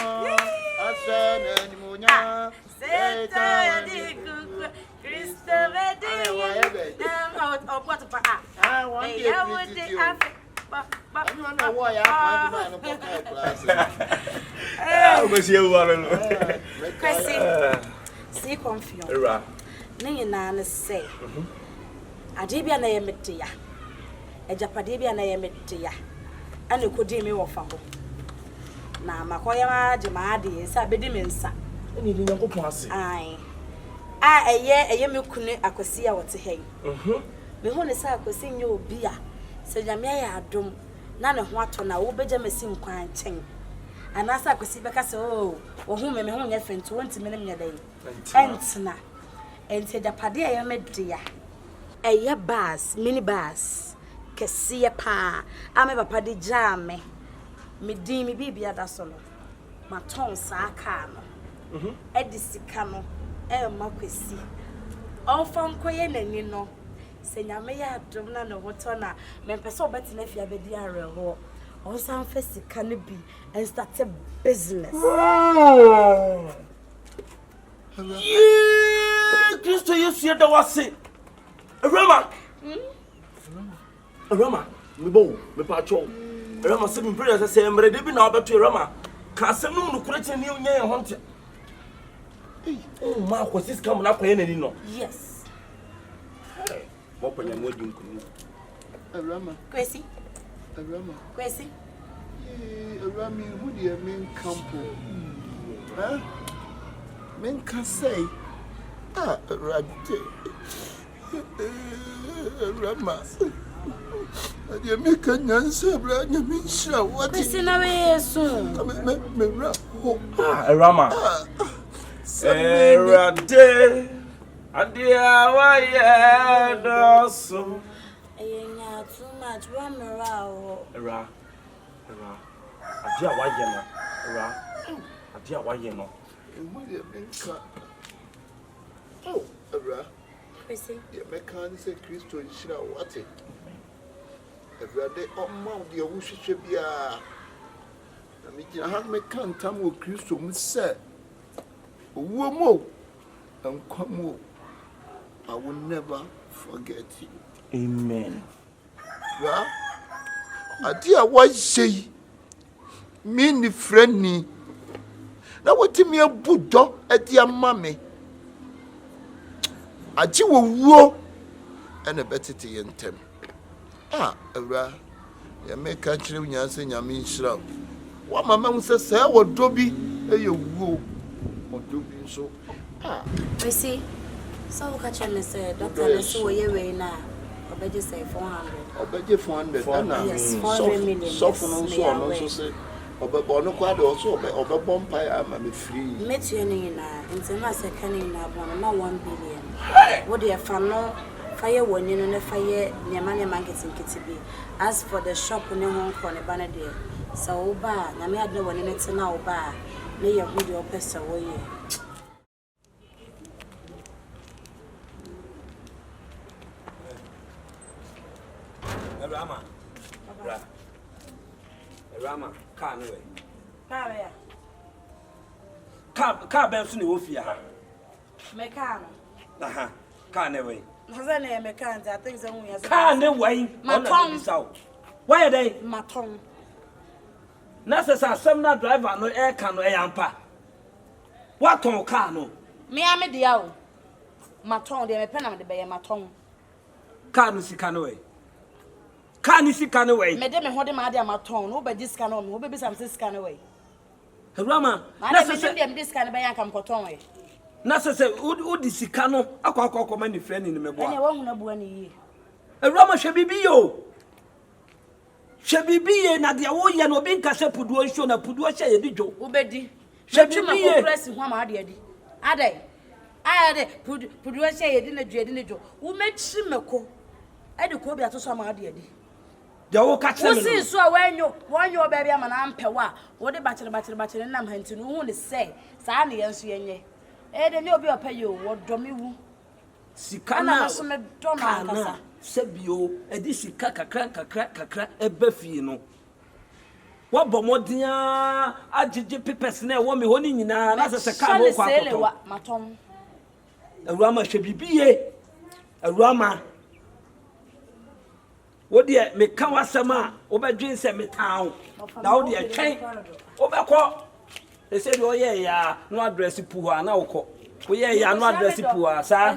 asana ni munya Seta ya di kuku Christopher di. I'm out of what pa. want Hey, to I would treat the you. Africa. I'm not a why I find the man of class. Kwesi. See confused. Era. Ne na ne say. Ade bia na ye mete ya. Ejapade bia na ye mete ya. Ane kodi me wo fa ho. Na makoya ma je ma ade nsa bedi me nsa. Eni ni Nyankopon ase. Ai. A eye me kunu akosi a wote hen. Me ho ne sa akosi nye obi a. Se nyame ya adom. Na ne ho ato na wo beja masi nkwan chen. Anasa akosi beka se o wo hu me ho nya fento wonti me ne me dan. Entina. Ente japade ya me de ya. Eye bus, mini bus. Kesiye pa. Ame papa de jame. Me din mi bibia da so no. Ma ton sa aka no. Edisika no. Makwesi. Onfa nkoye nani no. Se nyame ya adom na ne hoto na me pese obeti na fia bedi areho. On san fesika no bi and start a business. Yeah, Kristo Yesu da wase. Awuraama. Awuraama, me bo, me pa cho. Awuraama se me prayer say emrede bi na obeto Awuraama. Ka asem no no kura cheni onye ye ho nte. Oh, ma ko sis kam na kwaye nani no. Yes. Mo panya mo di nkunu. Awuraama. Kwesi. Awuraama. Kwesi. Awuraama, who do you mean campo? Huh? Men can say, Radde. Rama. You make a answer, Brother Minsha. What is in a way soon? Rama. Radde. Adia, why, also. Too much, one morale. Adia, why, Adia, why, Oh, Abra. Kwesi. You make an say Christo in Shira Wati. Every day, oh, Mount the Oshibia. I mean, I have me can't tell what Christo must say. Womo and come. I will never forget you. Amen. Well, I dear, what say? Me, the friend, me. Now, what me a Buddha at your mammy? I do a war and a better tea and tem. Ara, you make country when you're saying, I mean, shrub. What my mom says, I will dobby a you woo or doing so. Kwesi. So, catch me say, Doctor, so you way now. I bet you say 400. I bet you 400. Yes, 400 million. Soften also say. Obeborn quad also obebon pie am free. Met you in a second in a 1 billion. What do you fan no fire one in a fire near money marketing kitty? As for the shop in the home corner banner dear. So bar, I may have no one in it now bar. May your video pest away. Rama, car no way. Car Bilson ni wofia. Mecano. Aha, car no way. Hasn't a mechanic, I think so. Car no way. My tongue. Why are they? My tongue. Nasa some na driver no air can no ampa. What on car no? Me am a deal. My tongue, they may pen on the bay, my tongue. Car no see can away. Can you see can away? Madame, hold him out my tongue, no, but this can on, who be some scan away. Rama, this kind of bay and come cotton away. Nasa say, would this cano, a cock commend friend in the memoir. I won't have one year. A Rama shall be yo. Shall be na the away no being cassa puduation a puduasha edijo. Ubedi. Shall be a press in one idea. Are they? Puduasha didn't a dread. Who made Simako? I do call to some idea. The old catch so when you baby am an ampewa, what the battle and I'm hunting who will say, Sani and Siene. Then you'll be a pay you, what domu. Sikana, Donna, Sebio, a disika crack, a buffino. What bomodia, I did pipes near woman holding in as a car. My tongue. A Rama should be a Rama. What dear, me come was some over drinks and me town. Now, dear, train over call. They said, oh, yeah, no address poor, now call. Oh, yeah, no address poor, sir.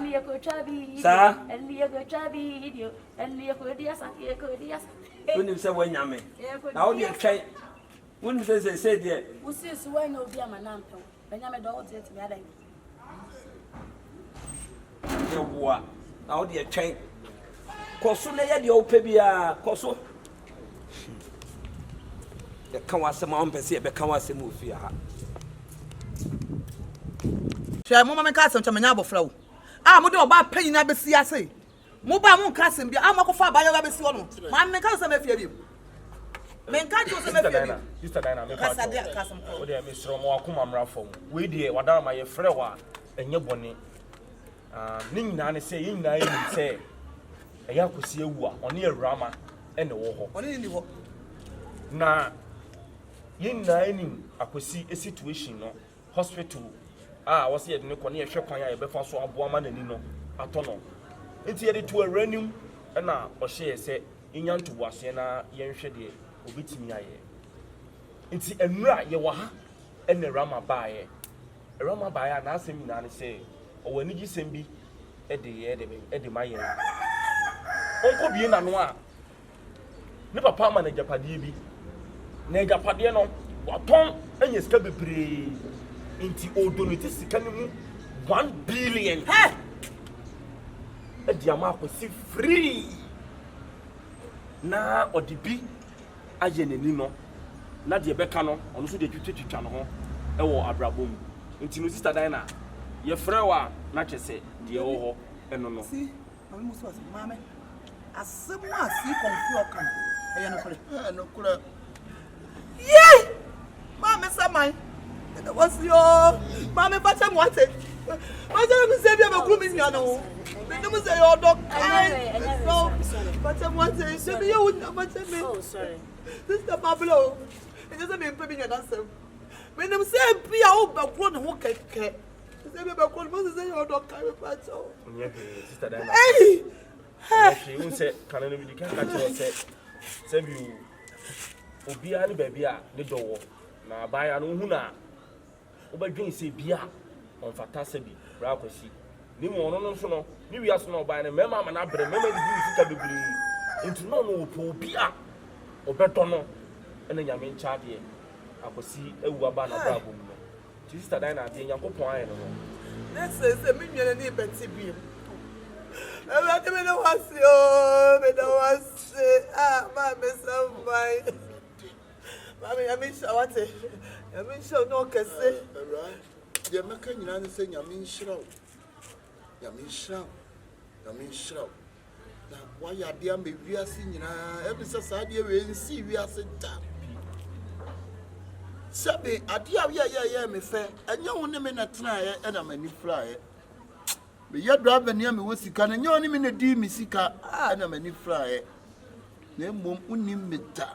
Sir, and when you say when yammy, now dear train. When you say, dear, who says when no dear man, when I'm a dog, it's me. Now dear train. Koso na ye de opa bia koso ya kan wasema on pese e be kan wasema ofia ha hwe mo me ka asem chamanya abofra wo a mo de oba panyi na besi ase mo ba mo ka asem bia a mo kofa ba ya besi wo no ma me ka asem afia bi me nka jo se me afia bi Sister Dina me ka sa de ka asem ko o de me sro mo akoma mra fom we de wadara ma ye frɛ wa enye bɔne ni nyina ne sɛ yin na yi sɛ eya akosi ewu a ɔne Awuraama ɛne wo hɔ ɔne ni hɔ na yin na enim akosi situation no hospital a wɔse yɛde ne kɔ ne yɛhwɛ kwan a yɛbɛfa so aboa ma nani no atɔ no nti yɛde to awuranim ɛna ɔhyɛ yɛ sɛ inya ntobo ase na yɛnhwɛ deɛ obitimi ayɛ nti enura yɛwɔ ha ɛne Awuraama baayɛ na asɛm nyinaa ne sɛ ɔwɔ anigye sɛm bi ɛde ma yɛn onko bie na no a ne papa ama na japadeɛ bi na japadeɛ no watɔn anya sika bebree nti odonate sika no mu 1 billion ɛde ama akwasi free na ɔde bi ayɛ n'ani no na deɛ bɛka no ɔno so deɛ twitwa no ho ɛwɔ abrabɔ mu nti no Sister Dina yɛfrɛ wa na kyɛ sɛ deɛ wɔ hɔ ɛno no si mama musu ase mama asɛm a si konfio kan ɛyɛ no kore no kura ye mama samai da wasi yo mama pacha mo ate pacha mi se bia makuru mi nya no me no se yo dok no pacha mo ate se bi yo na pacha me oh sorry Sister Pablo it doesn't mean pay me na sem me no se bia o ba kro ne ho keke se bia ba kro mo se yo dok kai pacha onye Sister Dina hey okay un se kan no bi di kan ka che se bi obi ani ba bia ne dowo na baya no hu na obadwen se bia on fata se bi bra kwasi ni mo no so no ni wi aso no baya ne mema ma na bre mema di sika bebiri nti no no obi a obeto no ene nyame ncha de akwasi ewu aba na bra bom no Sister Dina de Yakopon aye no let's say me nwene ni beti bi I don't know what's your, I don't want to say, Mamma, somebody. Mammy, I mean, I want to, I mean, so no can say, right? The American United saying, I mean, shroud. Now, why are dear me? We are seeing every society we see, we are sent up. Sabi, yeah, me fair, and you won't mean a try, and I'm a new flyer. But your driver near me was sick, and you only mean a dear Missika, and I'm a new flyer. Name won't unim meta.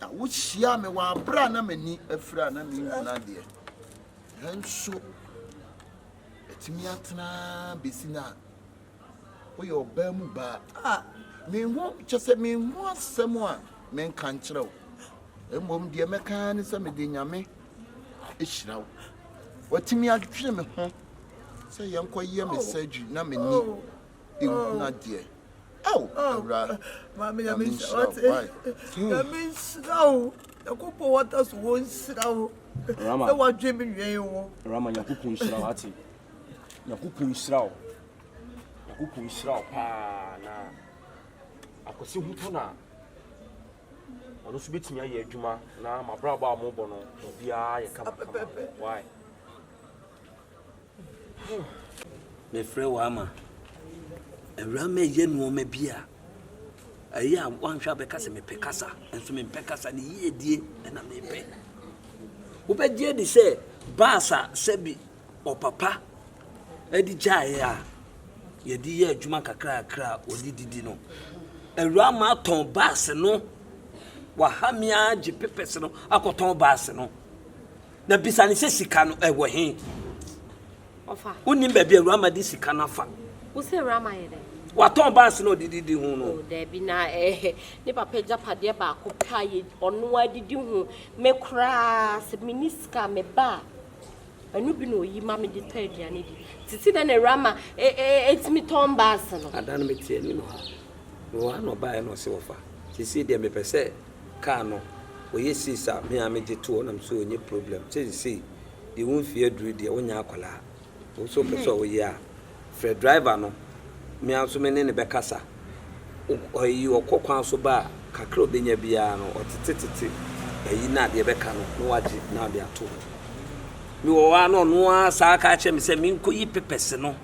Now, which she am a one brand, I'm a knee, a friend, I mean, an idea. And so, it's me at Bissina. Oh, your Bermuda. Me won't just say me once someone, men can't throw. And mom, dear mechanism, a dinyame. It's now. What me I dream of home? Say, young quay message, no me not dear. Oh, Mammy, I mean, what? I mean, slow. The couple what us won't slow. Rama, what dreaming you? Rama, Yakupun Shrawati. Yakupun Shraw. Yakupun Shraw, pa na. I could see Hutona. I don't speak to me a Juma, now my brother Mobono, Bia, why? Me frɛ Wama Awuraama ye no me bia aya wan hwa bɛka sɛ me pekasa enso me pekasa ne yiedie na me pɛ wo bɛgye de sɛ baasa sɛbi opapa edi gyae a ye di ye adwuma kakra odi didi no Awuraama atɔn baase no wa hamia gye pepes no akɔtɔn baase no na bisane sɛ sika no ɛwɔ he Ofa. Unim baby Awuraama di sika na fa. Wo se Awuraama ye de? Waton bass no didi hu no. There be na ne papa japade ba ko kai ono adidi hu me kra se miniska me ba anu bi no yi ma me de ta aduane di titi na rama etimi ton bass no Adan me tie ni no ha. No ha no ba no se wofa. Sisi de me pese car no oye sisa me a me de to na so onye problem. Sisi the won fear dru de wonya akola. Wo so pese oye a Fred driver no me aso me ne bekasa oyi okokwan so ba kakra obenya bia no otetetete ayi na de beka no waje na de ato mi wo wa no asa ka che me se mi nko yi pepese no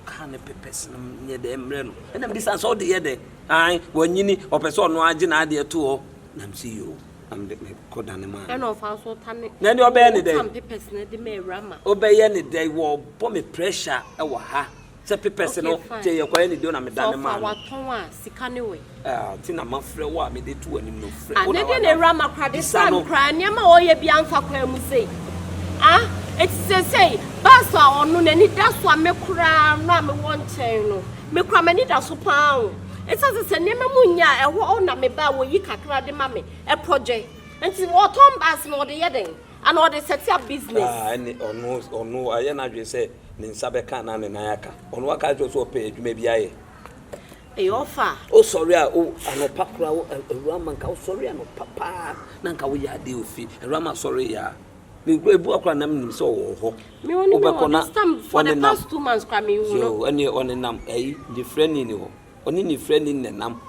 ka ne pepese no nye de emre no na me disa so de ye de ai wanyini opese ono age na de ato ho na me see you am de me koda ne ma na ofa so tane na de obeye ne de tam pepese na de me rama obeye ne de wo bo me pressure e wo ha se pepese no je ye kwa ni do na me dane ma so waton a sika ne we ti na mafre wo a me de tu anim no fre wo na ne rama kra de sam kra ne ma o ye bia mfa kwa mu sei eti say bas a onu na ni da so a me kra na me won chen no me kra me ni da so pa o eti se ne ma munya e ho na me ba wo yi kakra de ma me e project enti wo ton bas no de ye den and all the set up business any onu aye na dwe say ni nsabe kan na ne na yaka onu aka jo so pe adwuma bia ye e offer o sorry a o anopa kra o Awuraama nka o sorry anopa na nka wo ya de ofi Awuraama sorry ya me ebu akra na me so wo ho me woni for the past 2 months kwa me hu no any on nam ayi the friend ni ho oni ni friend ni nam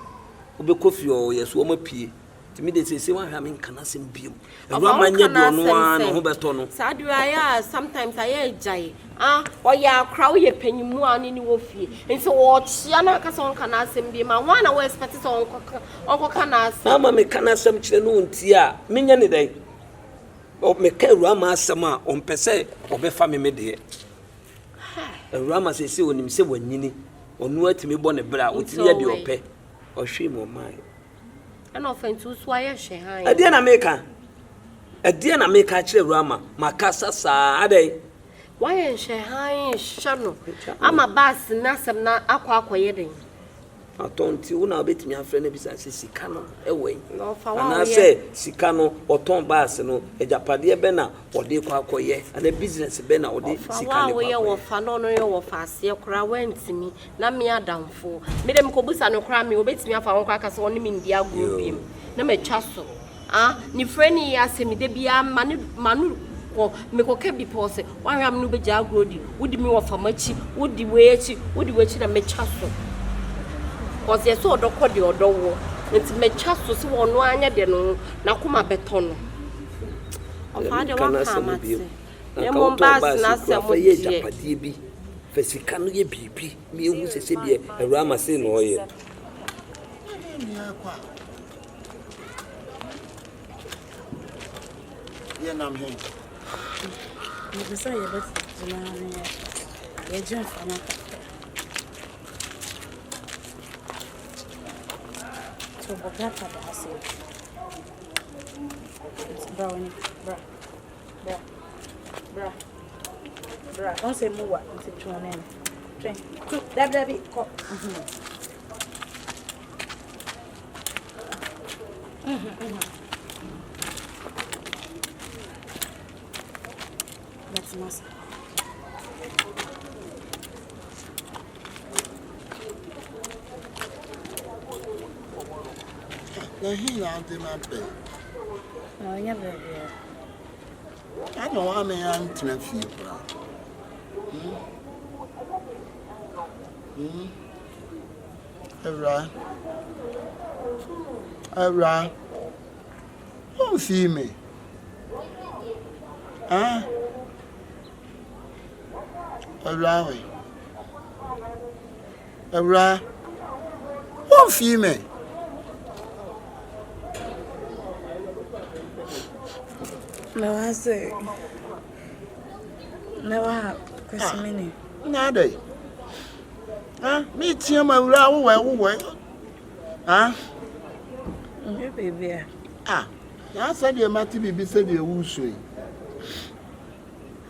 obekofi o yeso o mapie timi de sese wan ha me nkana sem biem Awuraama nya do no an ho beto no sadua ya sometimes I jai oya crowd ye panyimu ani ni wo fie nti wo chia na ka so nkana sem biem ma wan na we expect so onko kana sem ama me kana sem kire no nti a menya ne dai o me ka Awuraama asem a o mpese obefa me de Awuraama sese onim se wanyini onu atimi bo ne bra otimi ya de ope ohwe mo mai and often to swire she han ade na meka kire Awuraama makasa sa ade why she han shano ama bas na sem na akwa yeden atonti una obetimi afre na bisa se sika no ewen no fa wa ana se sika no oton bas no ejapade be na ode kwa akoye ana business be na ode sika ne kwa wa wo fa no ye wo fa ase kra wantimi na me adamfo me dem ko busa no kra me obetimi afa won kwa aka se won mi ndia go biem na me twa so ni freni ya se me de bia manu ko me ko kebi pose wa hwam no be ja agrodi wudi mi wo fa machi wudi wechi na me twa so cause yes so odoko de odowo nti me twa so se wono anya de no na kuma beto no ofa de wa kama ti e mo bas na se mo ye japade bi fesika no ye bibi mi ehu sese bi Awuraama se no ye ye nam he me bisa ye bet na ye jen fana so bogata da ase brownie bra on se muwa nti twone twen tu dabi ko that's massa na he ya ante na pe nya bebe ana wa me ya ntena fie bra Awura o fi me Awura o fi me Never Christmas. Nada. Me tia ma Awura wo we. Baby. Na said you mati bibi said you wusu yi.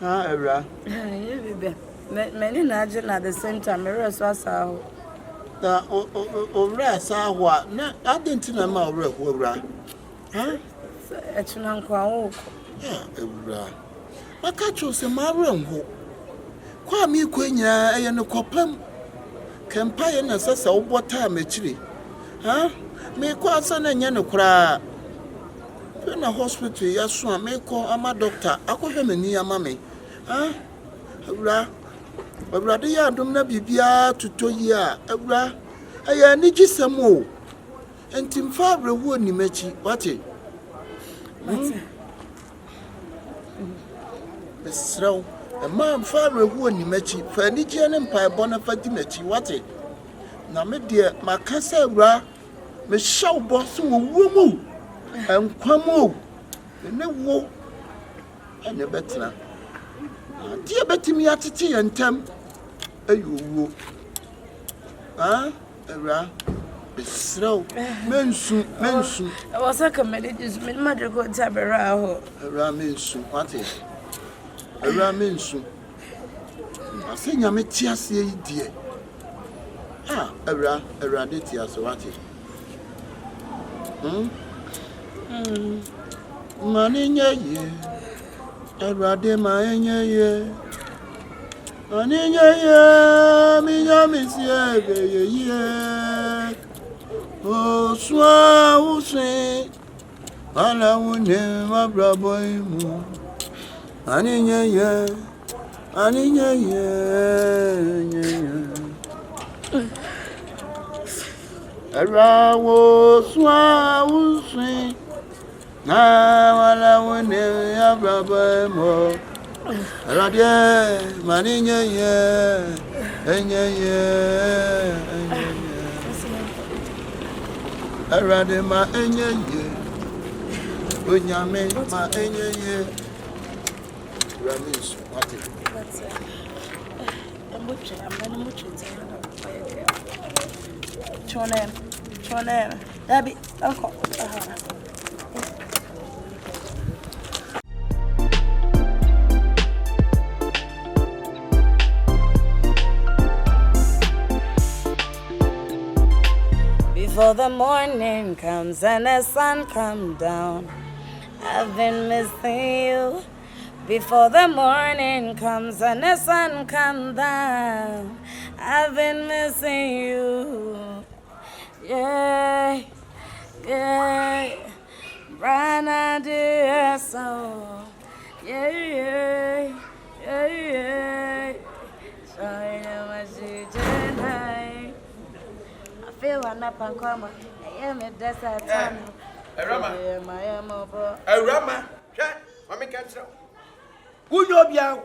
Awura. Baby. Many na at the same time, me so asa. na owura sa ho na adentina ma owura ho owura ha etuna nkwa wo ya owura maka chose ma owura ho kwa mi kwenya eye ne kopam kempa ye na sasa wobota mechiri ha me kwa asa na nya ne kura na hospital ya so me ko ama doctor akohwe mani ama me ha owura de ya dum na bibia tutoyi a owura aya ni gisem o entimfa brewo ni machi wate besraw ma mfa brewo ni machi fa ni je ne mpa bona fa di machi wate na me de makasa owura me shaw boss wo mu enkwamo ne wo ene betna die betimi atete yentam ayowo ewra besraw mensu wasaka manages min madre go tabera ho ewra mensu wate ewra mensu asenya metiase yi die ewra de tiase wate Maninyaye, Erade mayenyaye, Maninyaye, minyamisiye ye, O swa uswe, ala wune mabraboimu, Maninyaye, Era wo swa uswe. Na wala wone ya braba mo radie maninye enye arade ma enye onyame ma enye ramis wate chone dabi uncle Before the morning comes and the sun comes down, I've been missing you. Before the morning comes and the sun comes down, I've been missing you. Yeah, Brana dear so. Yeah. Shine my tonight. Feel one up and come. I am a desert. Awuraama, mami kantra. Wo nyo bia.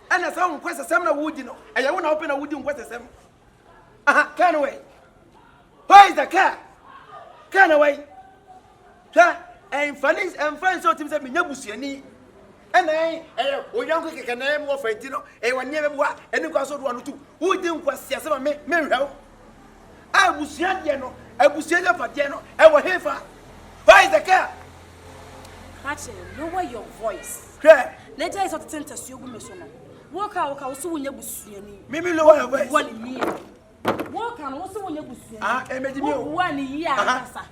Ana sa unkwese sem na wudi no. Aya wo na open na wudi unkwese sem. Aha, can away. Where is the car? Can away. And funny so tim say me nyabusuani. Ana o yanko keke na em wo fantino. Wa niam bua, eni kwa so do anu tu. Wudi unkwese sem me hwew. Abusuan de no, abusuan de fade no, e wo hefa. Where is the car? Catch lower your voice. Cry. Later is what tenta suogu mesono. Walk out so wonya busuani. Mimi lower your voice. One year. Walk out so wonya busuani. Emeji mi o. 1 year akasa.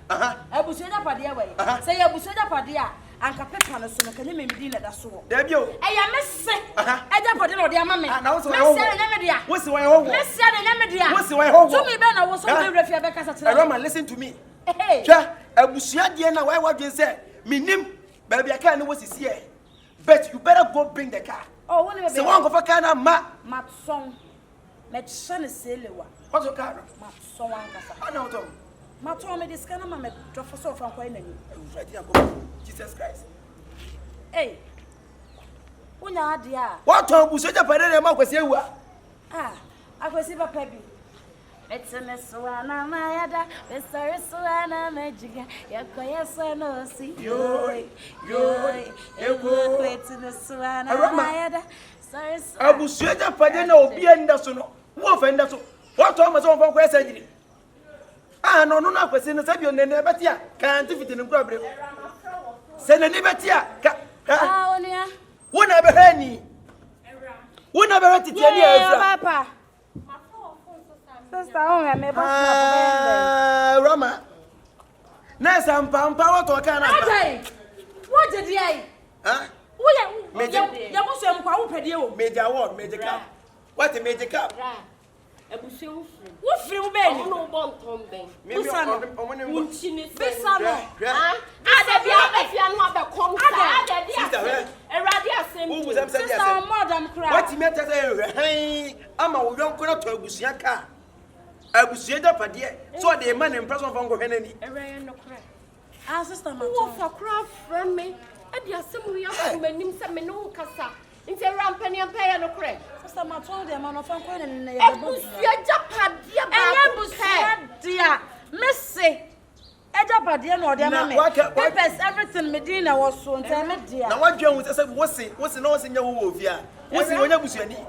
Abusuan da pade awai. Say abusuan da pade a anka pepa no so no kanye memdi na da so. Da bi o. Eya messe. Eja pade no de ama me. Na wo so wo. Messe na me dia. Wo si wo ho. Messe na me dia. Wo si wo ho. To me be na wo so be refia be kasa tira. Roma, listen to me. Hwɛ abusuan de na why wadwen say minim baby aka ne wo sisi e. But you better go bring the car. Oh, what say one go for car na Matson. Metshane selewa. What's your car? Matson ankasa. Ana otom. Matson me diska na ma me drop so from kwa nani. Jesus Christ. Hey. Unya ade a. What on busuan de pare na ma kwasi ewa. Akwasi papa bi. Metemeswana mayada, besariswana majiga, yakoyesa no si. Yo. Metemeswana mayada, sariswana. Abusuan de pare na obi enda so no. Wo fa enda so. What on ma so fa kwa esa no na kwasi no sabi onene betia. Kan tifiti ne nkura bre. Se ne ni betia. Onia. Wona be hani. Wona be titi ani Papa. Sister, oh, me boss Rama. Na sampa what to kana. What did you? Huh? You must have quite ready. Major award, major cup. What a major cup? Ebusu What free ben? no bon tomben. Busano. Unchini Busano. Ah, ada bia be fia no abekom sa. Ada dia. Erade asem. Who was am said Sister, yes. madam cry. What you meant to say? Hey, ama wo yon kona to abusia ka. Abusia da pade. So the man in person from go henani. Ereye no cry. Ah, sister, my Who for cry from me? Ade asem wo ya ko manim se me no kasa. Nti rampani ampa no cry. sister, my told them, I'm not going to Ebusia japadia ba. Ebusia dia. Missy. Ejapadia no dia mama. Papers everything Medina was so tell me dia. Na wadwan wo say what's no say nya wo ofia. What's wonya busuani.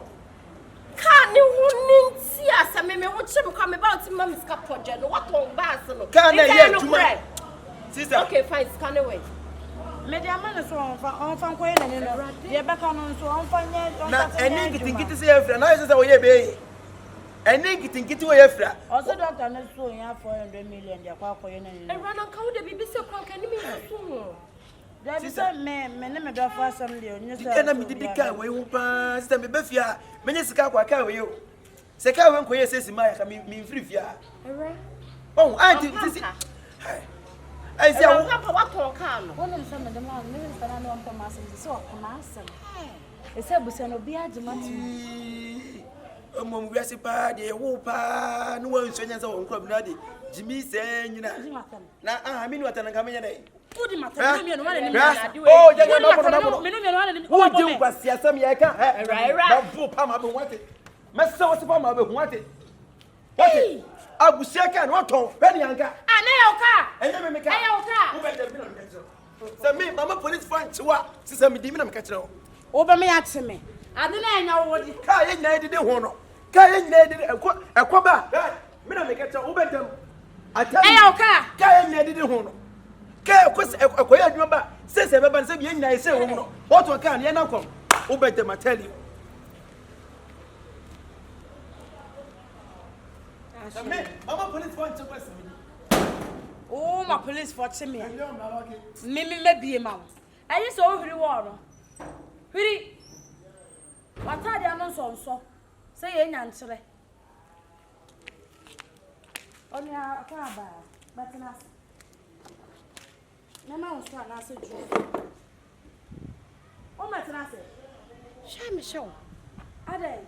Ka ni hu nti asa me wo chim kwa me ba oti mam ska project no what on bass no. Ka na ye adwuma. Sister. Okay, fine, scan away. Media man so on fan kwa na ni no. Ye beka no so on fan nye. Na eni kitingiti say afra. Na say wo ye be. Eni kitingiti wo ye afra. Also doctor na so ya 400 million dia kwa ye na ni. E run on ka de bibi se kwa ka ni me so. There be say me na me do for some dey onye say. Na me di bika we hu pa. Sister me be fia. Menye sika kwa ka we yo. Sika we nkoye sesi ma ya ka me mfiri fia. Ewe. Oh, auntie sisi. I say I papa what on ka no. Wonim say me dem na me nsana no on ma asem so ko na asem. E say busia no bi agema tu. Omo mu wiase pa de wo pa no wan so nyanza won club na de Jimmy say nyina. Na me ni watana ka me nyana. Udi mata me no wan ni Oh, je no me no wan ni. Wo di kwasi asam ye ka. Right. Ba bu pa ma be wate. Mesa wo se pa ma be wate. Wate. Abusia ka no ton. Be ni anka. Ana yo ka. Enye me ka. Ayo ka. Wo be de bi na me ka kire. Say me mama police fan chiwa. Sisa me di mi na me ka kire. Wo be me ate me. Ade na anya wo di. Ka ye nyina dide ho no. Ka ye nyina dide ekoba. Me na me ka kire. Wo be dem. Ayo ka. Ka ye nyina dide ho no. Ka ekoya adwuma ba. Sese be ba se bi ye nyina ese wo no. What one can ye na kom. Wo be dem I tell you. Me mama police fan chiwa se me. Oh, my police for me. Me be ma. Ayi so hiri wo no. Hiri. Wata dia no so. Say ye nya nkyere. Oni aka ba. Batina. Na ma unso ana se ju. O matina se. Sha me show. Ade.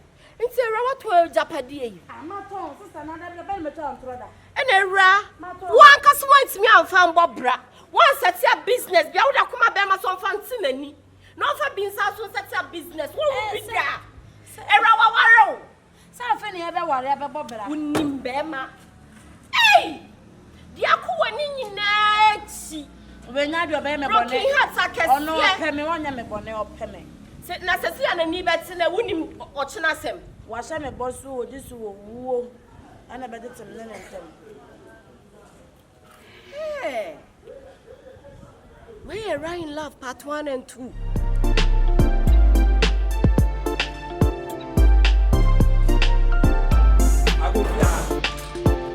Nti ra wato japadie yi. Amaton sister na da be me to antroda. Ene ra. Wan kaso want me amfa mbobra. Wan set a business bia wo da kuma be ma so mfa ntinani. No fa bin sa so set a business. Wo wo bi da. Era wa waro. Sa fe ne be ware be bobra. Unim be ma. Hey! Dia ko wani nyina chi. We nya do be me bone. Broken heart akese. Ono pe me wonya me bone ope me. Na sesi ya na ni beti na wunim ochina sem. Wa sha me bosu odi su wo wuo. Ana be detem ne ntem. Hey. We are in love part 1 and 2.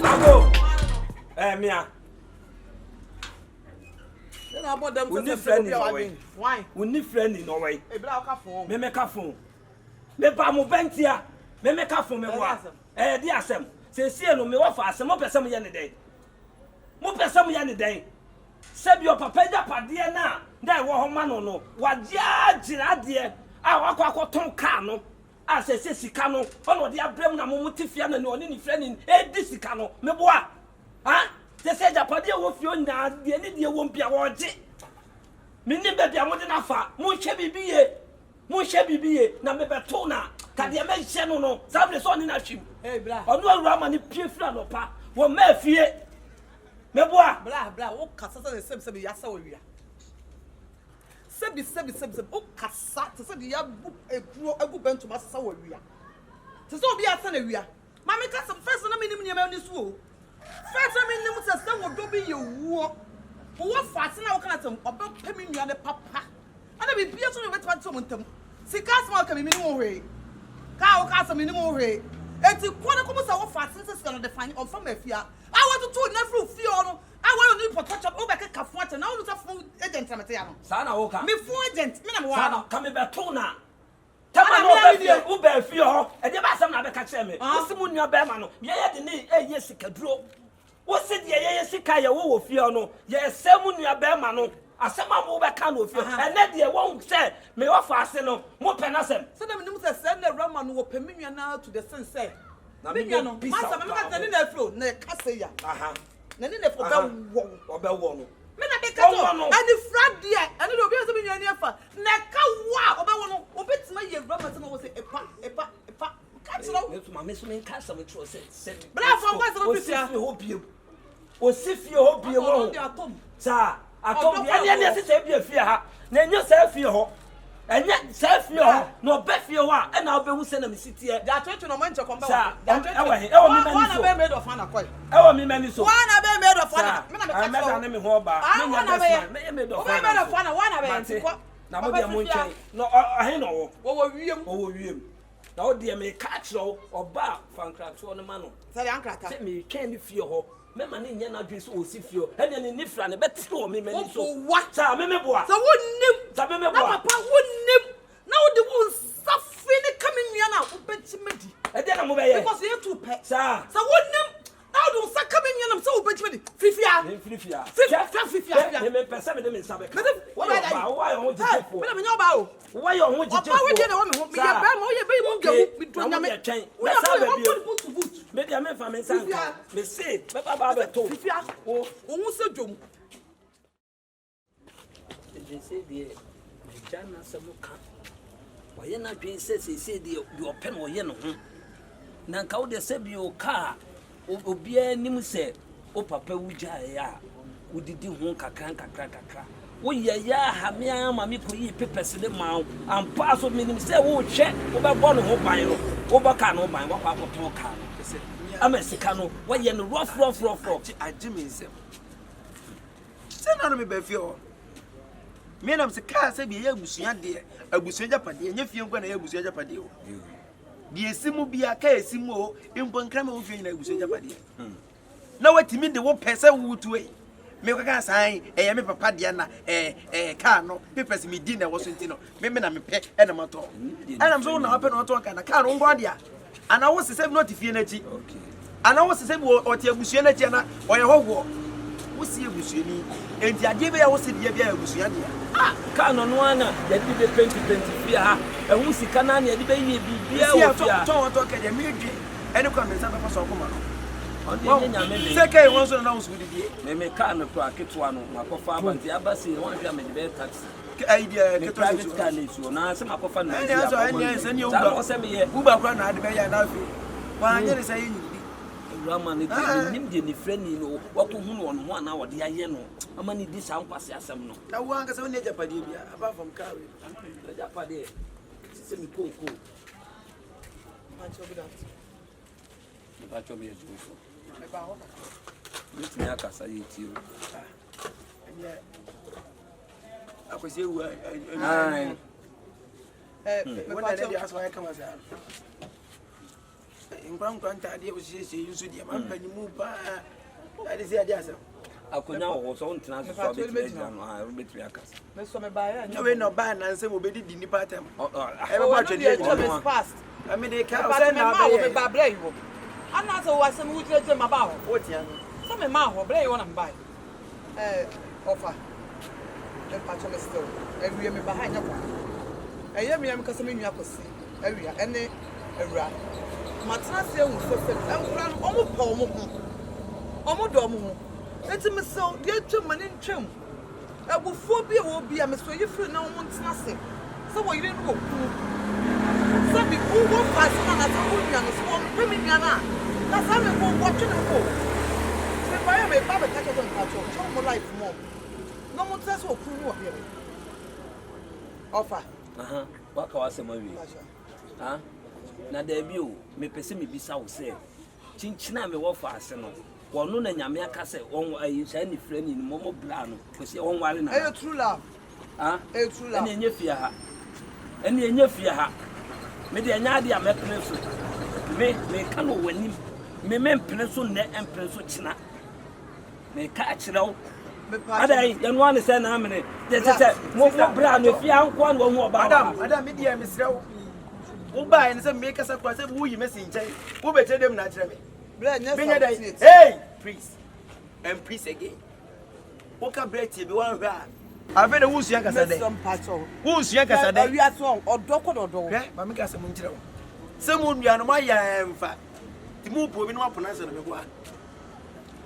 Ago. Mia. Na about them We need friend in Norway. Why? We need friend in Norway. E bla ka phone. Me ka phone. Me ba mo bentia. Me ka phone me wa. Di asem. Se sie no me wa fa asem mo pese mo ye ne den. Mo pese mo ye ne den. Se bi o papa ja pade na. Dai wo ho ma no. Wa ja gira de. A wa kwa ton car no. A se sika no. Ono de abrem na mo mutifia na ne oni ni friend ni. Di sika no. Me boa. Ha? Se japade wo fio nya de ni de wo mpia wo je. Mini be bia mo de na fa. Mo hwe bibiye na me beto na. Ka de me hye no. Sabre so ni na twim. Hey bla. Onu Awuraama ni pie fira no pa. Wo ma fie. Me boa. Bla wo kasa se be yasa wo wia. Sebi o kasa te se de ya egu bentum asasa wo wia. Te se obi asa na wia. Ma me kasa first na me nim nyama ni so o. First na me nim se wo do bi ye wo. Wo fast na wo kana tem obe pemi nua ne papa. Ana bi bia so no betwa to montam. Sika asma ka me nim wo hwe. Ka wo kasa me nim wo hwe. eti kwana ko sa wo fa sense se no define on fa mafia I want to na fru fie no I want to protection o be ka fo ate na wo sa fo agent na mete ya no sa na wo ka me fo agent me na me wa sa na ka me be to na tama no be fie ho e de ba asem na be ka kire me wo simu nua be ma no ye ye de ne eye sikaduro wo se de ye sika ye wo fie no ye semu nua be ma no asema mo be ka no fie ene de wo se me wo fa ase no mo pe na sem se na me nim se na Awuraama no wo pe me nua na to the sense say na me nua no masa me ka tani na afro na ka se ya na ni na fo be wo no me na be ka to ani fradia ani do be so me nua ni afa na ka wa obe wo no obetima ye Awuraama se no wo se epa ka tiro me to ma me so me ka some tro se bra fo kwa so fifia o si fie ho bie wo sa atom ye ne se se bie fie ha na enyo se fie ho enye se fie ho no be fie ho a na obehu se na me sitie da twetwe no manche komba ewo mi mani so wana be made of ana kwai ewo mi mani so wana be made of ana me na me ka so me ho ba me nya best me made of ana wana be ntiko na mo dia mo nchen no ahe no wo wiem na o dia me ka kiro oba fankrato no ma no sare ankrata se me twen ni fie ho me ma ne nya na dwe so o si fie ho ene ne nifra ne betire o me mani so sa me boa sa wonnim sa me boa na papa wonnim na wo de won safi ne kaminua na wo betimedi e de na mo be ye because you too pe sa wonnim na wo de sa kaminua na so wo betimedi fifia me pesa me de me sabe ka wo ba wa yo jijefo me na me nya ba o wa yo ho jijefo ba we de na wo me ho me ye ba ma wo ye be mu gawu me do nya me me sa be bi me dia me fa me sanka me say me ba be to fifia o hu se dwom je say die jana se mo ka wa ye na dwen se die open wo ye no ho na nka wo de se bi o ka obia nim se o papa wuja ya udidi ho kakra wo ye ya ha me ama me ko yi pepes de ma ampa so minim se wo hwe wo be bo no ho ban no wo ba ka no ban wo kwa ko ka no ama sika no wo ye no rough agye me nsem se na no me ba fie ho me nam se ka se bi ye abusua de abusua japade nya fie nkwa na ye abusua japade o di esimu bia ka esimu o impo nkrama wo fie na abusua japade na watimi de wo pese wutu e me kwaka san e me papa dia na car no papers me Dina wo so ntino me na me pe e na mato ana so na ope na oto kan na car no ngo dia ana wo sese no tifie na chi ana wo sese wo ote abusua na chi na oye hogwo wo si abusua ni enti ade be ya wo se dia bia abusua dia car no no ana ya di be 2020 fia ha ehun sika na na ya di be yie bibia wo fia to ka dia me dwe ene kwa me sa papa so ko ma no Second one so now so the me car no to aketo no makofa abanti abasi won hwa me be taxi idea ke private car na so na se makofa na ya so anya se ni uba kwa na ade be ya na afi wa anya ne say yin Awuraama ne nim de ni frani no wako hu no ho ana wode aye no ama ni di sa nkwase asem no na wo anka se woni japade bia apart from car japade se mi konko Bacho me jufu. Miti aka sa yiti o. Akwese wu me bacho dia aso ya kama za. Nkwan ta dia o sese yusu dia man pani mu pa. Ade se ade asa. Akonya wo so ntena so be tira no a betri aka. Me so me ba ya. No we no ba na nse mo be di nipa tem. E be bacho dia no fast. I mean they can say na be ba bra yi wo. Ana so wa sem wujire ma ba ho. Wo tia no. So me ma ho bra yi wo na mba. Offer. E pa cho me still. E wi me ba ha nya kwa. E ye me am ka se me nua kosi. E wi ene ewura. Matena se hu fefe. Enkura no omo pa omo ho. Omo do omo ho. Eti me so de twem mane ntwem. Ebufuo bi e wo bi a me so yi free na omo ntena se. So wo yire no ku. So bi ku wo fa se na so wo nua no so wo pe me nua na. Na sa me wo wo twene ko. Se pa ya me ba be catch on catch on. Cho mo life mo. No mo tse so ku no here. Offer. Waka wa se ma wi. Na da bi o me pese me bisa wo se. Chinchina me wo fa ase no. Wono na nyame aka se won ayi sha ni frani ni momo bla no. Kwese won ware na. Eh true love. True love. Ene enye fia ha. Me de anya de a mekene so. me can win him. Me men pencil net and pencil china. Me catch it out. Ada yan wan say na amene je say mo bra no fi an kwa no ho ba madam me dia misrew wo ba en say me kasa kwa say wo yi mesi nchen wo be tedem na kire me benya dai hey priest and priest again wo ka breath bi wan hwa ave na wo suan kasa dai wo suan kasa dai wi aso odo ma me kasa mo nkire wo say mo nua no ma ya mfa ti mo po bi no apona say no me kwa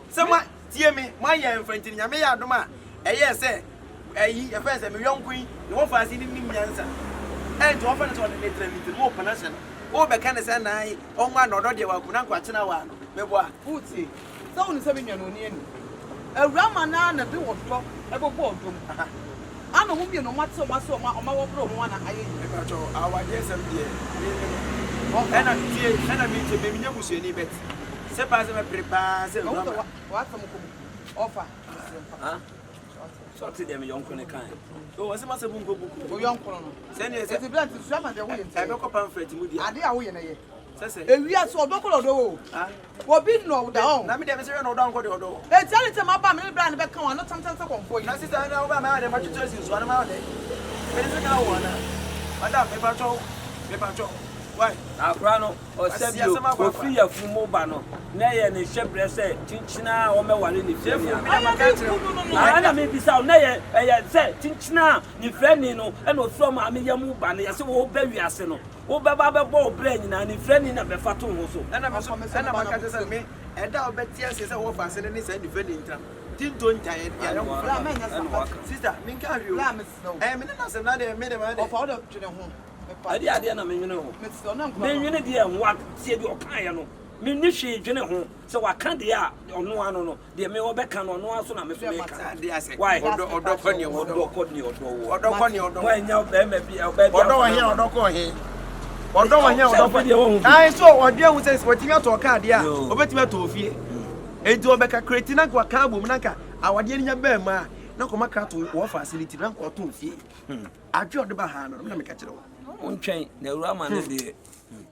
say ma tie me ma ya mfrantini nyame ya adoma eye se eyi e fa se me yonkui ne wo fa se ni nyansa e to wo fa ne so de letra ni mo panase wo be kan se na ai onwa na odo de wa kuna kwa chena wa no me bo a uti so wonu se me nwa no ni enu Awuraama na de wo do e bo bo dum ana wo mi no matso maso ma wo bro mo na aye e ka to awade sem de e na tie e na mi che me nya busuani bet se pas me prepare se what some offer so ti dem yonko ne kan so wase ma se bunko buku o yonko no se ne se ti blant su ama de wo ye e be ko pamphlet mu dia ade a wo ye na ye se ewi aso odokolo do wo wo bi no da on na me dem se no do anko de odo e tell te ma ba me bra ne be kan wa no tam se konfo yi na sister na wo ba ma de ma chuchu si so na ma de me se ka wo na madam me pa cho why akra no o se bio o free ya fu mo ba no na ye ne hwebre se chinchina o me wale ni frɛ ni ana me bisa na ye se chinchina ni frɛ ni no e no so ma me yamu ba ne ye se wo ba wiase no wo ba ba be bo bra nyina ni frɛ ni na be fa to ho so ana ma ka se me e da o be tie se wo fa se ne se ni frɛ ni ntam tinto nta ye ya no la me nya sa sister min ka hwe la me snow me na se na de me de ma de o fa o de twene ho ade na me nwene ho me nwene de ho tie bi o kan ye no me ni hwe dwene ho se wa kan de a ono ano no de me wo be kan no ono aso na me so me kan why odo ko ni odo wa nya be me bi o be bi odo wa he odo ko he odo wa he odo ko ai so odi ehu se wotimi ato ka de a obetimi ato ofie enti obeka create na kwa ka bom na ka awade ni nya ba ma na ko maka to wo facility na ko to ofie adwe ode ba ha no na me ka kire wo untwen na Awuraama ne de